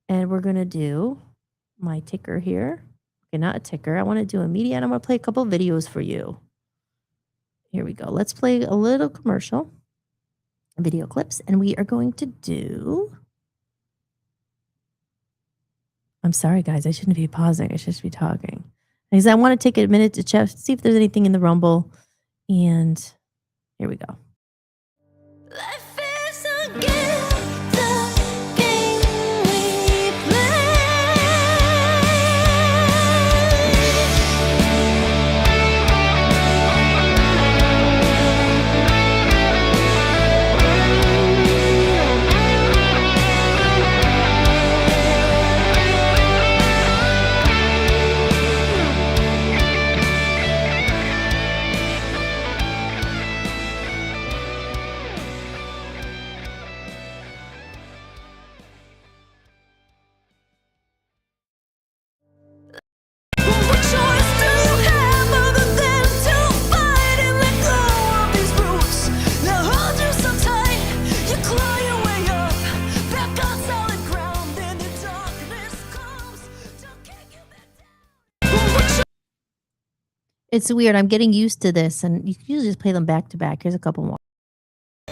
And we're going to do my ticker here. Okay, not a ticker. I want to do a media and I'm going to play a couple videos for you. Here we go. Let's play a little commercial video clips. And we are going to do... I'm sorry, guys. I shouldn't be pausing. I should just be talking. Because I want to take a minute to check, see if there's anything in the Rumble. And here we go. Life is a gift, the game we play. What choice do you have other than to fight and let go of these roots? Now hold you so tight, you claw your way up, back on solid ground, then the darkness comes to kick you back down. It's weird. I'm getting used to this. And you can usually just play them back to back. Here's a couple more.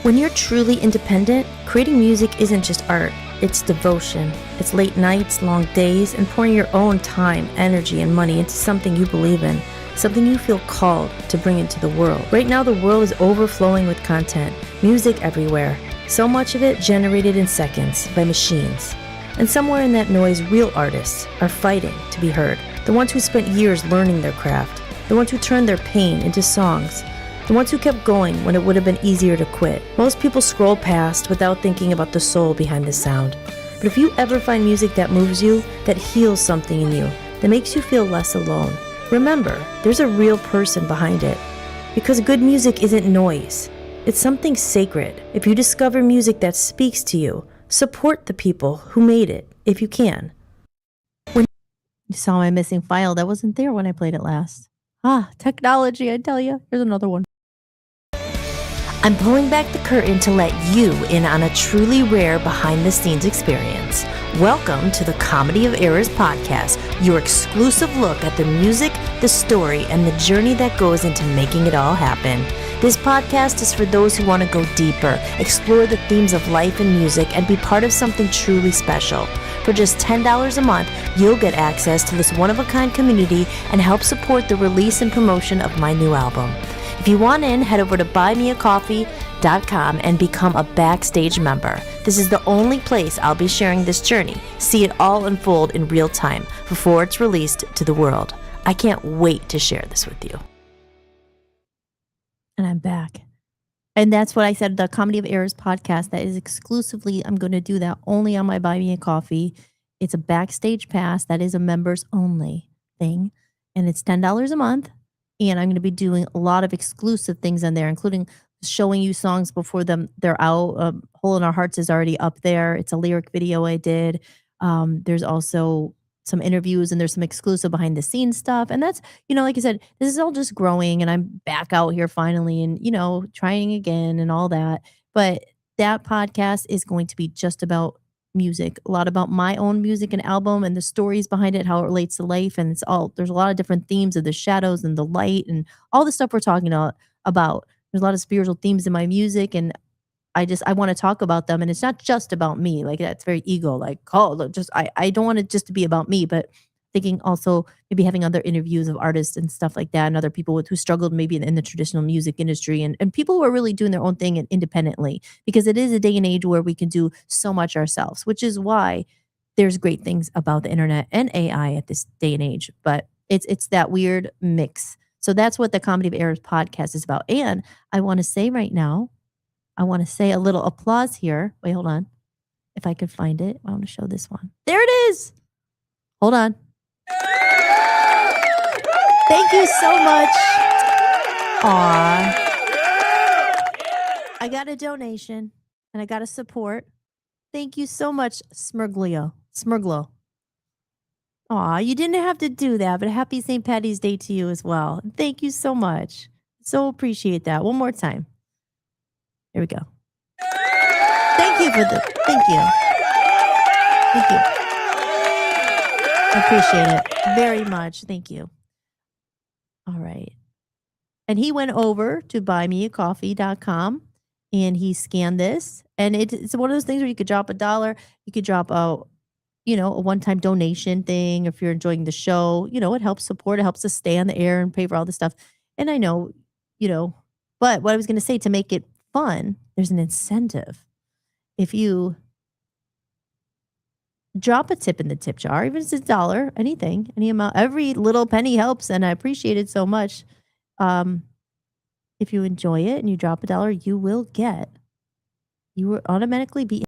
When you're truly independent, creating music isn't just art. It's devotion. It's late nights, long days, and pouring your own time, energy, and money into something you believe in, something you feel called to bring into the world. Right now, the world is overflowing with content, music everywhere, so much of it generated in seconds by machines. And somewhere in that noise, real artists are fighting to be heard. The ones who spent years learning their craft, the ones who turned their pain into songs, the ones who kept going when it would have been easier to quit. Most people scroll past without thinking about the soul behind the sound. But if you ever find music that moves you, that heals something in you, that makes you feel less alone, remember, there's a real person behind it. Because good music isn't noise. It's something sacred. If you discover music that speaks to you, Support the people who made it if you can. When you saw my missing file that wasn't there when I played it last. Ah, technology, I tell you. Here's another one. I'm pulling back the curtain to let you in on a truly rare behind the scenes experience. Welcome to the Comedy of Errors podcast, your exclusive look at the music, the story, and the journey that goes into making it all happen. This podcast is for those who want to go deeper, explore the themes of life and music, and be part of something truly special. For just $10 a month, you'll get access to this one-of-a-kind community and help support the release and promotion of my new album. If you want in, head over to buymeacoffee.com and become a backstage member. This is the only place I'll be sharing this journey. See it all unfold in real time before it's released to the world. I can't wait to share this with you. And I'm back. And that's what I said, the Comedy of Errors podcast, that is exclusively, I'm going to do that only on my Buy Me a Coffee. It's a backstage pass that is a members only thing. And it's $10 a month. And I'm going to be doing a lot of exclusive things on there, including showing you songs before they're out. Hole in Our Hearts is already up there. It's a lyric video I did. There's also some interviews and there's some exclusive behind the scenes stuff. And that's, like I said, this is all just growing and I'm back out here finally and, trying again and all that. But that podcast is going to be just about music, a lot about my own music and album and the stories behind it, how it relates to life. And there's a lot of different themes of the shadows and the light and all the stuff we're talking about. There's a lot of spiritual themes in my music and I want to talk about them. And it's not just about me. Like that's very ego. Like, oh, look, I don't want it just to be about me, but thinking also maybe having other interviews of artists and stuff like that and other people who struggled maybe in the traditional music industry and people who are really doing their own thing and independently, because it is a day and age where we can do so much ourselves, which is why there's great things about the internet and AI at this day and age. But it's that weird mix. So that's what the Comedy of Errors podcast is about. And I want to say right now, I want to say a little applause here. Wait, hold on. If I could find it, I want to show this one. There it is. Hold on. Thank you so much. Aw. I got a donation and I got a support. Thank you so much, Smurglo. Aw, you didn't have to do that, but happy St. Patty's Day to you as well. Thank you so much. So appreciate that. One more time. Here we go. Thank you. Thank you. I appreciate it very much. Thank you. All right. And he went over to buymeacoffee.com and he scanned this. And it's one of those things where you could drop $1. You could drop a one-time donation thing. If you're enjoying the show, it helps support. It helps us stay on the air and pay for all this stuff. And I know, but what I was going to say, to make it fun, there's an incentive. If you drop a tip in the tip jar, even if it's $1, anything, any amount, every little penny helps, and I appreciate it so much. If you enjoy it and you drop $1, you will automatically be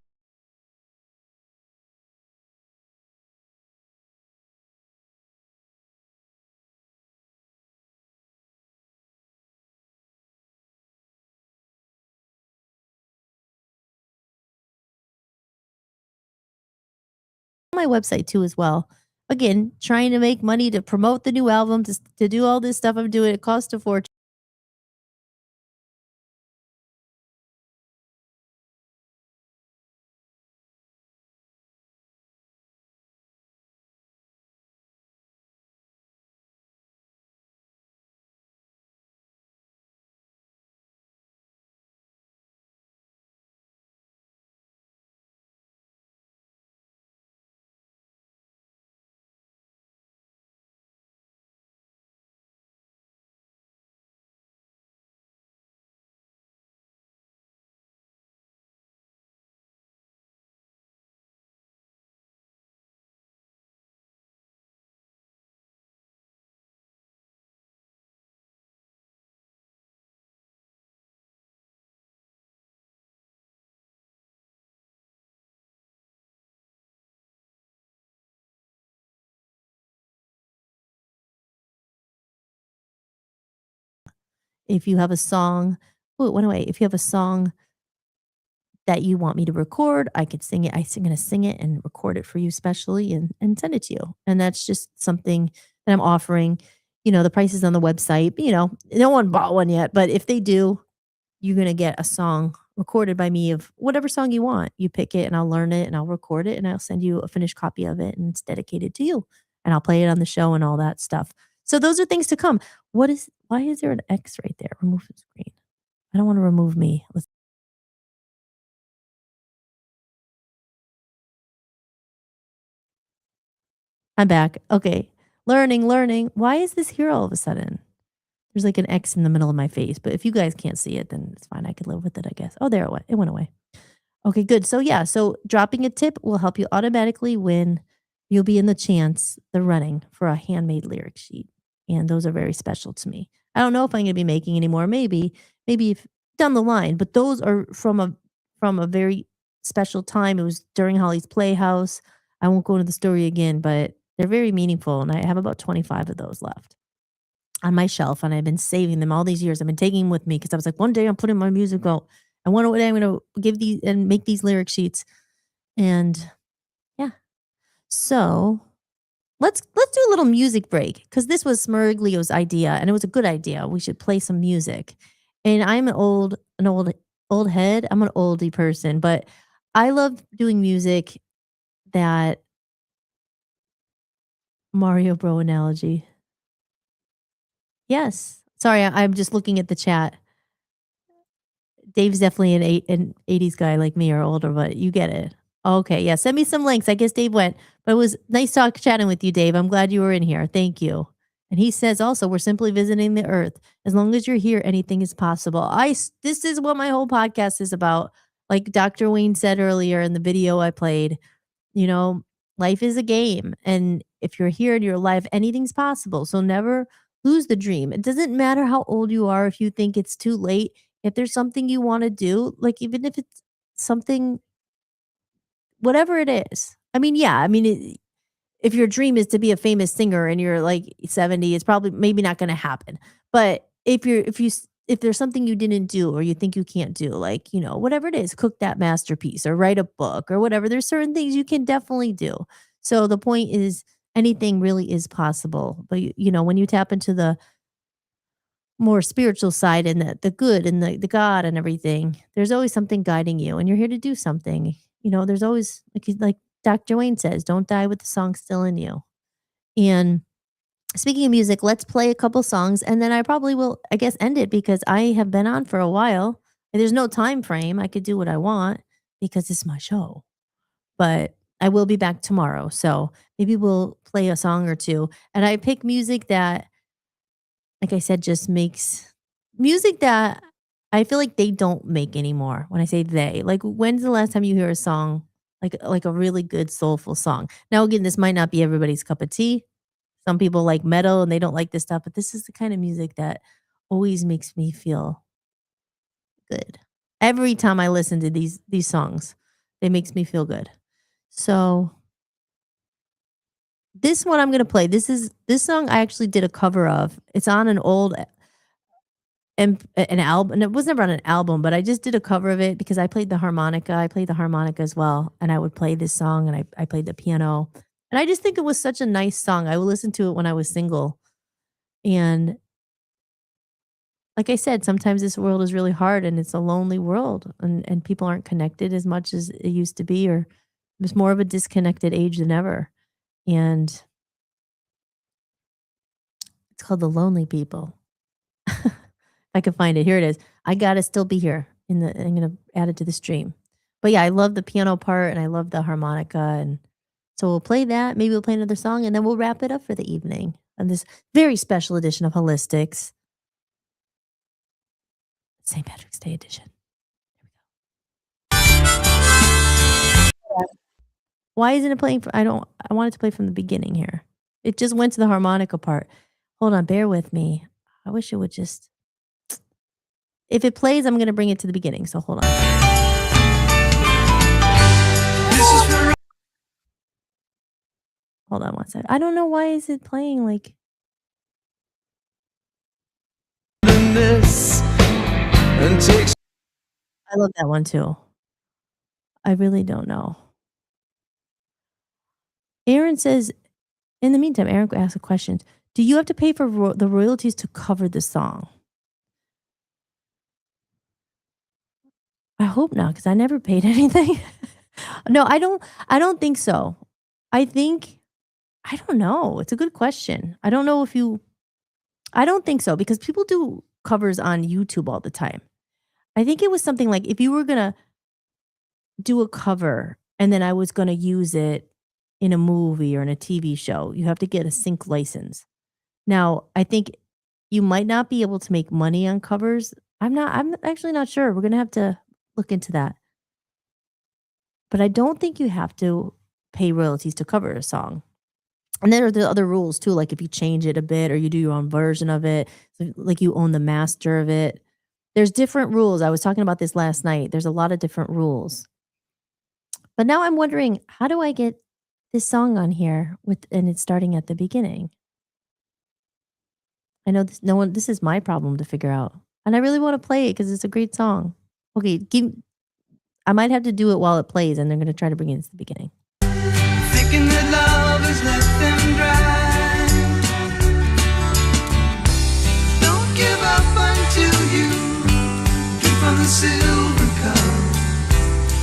on my website too as well. Again, trying to make money to promote the new album, to do all this stuff I'm doing. It costs a fortune. If you have a song, oh, it went away. If you have a song that you want me to record, I could sing it. I'm gonna sing it and record it for you specially and send it to you. And that's just something that I'm offering. The price is on the website. No one bought one yet, but if they do, you're gonna get a song recorded by me of whatever song you want. You pick it and I'll learn it and I'll record it and I'll send you a finished copy of it and it's dedicated to you. And I'll play it on the show and all that stuff. So those are things to come. Why is there an X right there? Remove the screen. I don't want to remove me. I'm back. Okay. Learning. Why is this here all of a sudden? There's like an X in the middle of my face, but if you guys can't see it, then it's fine. I could live with it, I guess. Oh, there it went. It went away. Okay, good. So yeah, so dropping a tip will help you automatically win. You'll be in the running for a handmade lyric sheet. And those are very special to me. I don't know if I'm gonna be making any more, maybe if down the line, but those are from a very special time. It was during Holly's Playhouse. I won't go into the story again, but they're very meaningful. And I have about 25 of those left on my shelf, and I've been saving them all these years. I've been taking them with me because I was like, one day I'm putting my music out. I wonder what I'm going to give these and make these lyric sheets. And yeah, so let's do a little music break because this was Smurglio's idea, and it was a good idea. We should play some music. And I'm an old head. I'm an oldie person, but I love doing music that Mario Bro analogy. Yes. Sorry, I'm just looking at the chat. Dave's definitely an 80s guy like me or older, but you get it. Okay, yeah, send me some links. I guess Dave went, but it was nice chatting with you, Dave. I'm glad you were in here. Thank you. And he says also, we're simply visiting the earth. As long as you're here, anything is possible. This is what my whole podcast is about. Like Dr. Wayne said earlier in the video I played, you know, life is a game. And if you're here and you're alive, anything's possible. So never lose the dream. It doesn't matter how old you are, if you think it's too late, if there's something you want to do, like even if it's something, whatever it is. I mean, yeah, if your dream is to be a famous singer and you're like 70, it's probably maybe not going to happen. But if there's something you didn't do or you think you can't do, like, whatever it is, cook that masterpiece or write a book or whatever, there's certain things you can definitely do. So the point is anything really is possible. But when you tap into the more spiritual side and the good and the God and everything, there's always something guiding you and you're here to do something. There's always like Dr. Wayne says, don't die with the song still in you. And speaking of music, let's play a couple songs and then I probably will, I guess, end it because I have been on for a while. And there's no time frame. I could do what I want because it's my show. But I will be back tomorrow. So maybe we'll play a song or two. And I pick music that, like I said, just makes music that I feel like they don't make anymore. When I say they, like when's the last time you hear a song like a really good soulful song? Now again, this might not be everybody's cup of tea. Some people like metal and they don't like this stuff, but this is the kind of music that always makes me feel good. Every time I listen to these songs, it makes me feel good. So this one I'm gonna play. This song I actually did a cover of. It's on an old an album, and it was never on an album, but I just did a cover of it because I played the harmonica. I played the harmonica as well, and I would play this song, and I played the piano, and I just think it was such a nice song. I would listen to it when I was single, and like I said, sometimes this world is really hard, and it's a lonely world, and people aren't connected as much as it used to be, or it's more of a disconnected age than ever, and it's called The Lonely People. I can find it. Here it is. I gotta still be here. I'm gonna add it to the stream. But yeah, I love the piano part and I love the harmonica, and so we'll play that. Maybe we'll play another song and then we'll wrap it up for the evening on this very special edition of Holistics, St. Patrick's Day edition. Why isn't it playing? I want it to play from the beginning here. It just went to the harmonica part. Hold on, bear with me. I wish it would just. If it plays, I'm gonna bring it to the beginning. So hold on. Hold on one sec. I don't know why is it playing like. This and takes I love that one too. I really don't know. Aaron says, in the meantime, Aaron asks a question. Do you have to pay for the royalties to cover the song? I hope not, because I never paid anything. No, I don't think so. I think I don't know. It's a good question. I don't know if you I don't think so because people do covers on YouTube all the time. I think it was something like if you were gonna do a cover and then I was gonna use it in a movie or in a TV show, you have to get a sync license. Now, I think you might not be able to make money on covers. I'm actually not sure. We're gonna have to look into that. But I don't think you have to pay royalties to cover a song. And then there are the other rules too, like if you change it a bit or you do your own version of it, so like you own the master of it. There's different rules. I was talking about this last night. There's a lot of different rules. But now I'm wondering, how do I get this song on here with and it's starting at the beginning? I know this no one this is my problem to figure out. And I really want to play it because it's a great song. Okay, I might have to do it while it plays and they're gonna try to bring it into the beginning. Thinking that love has left them dry. Don't give up until you drink from the silver cup.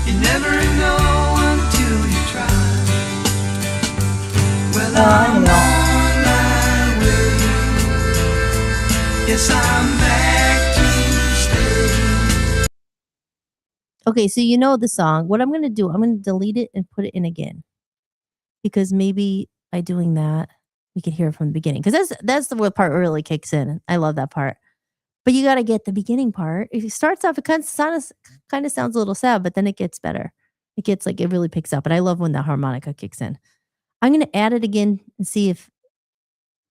You never know until you try. Well, I'm on my way. Yes, I'm back to stay. Okay, so you know the song. What I'm gonna do, I'm gonna delete it and put it in again. Because maybe by doing that, we could hear it from the beginning. Because that's the part where it really kicks in. I love that part. But you gotta get the beginning part. If it starts off, it kinda sounds a little sad, but then it gets better. It gets like it really picks up. And I love when the harmonica kicks in. I'm gonna add it again and see if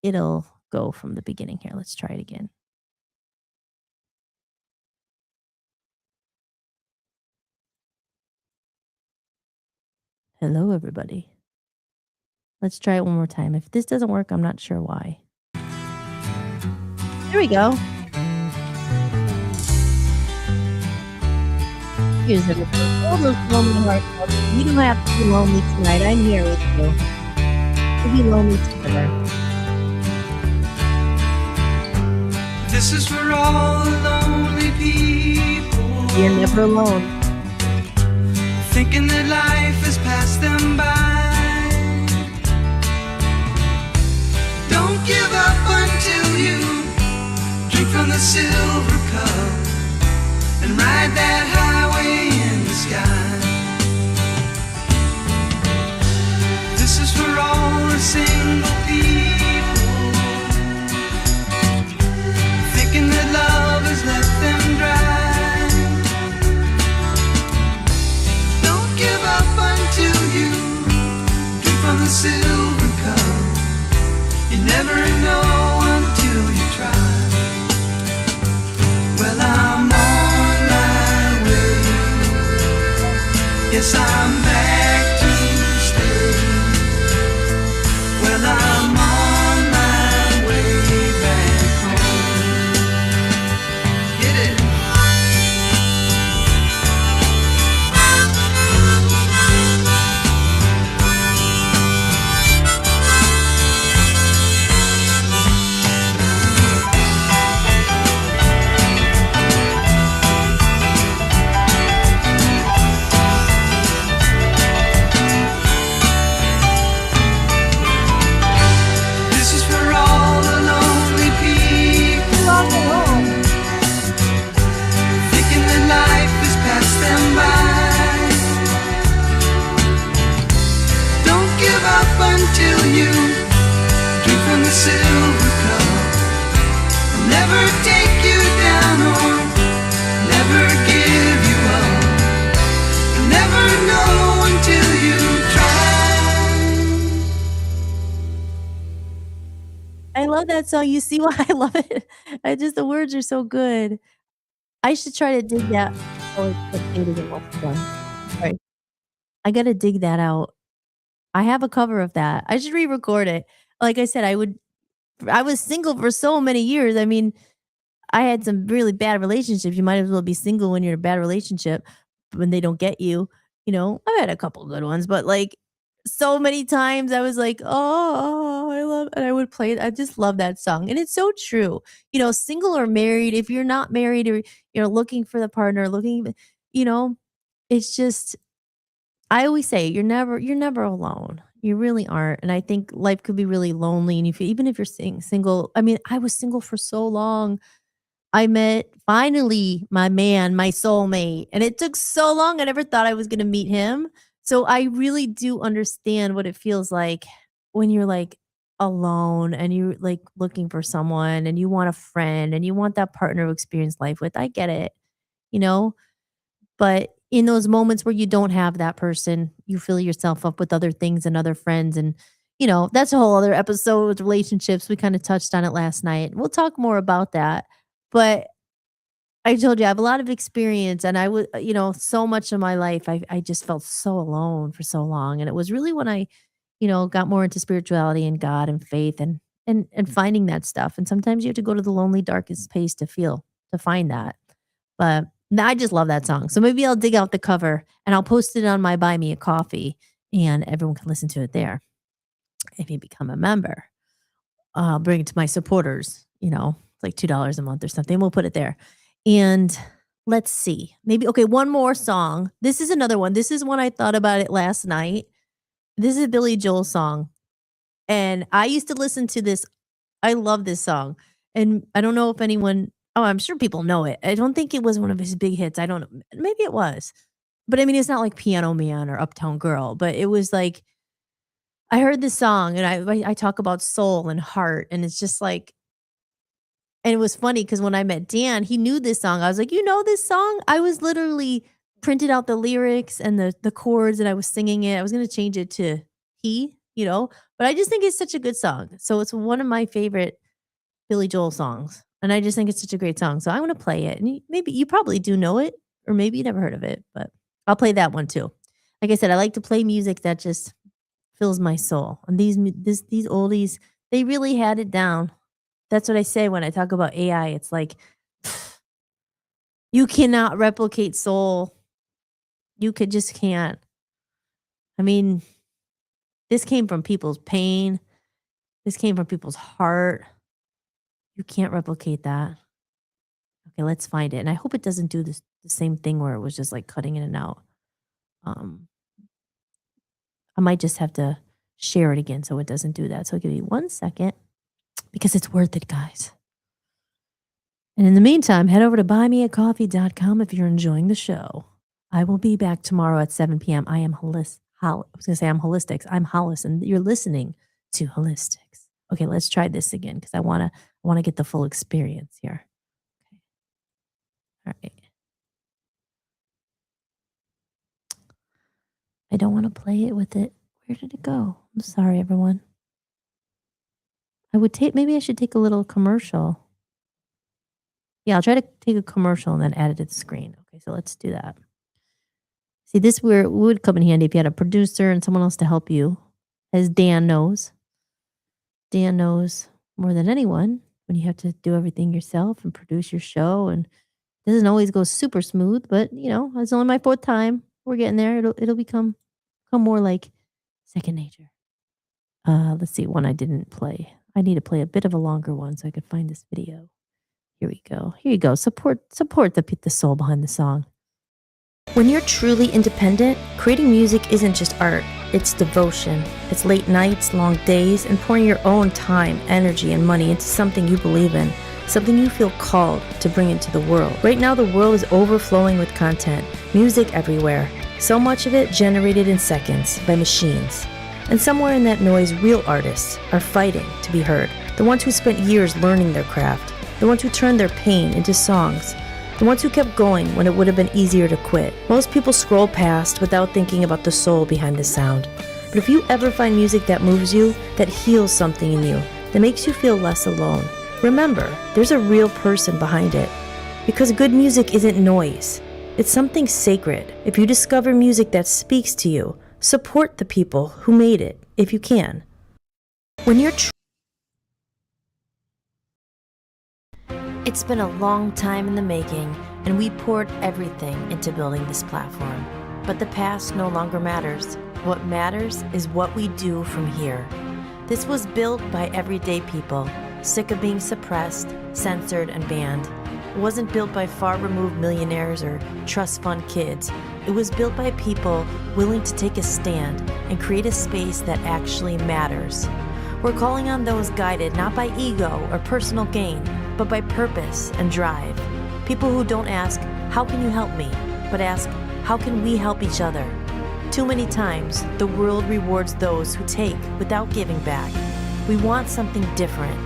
it'll go from the beginning here. Let's try it again. Hello, everybody. Let's try it one more time. If this doesn't work, I'm not sure why. There we go. Here's everybody. All those lonely hearts out there. You don't have to be lonely tonight. I'm here with you. We'll be lonely together. This is for all the lonely people. You're never alone. Thinking that life has passed them by. Don't give up until you drink from the silver cup and ride that highway in the sky. This is for all the single people thinking that love has left them dry. Don't give up until you drink from the silver cup. You never know until you try. Well, I'm on my way. Yes, I'm back to stay. Well, I'm on my way back home. Get it? This is for all the lonely people thinking that life has passed them by. Don't give up until you drink from the silver cup. I'll never take you down or never give you up. You'll never know until you try. I love that song. You see why I love it? I just the words are so good. I should try to dig that. Oh, let's do it again. What's the one? Sorry. I gotta dig that out. I have a cover of that. I should re-record it. Like I said, I was single for so many years. I mean, I had some really bad relationships. You might as well be single when you're in a bad relationship when they don't get you. I've had a couple good ones, but like so many times I was like, oh, I love, and I would play it. I just love that song. And it's so true. Single or married, if you're not married or you're looking for the partner, you know, it's just, I always say you're never alone. You really aren't. And I think life could be really lonely. And even if you're single, I mean, I was single for so long. I met finally my man, my soulmate, and it took so long. I never thought I was going to meet him. So I really do understand what it feels like when you're like alone and you're like looking for someone and you want a friend and you want that partner to experience life with. I get it, you know, but in those moments where you don't have that person, you fill yourself up with other things and other friends. And, that's a whole other episode with relationships. We kind of touched on it last night. We'll talk more about that. But I told you I have a lot of experience and I would, so much of my life, I just felt so alone for so long. And it was really when I, got more into spirituality and God and faith and finding that stuff. And sometimes you have to go to the lonely, darkest place to find that. But I just love that song. So maybe I'll dig out the cover and I'll post it on my Buy Me a Coffee and everyone can listen to it there if you become a member. I'll bring it to my supporters, it's like $2 a month or something. We'll put it there. And let's see. Maybe okay, one more song. This is another one. This is one I thought about it last night. This is a Billy Joel song. And I used to listen to this. I love this song. And I don't know if anyone I'm sure people know it. I don't think it was one of his big hits. I don't know. Maybe it was. But I mean, it's not like Piano Man or Uptown Girl, but it was like I heard this song and I talk about soul and heart and it's just like and it was funny because when I met Dan, he knew this song. I was like, "You know this song?" I was literally printed out the lyrics and the chords and I was singing it. I was gonna change it to but I just think it's such a good song. So it's one of my favorite Billy Joel songs. And I just think it's such a great song. So I want to play it. And maybe you probably do know it, or maybe you never heard of it, but I'll play that one too. Like I said, I like to play music that just fills my soul. And these oldies, they really had it down. That's what I say when I talk about AI. It's like you cannot replicate soul. Just can't. I mean, this came from people's pain. This came from people's heart. You can't replicate that. Okay, let's find it. And I hope it doesn't do the same thing where it was just like cutting in and out. I might just have to share it again so it doesn't do that. So I'll give you 1 second because it's worth it, guys. And in the meantime, head over to buymeacoffee.com if you're enjoying the show. I will be back tomorrow at 7 p.m. I am Hollis. I was going to say I'm Holistics. I'm Hollis, and you're listening to Holistics. Okay, let's try this again because I want to get the full experience here. Okay. All right. I don't want to play it with it. Where did it go? I'm sorry, everyone. Maybe I should take a little commercial. Yeah, I'll try to take a commercial and then add it to the screen. Okay, so let's do that. See, this would come in handy if you had a producer and someone else to help you, as Dan knows. Dan knows more than anyone when you have to do everything yourself and produce your show. And it doesn't always go super smooth, but it's only my 4th time. We're getting there. It'll become more like second nature. Let's see, one I didn't play. I need to play a bit of a longer one so I could find this video. Here we go. Here you go. Support the soul behind the song. When you're truly independent, creating music isn't just art, it's devotion. It's late nights, long days, and pouring your own time, energy, and money into something you believe in, something you feel called to bring into the world. Right now, the world is overflowing with content, music everywhere, so much of it generated in seconds by machines. And somewhere in that noise, real artists are fighting to be heard. The ones who spent years learning their craft, the ones who turned their pain into songs, the ones who kept going when it would have been easier to quit. Most people scroll past without thinking about the soul behind the sound. But if you ever find music that moves you, that heals something in you, that makes you feel less alone, remember, there's a real person behind it. Because good music isn't noise. It's something sacred. If you discover music that speaks to you, support the people who made it, if you can. When you're It's been a long time in the making, and we poured everything into building this platform. But the past no longer matters. What matters is what we do from here. This was built by everyday people, sick of being suppressed, censored, and banned. It wasn't built by far-removed millionaires or trust fund kids. It was built by people willing to take a stand and create a space that actually matters. We're calling on those guided not by ego or personal gain, but by purpose and drive. People who don't ask, how can you help me? But ask, how can we help each other? Too many times, the world rewards those who take without giving back. We want something different.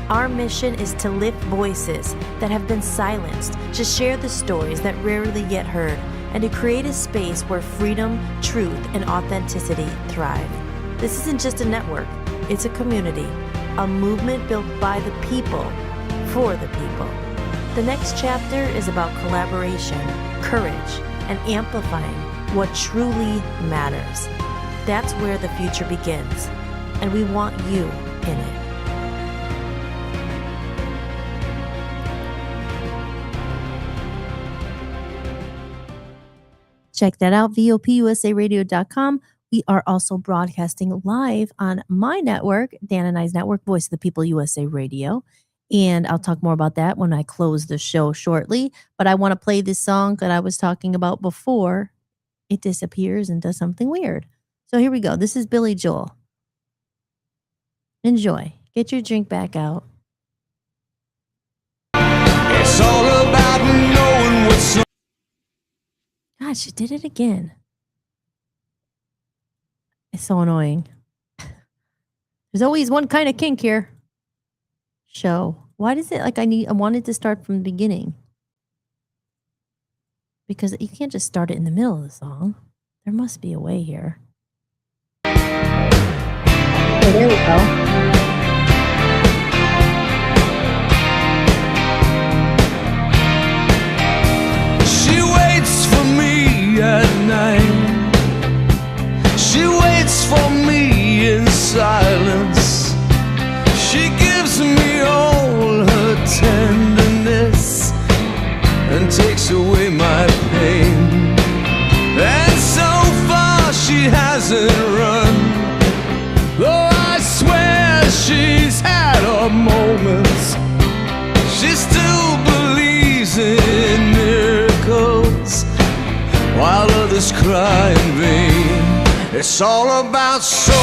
Our mission is to lift voices that have been silenced, to share the stories that rarely get heard, and to create a space where freedom, truth, and authenticity thrive. This isn't just a network, it's a community, a movement built by the people, for the people. The next chapter is about collaboration, courage, and amplifying what truly matters. That's where the future begins, and we want you in it. Check that out, VOPUSARadio.com. We are also broadcasting live on my network, Dan and I's network, Voice of the People USA Radio. And I'll talk more about that when I close the show shortly. But I want to play this song that I was talking about before it disappears and does something weird. So here we go. This is Billy Joel. Enjoy. Get your drink back out. It's all about knowing what's God, she did it again. It's so annoying. There's always one kind of kink here. Show. Why does it like I wanted to start from the beginning? Because you can't just start it in the middle of the song. There must be a way here. Oh, there we go. She waits for me at night. She waits for me in silence. She gives me all her tenderness and takes away my pain. And so far she hasn't run, though I swear she's had her moments. She still believes in miracles while others cry in vain. It's all about soul.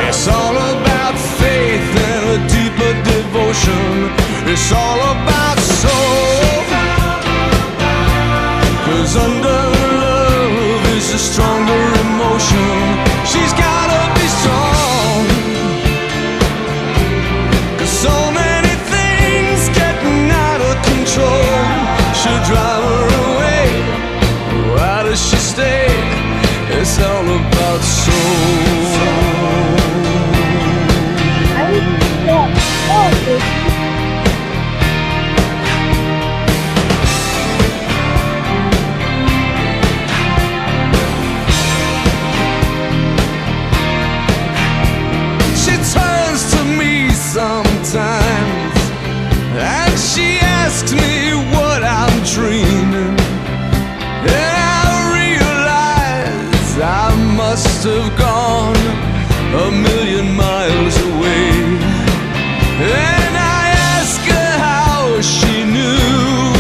It's all about faith and a deeper devotion. It's all about soul. 'Cause under love is a stronger emotion. She's gotta be strong. 'Cause so many things getting out of control should drive her away. Why does she stay? It's all about soul. She turns to me sometimes and she asks me what I'm dreaming. And I realize I must have gone a million miles away. And I ask her how she knew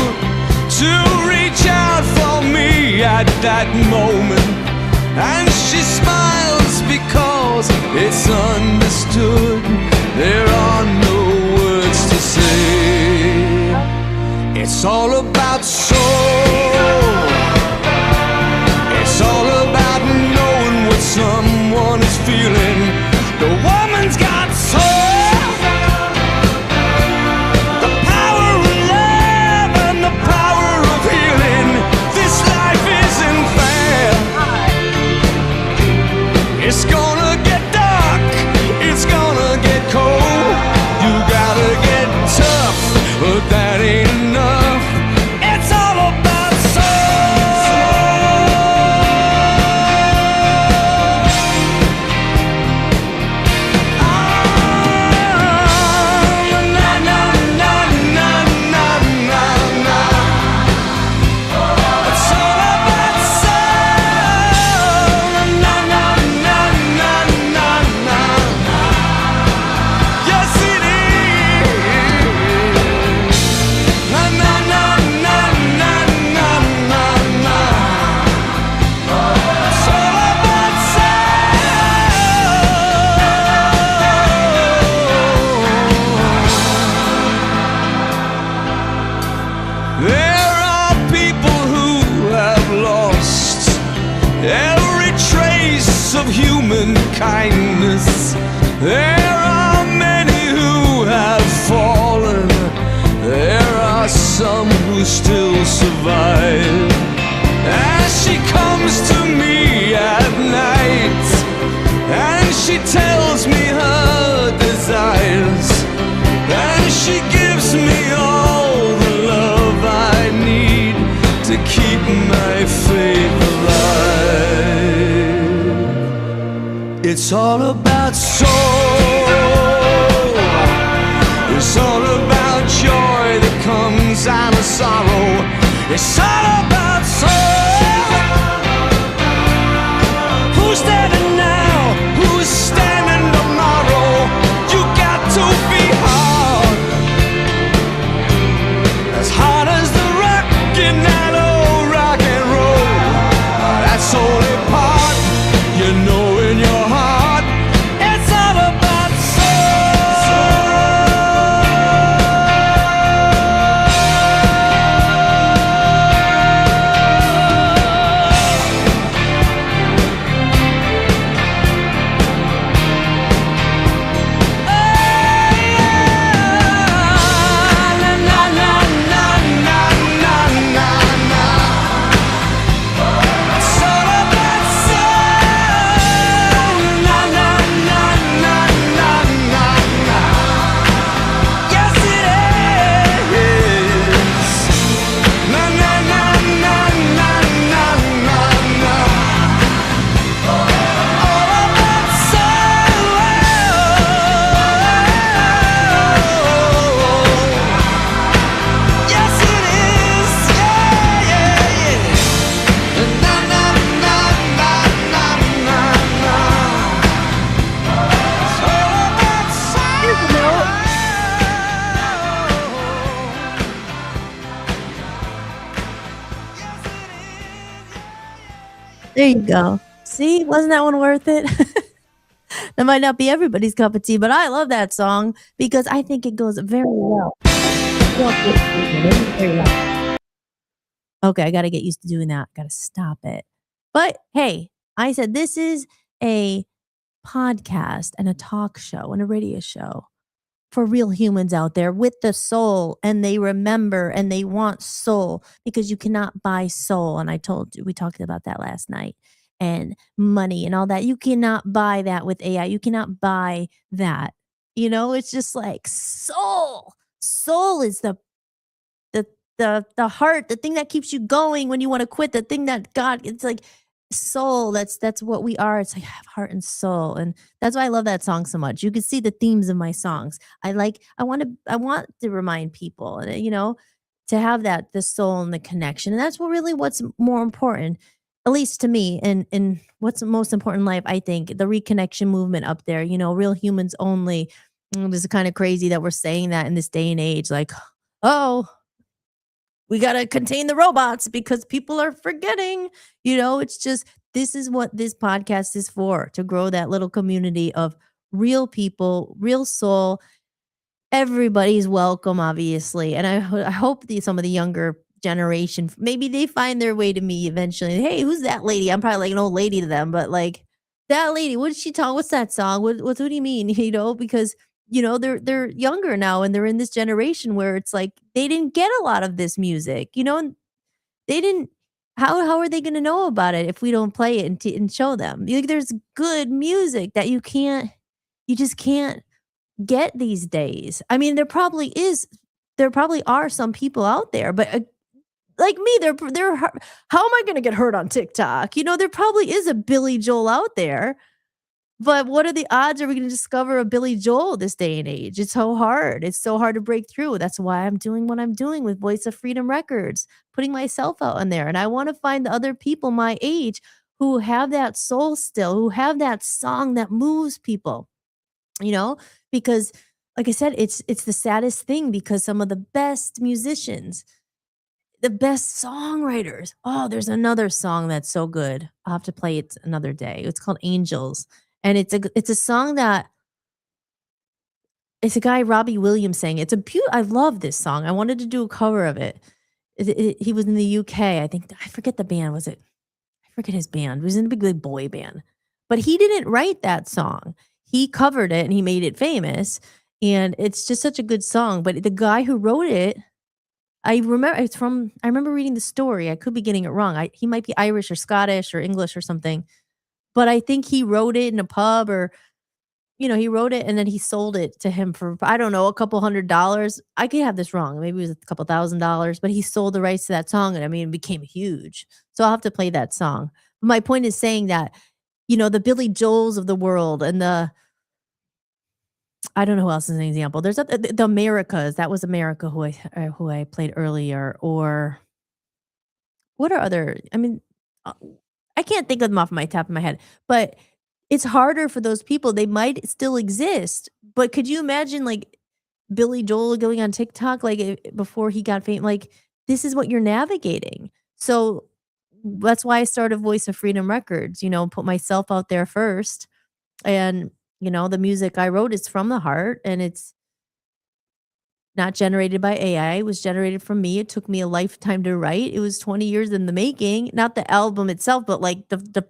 to reach out for me at that moment. And she smiles because it's understood. There are no words to say. It's all about soul. It's all about knowing what someone is feeling. The woman's got soul. The power of love and the power of healing. This life isn't fair. It's gonna get dark. It's gonna get cold. You gotta get tough, but that ain't enough. It's all about of human kindness. There are many who have fallen. There are some who still survive. As she comes to me at night and she tells me her desires, and she gives me all the love I need to keep my faith alive. It's all about soul. It's all about joy that comes out of sorrow. It's all about soul. Who's standing now? Who's standing tomorrow? You got to be hard, as hard as the rock in that old rock and roll. That's only part you know in your heart. It's all about There you go. See, wasn't that one worth it? That might not be everybody's cup of tea, but I love that song because I think it goes very well. Very well. Okay, I gotta get used to doing that. Gotta stop it. But hey, I said this is a podcast and a talk show and a radio show for real humans out there with the soul, and they remember and they want soul, because you cannot buy soul. And I told you, we talked about that last night, and money and all that. You cannot buy that with AI. You cannot buy that. You know, it's just like soul. Soul is the heart, the thing that keeps you going when you want to quit, the thing that God, it's like soul. That's what we are. It's like I have heart and soul. And that's why I love that song so much. You can see the themes of my songs. I want to remind people, and you know, to have that, the soul and the connection. And that's what's more important, at least to me, and what's most important in life, I think, the reconnection movement up there, you know, real humans only. It's kind of crazy that we're saying that in this day and age, like, oh, we got to contain the robots because people are forgetting. You know, it's just, this is what this podcast is for, to grow that little community of real people, real soul. Everybody's welcome, obviously. And I hope some of the younger generation, maybe they find their way to me eventually. Hey, who's that lady? I'm probably like an old lady to them, but like, that lady, what did she talk? What's that song? What do you mean? You know, because you know, they're younger now, and they're in this generation where it's like they didn't get a lot of this music, you know, and they didn't. How are they going to know about it if we don't play it and show them? Like, there's good music that you just can't get these days. I mean, there probably are some people out there, but like me, how am I going to get heard on TikTok? You know, there probably is a Billy Joel out there. But what are the odds are we going to discover a Billy Joel this day and age? It's so hard. It's so hard to break through. That's why I'm doing what I'm doing with Voice of Freedom Records, putting myself out in there. And I want to find the other people my age who have that soul still, who have that song that moves people, you know, because like I said, it's the saddest thing, because some of the best musicians, the best songwriters. Oh, there's another song that's so good. I'll have to play it another day. It's called Angels. And it's a song that it's a guy, Robbie Williams, sang. I love this song. I wanted to do a cover of it. He was in the UK. I think, I forget the band. I forget his band. He was in a big boy band. but he didn't write that song. He covered it and he made it famous, and it's just such a good song, but the guy who wrote it, I remember reading the story, I could be getting it wrong, he might be Irish or Scottish or English or something, but I think he wrote it in a pub or, he wrote it and then he sold it to him for, I don't know, a couple $100. I could have this wrong, maybe it was a couple $1,000, but he sold the rights to that song and I mean, it became huge. So I'll have to play that song. My point is saying that, the Billy Joels of the world and I don't know who else is an example. There's the Americas. That was America who I played earlier. Or what are other? I mean, uh, I can't think of them off my top of my head. But it's harder for those people. They might still exist, but could you imagine like Billy Joel going on TikTok like before he got famous? Like this is what you're navigating. So that's why I started Voice of Freedom Records. Put myself out there first, and the music I wrote is from the heart, and it's not generated by AI. It was generated from me. It took me a lifetime to write. It was 20 years in the making, not the album itself, but like the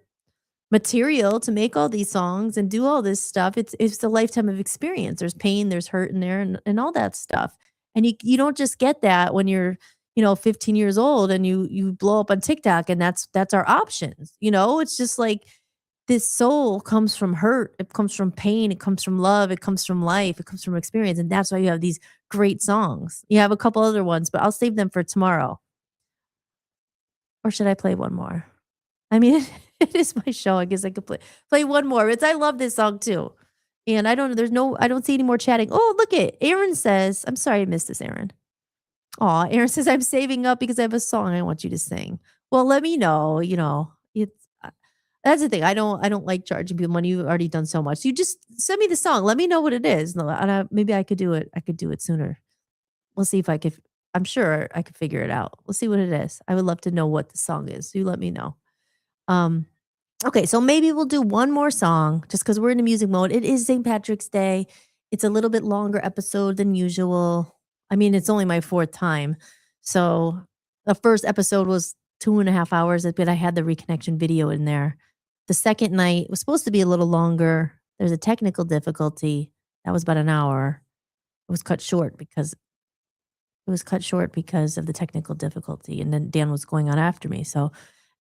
material to make all these songs and do all this stuff. It's a lifetime of experience. There's pain, there's hurt in there and all that stuff. And you don't just get that when you're 15 years old and you blow up on TikTok and that's our options. It's just like this soul comes from hurt, it comes from pain, it comes from love, it comes from life, it comes from experience, and that's why you have these great songs. You have a couple other ones, but I'll save them for tomorrow. Or should I play one more? I mean, it is my show. I guess I could play one more. I love this song too. And I don't know, I don't see any more chatting. Oh, look it. Aaron says, I'm sorry I missed this, Aaron. Aw, Aaron says, I'm saving up because I have a song I want you to sing. Well, let me know, it's that's the thing. I don't like charging people money. You've already done so much. You just send me the song. Let me know what it is. And maybe I could do it. I could do it sooner. We'll see if I could. I'm sure I could figure it out. We'll see what it is. I would love to know what the song is. So you let me know. Um, okay, so maybe we'll do one more song just because we're in the music mode. It is St. Patrick's Day. It's a little bit longer episode than usual. I mean, it's only my fourth time. So the first episode was 2.5 hours, but I had the reconnection video in there. The second night was supposed to be a little longer. There's a technical difficulty. That was about an hour. It was cut short because of the technical difficulty. And then Dan was going on after me. So,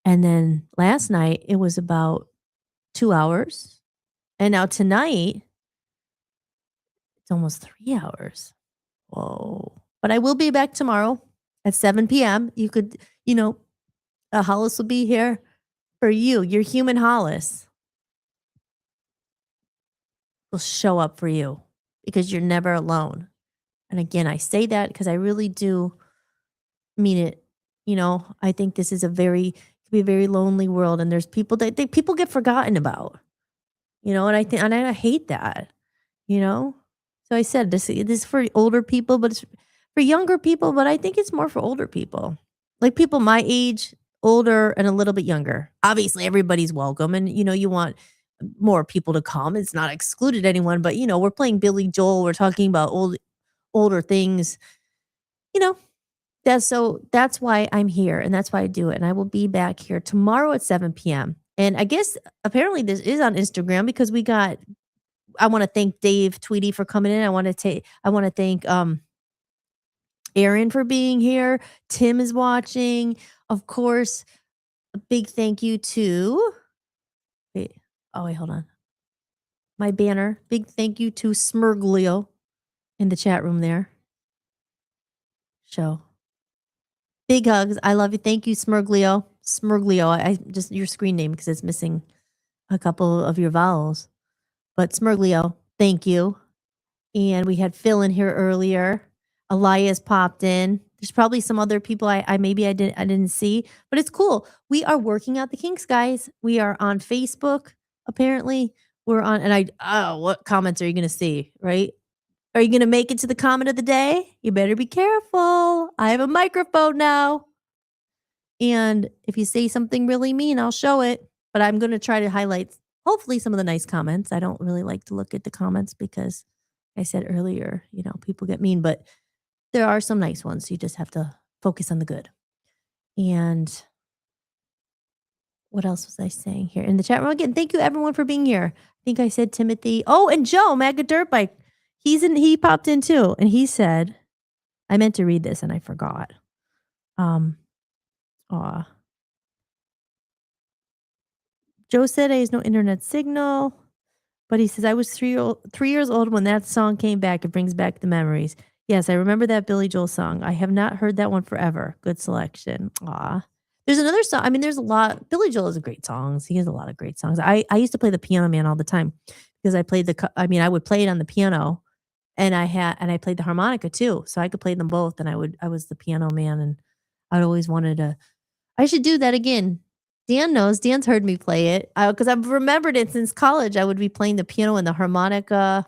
and then last night it was about 2 hours. And now tonight it's almost 3 hours. Whoa. But I will be back tomorrow at 7 p.m. You could, Hollis will be here for you. Your human Hollis will show up for you because you're never alone. And again, I say that because I really do mean it. I think this is could be a very lonely world, and there's people that people get forgotten about. And I hate that. So I said this is for older people, but it's for younger people, but I think it's more for older people. Like people my age, older and a little bit younger. Obviously everybody's welcome, and you want more people to come. It's not excluded anyone, but we're playing Billy Joel, we're talking about older things. You know, that's why I'm here, and that's why I do it. And I will be back here tomorrow at 7 p.m. And I guess apparently this is on Instagram because I want to thank Dave Tweedy for coming in. I want to thank Aaron for being here. Tim is watching. Of course, a big thank you to hold on. My banner. Big thank you to Smurglio in the chat room there. Show. Big hugs. I love you. Thank you, Smurglio. Smurglio. I just your screen name because it's missing a couple of your vowels. But Smurglio, thank you. And we had Phil in here earlier. Elias popped in. There's probably some other people I didn't see, but it's cool. We are working out the kinks, guys. We are on Facebook. Apparently, we're on. And what comments are you going to see? Right? Are you going to make it to the comment of the day? You better be careful. I have a microphone now. And if you say something really mean, I'll show it. But I'm going to try to highlight, hopefully, some of the nice comments. I don't really like to look at the comments because I said earlier, people get mean, but there are some nice ones. You just have to focus on the good. And what else was I saying here in the chat room? Again, thank you everyone for being here. I think I said Timothy. Oh, and Joe, Maga Dirt Bike. He popped in too. And he said, I meant to read this and I forgot. Aw. Joe said he has no internet signal, but he says, I was 3 years old when that song came back. It brings back the memories. Yes, I remember that Billy Joel song. I have not heard that one forever. Good selection. Aw. There's another song. I mean, there's a lot. Billy Joel has great songs. He has a lot of great songs. I used to play the Piano Man all the time because I would play it on the piano and I played the harmonica too. So I could play them both and I was the piano man and I'd always wanted to I should do that again. Dan knows. Dan's heard me play it because I've remembered it since college. I would be playing the piano and the harmonica.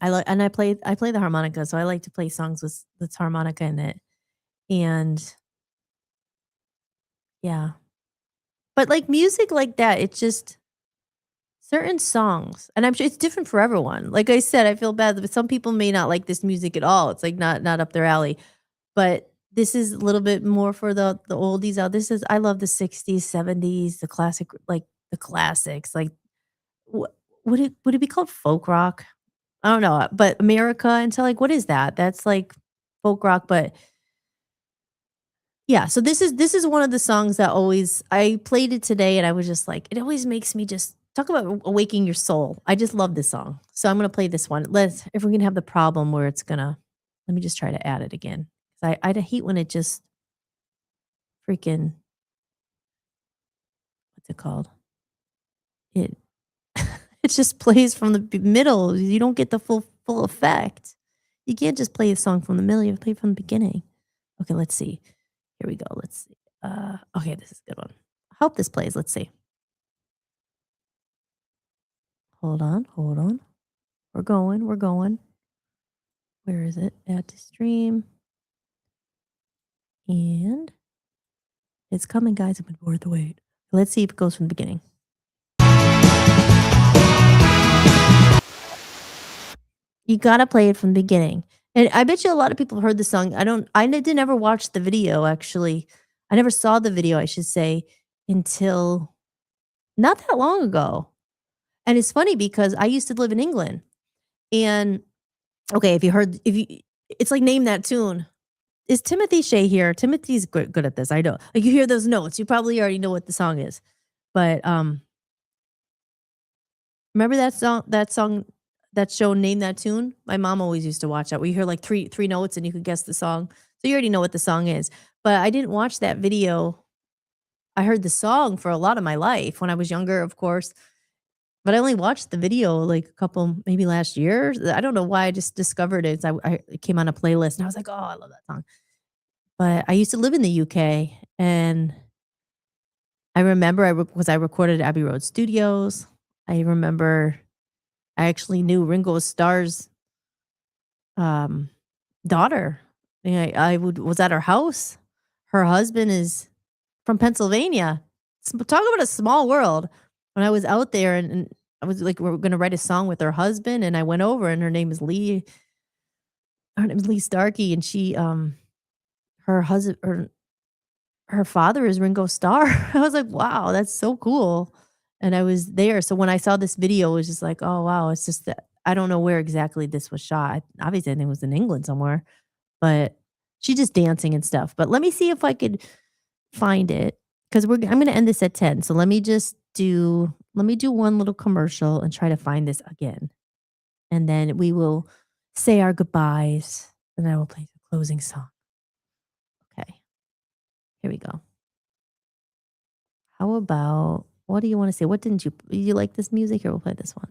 I play the harmonica, so I like to play songs with harmonica in it. And yeah, but like music like that, it's just certain songs, and I'm sure it's different for everyone. Like I said, I feel bad, but some people may not like this music at all. It's like not up their alley. But this is a little bit more for the oldies out. I love the 60s, 70s, the classic like the classics. Like what would it be called folk rock? I don't know, but America and so like what is that? That's like folk rock, but yeah, so this is one of the songs that always I played it today and I was just like, it always makes me just talk about awaking your soul. I just love this song. So I'm gonna play this one. If we're gonna have the problem where it's gonna let me just try to add it again. I hate when it just freaking what's it called? It it just plays from the middle. You don't get the full effect. You can't just play a song from the middle. You have to play from the beginning. Okay, let's see. Here we go. Let's see. Okay, this is a good one. I hope this plays. Let's see. Hold on. We're going. Where is it? Add to stream. And it's coming, guys. I've been worth the wait. Let's see if it goes from the beginning. You gotta play it from the beginning. And I bet you a lot of people have heard the song. I didn't ever watch the video actually. I never saw the video, I should say, until not that long ago. And it's funny because I used to live in England. And okay, if you it's like name that tune. Is Timothy Shea here? Timothy's good at this. I know. Like you hear those notes, you probably already know what the song is. But remember that song that show Name That Tune? My mom always used to watch that. We hear like three notes and you could guess the song. So you already know what the song is. But I didn't watch that video. I heard the song for a lot of my life when I was younger, of course. But I only watched the video like a couple, maybe last year. I don't know why I just discovered it. It came on a playlist and I was like, oh, I love that song. But I used to live in the UK and I remember because I recorded at Abbey Road Studios. I remember I actually knew Ringo Starr's daughter. I was at her house. Her husband is from Pennsylvania. Talk about a small world. When I was out there and I was like, we are gonna write a song with her husband, and I went over, and her name is Lee. Her name is Lee Starkey, and she her husband her father is Ringo Starr. I was like, wow, that's so cool. And I was there. So when I saw this video, it was just like, oh wow, it's just that I don't know where exactly this was shot. Obviously, I think it was in England somewhere, but she's just dancing and stuff. But let me see if I could find it because I'm going to end this at 10. So let me do one little commercial and try to find this again. And then we will say our goodbyes and I will play the closing song. Okay. Here we go. How about, what do you want to say? Did you like this music? Here, we'll play this one.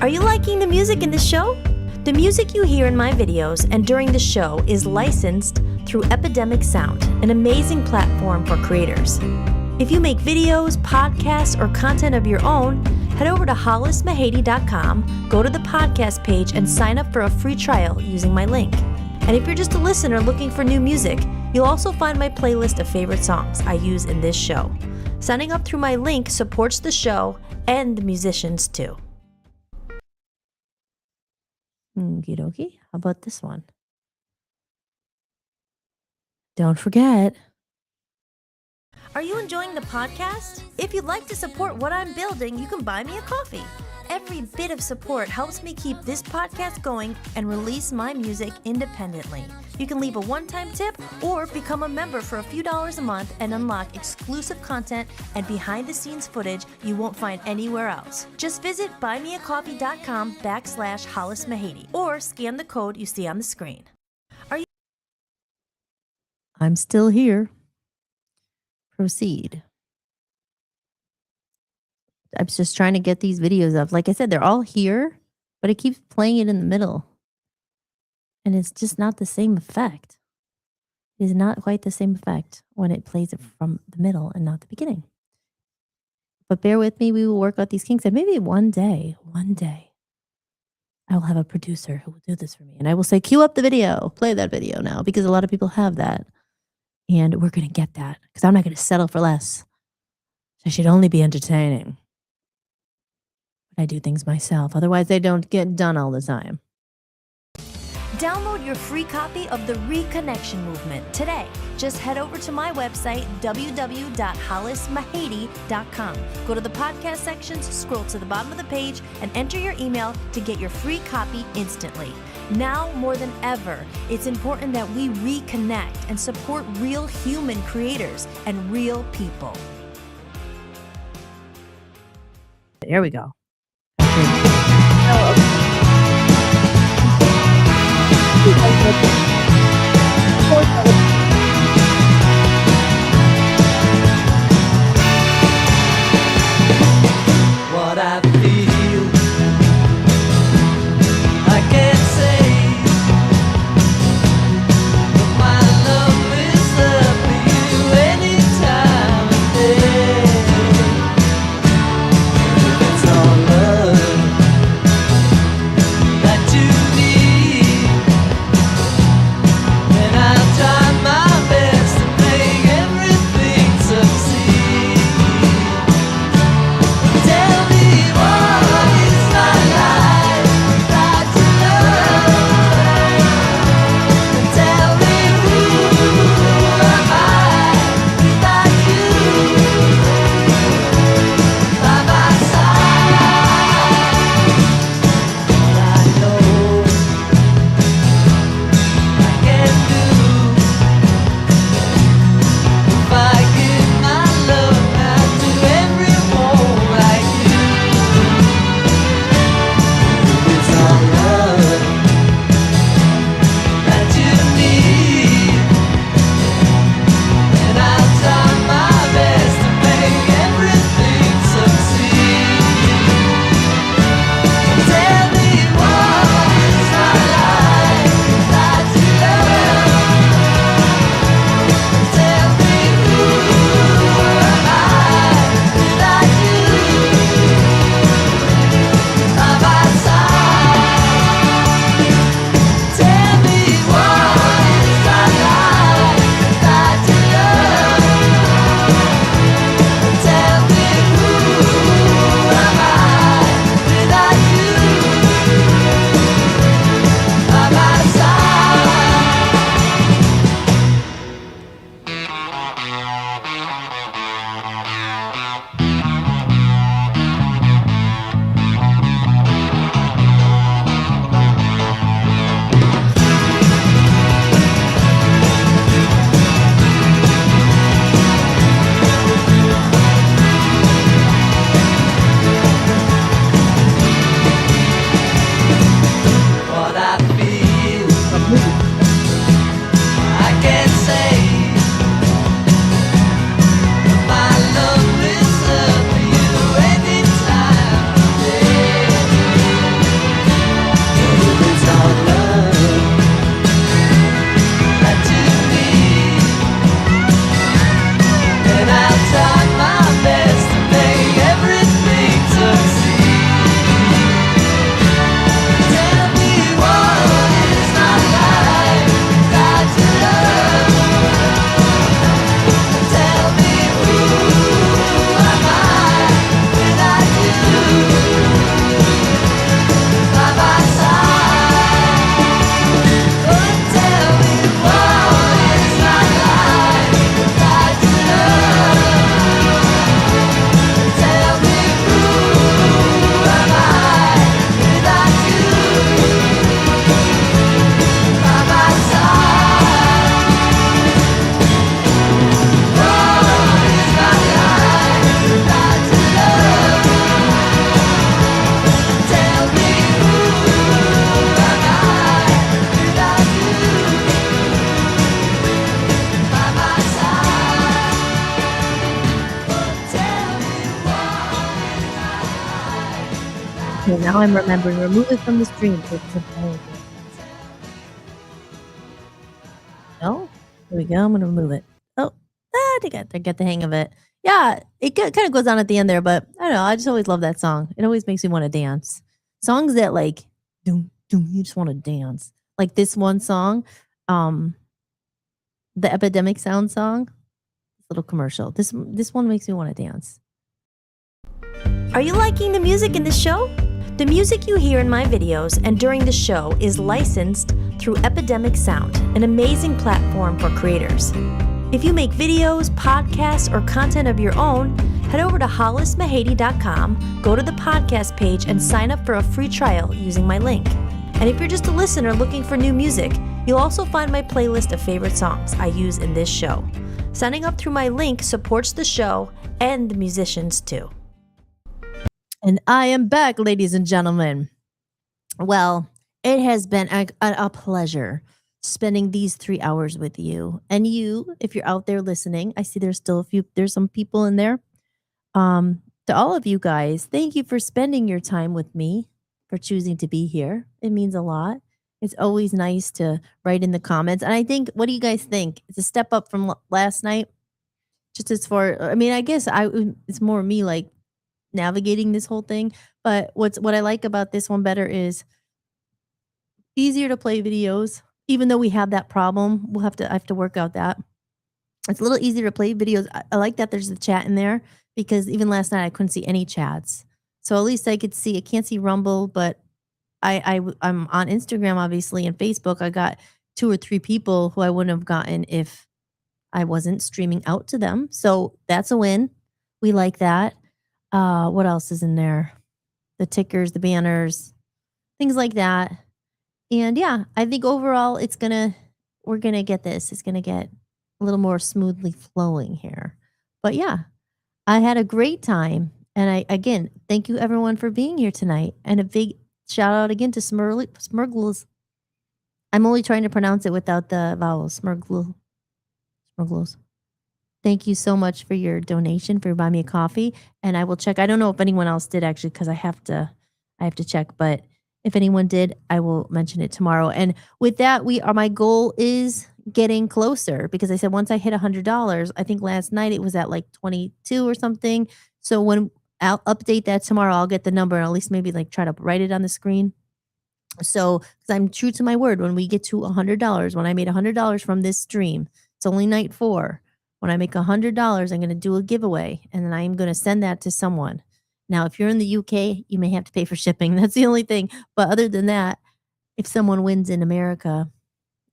Are you liking the music in the show? The music you hear in my videos and during the show is licensed through Epidemic Sound, an amazing platform for creators. If you make videos, podcasts, or content of your own, head over to hollismahady.com, go to the podcast page, and sign up for a free trial using my link. And if you're just a listener looking for new music, you'll also find my playlist of favorite songs I use in this show. Signing up through my link supports the show and the musicians too. Okie dokie. How about this one? Don't forget. Are you enjoying the podcast? If you'd like to support what I'm building, you can buy me a coffee. Every bit of support helps me keep this podcast going and release my music independently. You can leave a one-time tip or become a member for a few dollars a month and unlock exclusive content and behind-the-scenes footage you won't find anywhere else. Just visit buymeacoffee.com/Hollis Mahady or scan the code you see on the screen. I'm still here. Proceed. I'm just trying to get these videos up. Like I said, they're all here, but it keeps playing it in the middle. And it's just not the same effect. It is not quite the same effect when it plays it from the middle and not the beginning. But bear with me. We will work out these kinks. And maybe one day, I will have a producer who will do this for me. And I will say, cue up the video. Play that video now, because a lot of people have that. And we're going to get that, because I'm not going to settle for less. I should only be entertaining. But I do things myself. Otherwise, they don't get done all the time. Download your free copy of The Reconnection Movement today. Just head over to my website, www.hollismahady.com. Go to the podcast sections, scroll to the bottom of the page, and enter your email to get your free copy instantly. Now more than ever, it's important that we reconnect and support real human creators and real people. There we go. What I feel, I can't say, but my love is there for you anytime of day. It's all love that you need, and I'll try my best to make everything succeed. Tell me what is my life without your love? Tell me who am I without you by my side? All I know I can do if I give my love out to everyone like you. It's all love that you need, and I'll try my best to make everything succeed. Tell me what is my life without your love? Tell me who am I without you by my side? Tell me what is my life without your love? Tell me who am I without you by my What I feel, I can't say, but my love is there for you anytime of day. It's all love that you need, and I'll try my best to make everything succeed. Tell me what is my life without your love? Now I'm remembering. Remove it from the stream. So it doesn't play again. No? There we go. I'm going to remove it. Oh, I think I get the hang of it. Yeah, it kind of goes on at the end there, but I don't know. I just always love that song. It always makes me want to dance. Songs that like, doom, doom, you just want to dance. Like this one song, the Epidemic Sound song, little commercial. This one makes me want to dance. Are you liking the music in this show? The music you hear in my videos and during the show is licensed through Epidemic Sound, an amazing platform for creators. If you make videos, podcasts, or content of your own, head over to hollismahady.com, go to the podcast page, and sign up for a free trial using my link. And if you're just a listener looking for new music, you'll also find my playlist of favorite songs I use in this show. Signing up through my link supports the show and the musicians too. And I am back, ladies and gentlemen. Well, it has been a pleasure spending these 3 hours with you. And you, if you're out there listening, I see there's some people in there. To all of you guys, thank you for spending your time with me, for choosing to be here. It means a lot. It's always nice to write in the comments. And I think, what do you guys think? It's a step up from last night. Just as far, I mean, I guess it's more me like navigating this whole thing. But what I like about this one better is easier to play videos. Even though we have that problem, I have to work out that. It's a little easier to play videos. I like that there's the chat in there, because even last night I couldn't see any chats. So at least I could see. I can't see Rumble, but I'm on Instagram, obviously, and Facebook. I got 2 or 3 people who I wouldn't have gotten if I wasn't streaming out to them. So that's a win. We like that. What else is in there? The tickers, the banners, things like that. And yeah, I think overall we're gonna get this. It's gonna get a little more smoothly flowing here. But yeah, I had a great time. And again, thank you everyone for being here tonight. And a big shout out again to Smurgles. I'm only trying to pronounce it without the vowels. Smurgles. Thank you so much for your donation, for buying me a coffee. And I will check. I don't know if anyone else did, actually, because I have to check. But if anyone did, I will mention it tomorrow. And with that, my goal is getting closer, because I said once I hit $100, I think last night it was at like 22 or something. So when I'll update that tomorrow, I'll get the number, and at least maybe like try to write it on the screen. So, because I'm true to my word, when we get to $100, when I made $100 from this stream, it's only night 4. When I make $100, I'm going to do a giveaway, and then I'm going to send that to someone. Now, if you're in the UK, you may have to pay for shipping. That's the only thing. But other than that, if someone wins in America,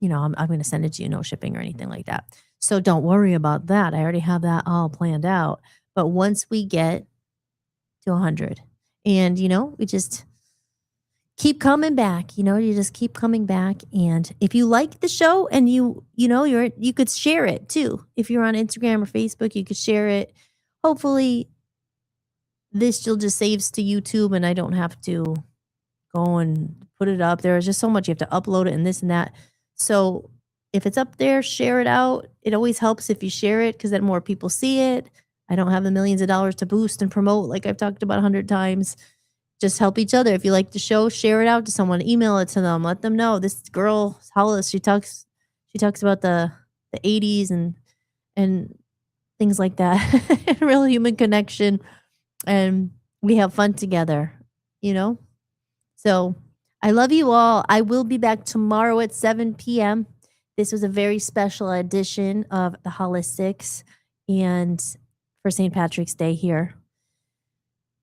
I'm going to send it to you, no shipping or anything like that. So don't worry about that. I already have that all planned out. But once we get to 100, and we just keep coming back. You just keep coming back. And if you like the show, and you could share it too. If you're on Instagram or Facebook, you could share it. Hopefully this still just saves to YouTube, and I don't have to go and put it up. There's just so much. You have to upload it and this and that. So if it's up there, share it out. It always helps if you share it, because then more people see it. I don't have the millions of dollars to boost and promote, like I've talked about 100 times. Just help each other. If you like the show, share it out to someone, email it to them, let them know. This girl, Hollis, she talks about the 80s and things like that. Real human connection. And we have fun together, So I love you all. I will be back tomorrow at 7 p.m. This was a very special edition of the Hollis 6 and for St. Patrick's Day here.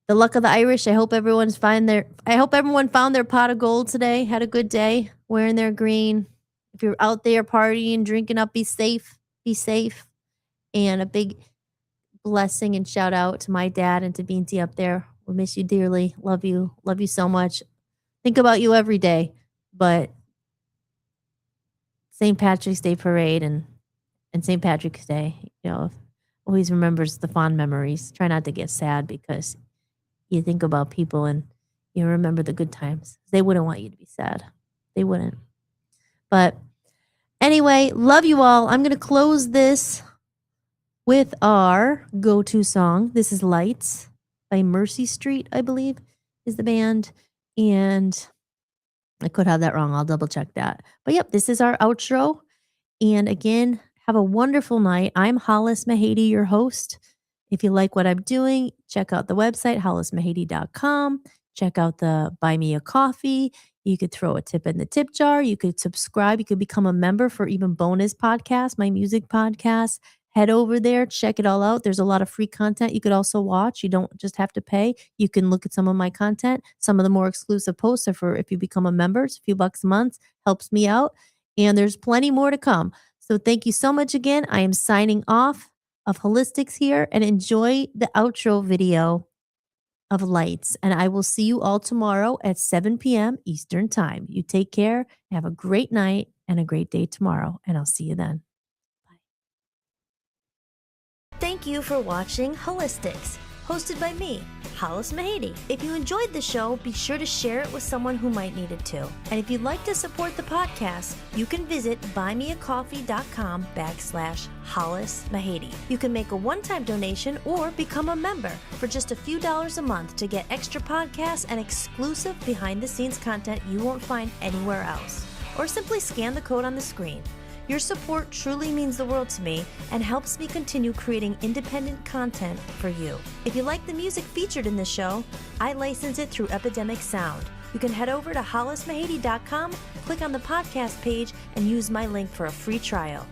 The luck of the Irish. I hope everyone found their pot of gold today. Had a good day wearing their green. If you're out there partying, drinking up, be safe. Be safe. And a big blessing and shout out to my dad and to Beansy up there. We'll miss you dearly. Love you. Love you so much. Think about you every day. But St. Patrick's Day parade and St. Patrick's Day, always remembers the fond memories. Try not to get sad, because you think about people and you remember the good times. They wouldn't want you to be sad. They wouldn't. But anyway, love you all. I'm going to close this with our go-to song. This is Lights by Mercy Street, I believe, is the band. And I could have that wrong. I'll double check that. But yep, this is our outro. And again, have a wonderful night. I'm Hollis Mahady, your host. If you like what I'm doing, check out the website, hollismahady.com. Check out the Buy Me a Coffee. You could throw a tip in the tip jar. You could subscribe. You could become a member for even bonus podcasts, my music podcast. Head over there, check it all out. There's a lot of free content you could also watch. You don't just have to pay. You can look at some of my content. Some of the more exclusive posts are for if you become a member. It's a few bucks a month, helps me out. And there's plenty more to come. So thank you so much again. I am signing off of Holistics here, and enjoy the outro video of Lights. And I will see you all tomorrow at 7 p.m. Eastern Time. You take care. Have a great night and a great day tomorrow. And I'll see you then. Bye. Thank you for watching Holistics, hosted by me, Hollis Mahady. If you enjoyed the show, be sure to share it with someone who might need it too. And if you'd like to support the podcast, you can visit buymeacoffee.com/Hollis Mahady. You can make a one-time donation or become a member for just a few dollars a month to get extra podcasts and exclusive behind-the-scenes content you won't find anywhere else. Or simply scan the code on the screen. Your support truly means the world to me and helps me continue creating independent content for you. If you like the music featured in this show, I license it through Epidemic Sound. You can head over to hollismahady.com, click on the podcast page, and use my link for a free trial.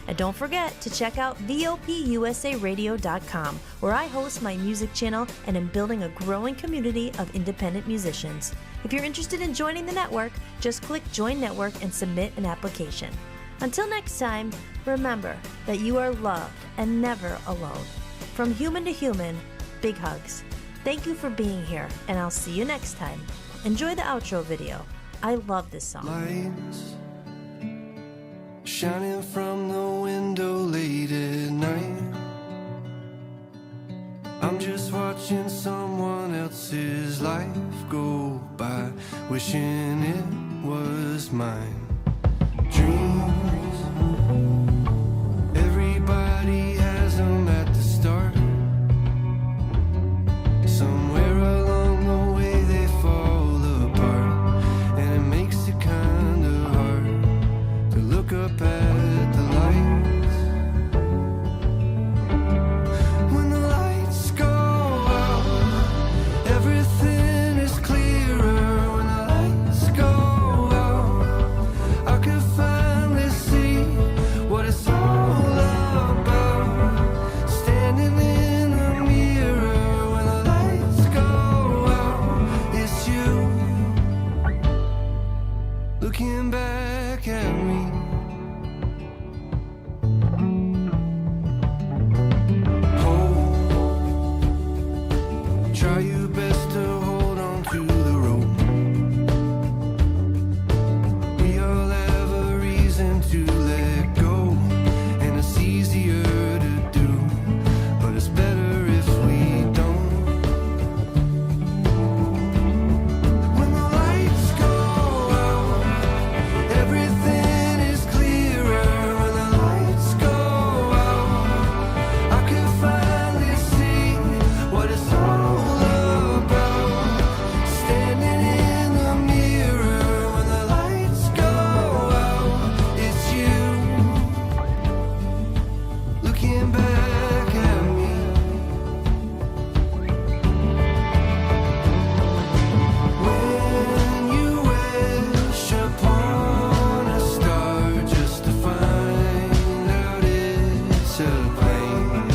And don't forget to check out VOPUSARadio.com, where I host my music channel and am building a growing community of independent musicians. If you're interested in joining the network, just click Join Network and submit an application. Until next time, remember that you are loved and never alone. From human to human, big hugs. Thank you for being here, and I'll see you next time. Enjoy the outro video. I love this song. Lights shining from the window late at night. I'm just watching someone else's life go by, wishing it was mine. Dreams, everybody has them at the start. Somewhere along the way they fall apart, and it makes it kinda hard to look up at the lights. When the lights go out, everything is clearer. When the lights go out, I could finally see what it's all about. Standing in the mirror when the lights go out, it's you looking back at me. Try your best to hold on to the rope. We all have a reason to let go, and it's easier to do, but it's better if we don't. When the lights go out, everything is clearer. When the lights go out, I can finally see what it's all about. Standing in the mirror when the lights go out, it's you looking back at me. When you wish upon a star just to find out it's a plane.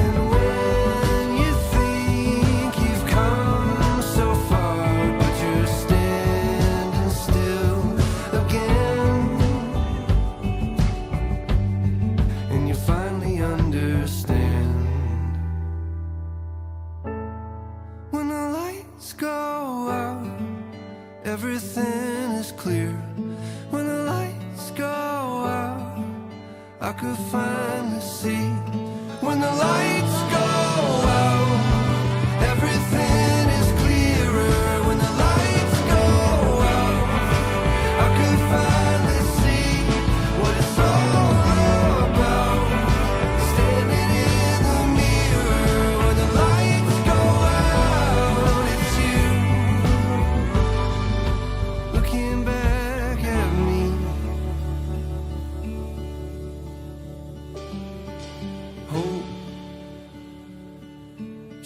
And when you think you've come so far, but you're standing still again, and you finally understand. When the lights go out, everything is clear. When the lights go out, I could finally see. When the lights go out, everything is clearer. When the lights go out, I could finally see what it's all about. Standing in the mirror when the lights go out, it's you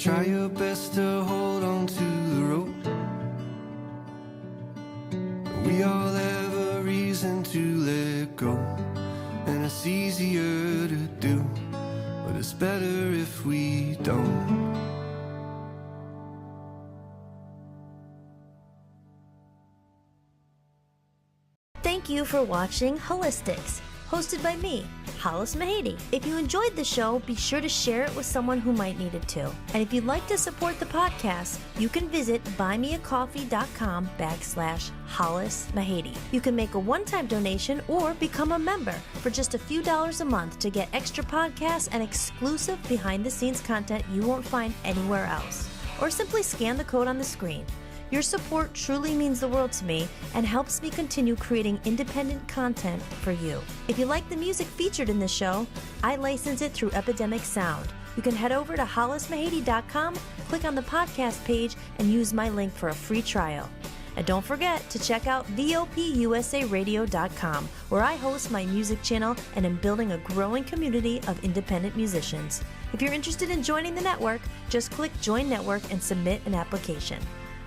Try your best to hold on to the rope. We all have a reason to let go, and it's easier to do, but it's better if we don't. Thank you for watching Holistics, hosted by me, Hollis Mahady. If you enjoyed the show, be sure to share it with someone who might need it too. And if you'd like to support the podcast, you can visit buymeacoffee.com/Hollis Mahady. You can make a one-time donation or become a member for just a few dollars a month to get extra podcasts and exclusive behind-the-scenes content you won't find anywhere else. Or simply scan the code on the screen. Your support truly means the world to me and helps me continue creating independent content for you. If you like the music featured in this show, I license it through Epidemic Sound. You can head over to hollismahady.com, click on the podcast page, and use my link for a free trial. And don't forget to check out VOPUSARadio.com, where I host my music channel and am building a growing community of independent musicians. If you're interested in joining the network, just click Join Network and submit an application.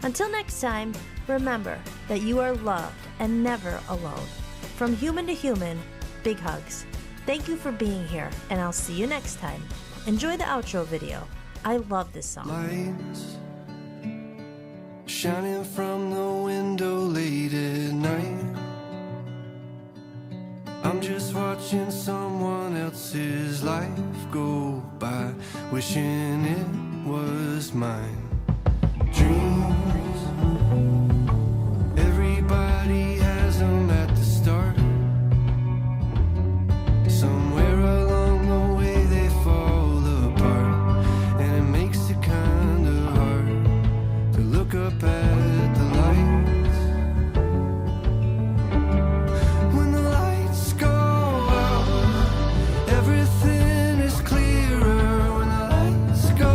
Until next time, remember that you are loved and never alone. From human to human, big hugs. Thank you for being here, and I'll see you next time. Enjoy the outro video. I love this song. Lights shining from the window late at night. I'm just watching someone else's life go by, wishing it was mine. Dreams, everybody has them at the start. Somewhere along the way they fall apart, and it makes it kinda hard to look up at the lights. When the lights go out, everything is clearer. When the lights go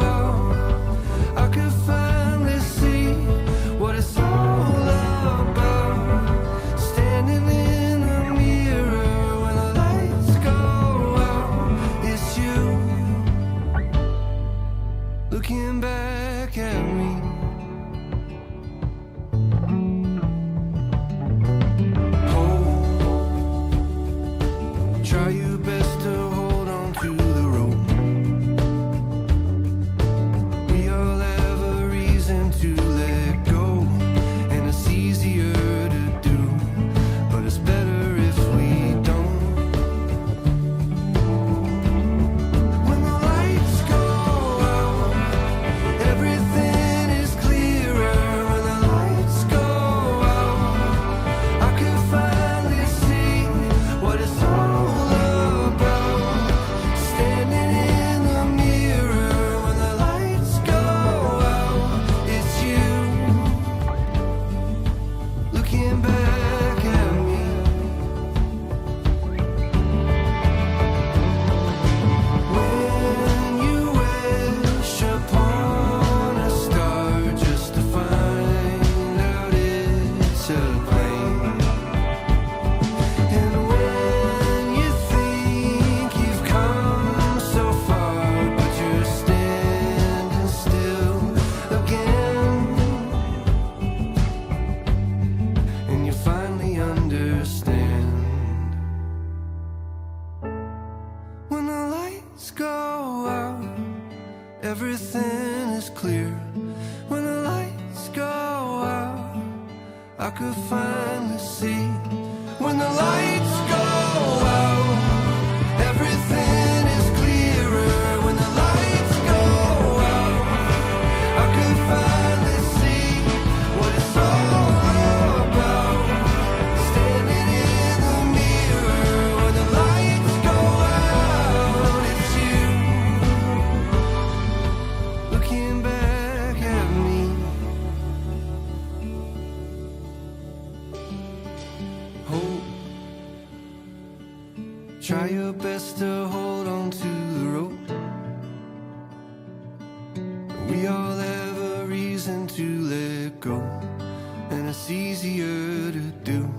out, I could finally see what it's all about. Standing in the mirror when the lights go out, it's you looking back at me. Try your best to hold on to the rope. We all have a reason to let go, and it's easier to do, but it's better if we don't. When the lights go out, everything is clearer. When the lights go out, I can finally see what it's all about. Standing in the mirror when the lights go out, it's you looking back at me. When you wish upon a star just to find out it's a plane. And when you think you've come so far, but you're standing still again, and you finally understand. When the lights go out, everything is clear. When the lights go out, I could finally see. When the lights go out, everything is clearer. When the lights go out, I could finally see what it's all about. Standing in the mirror when the lights go out, it's you looking back at me. Hope, try your best to hold on to the rope. We all have a reason to let go, and it's easier to do,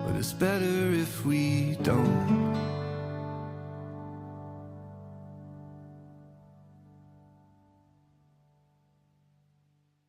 but it's better if we don't.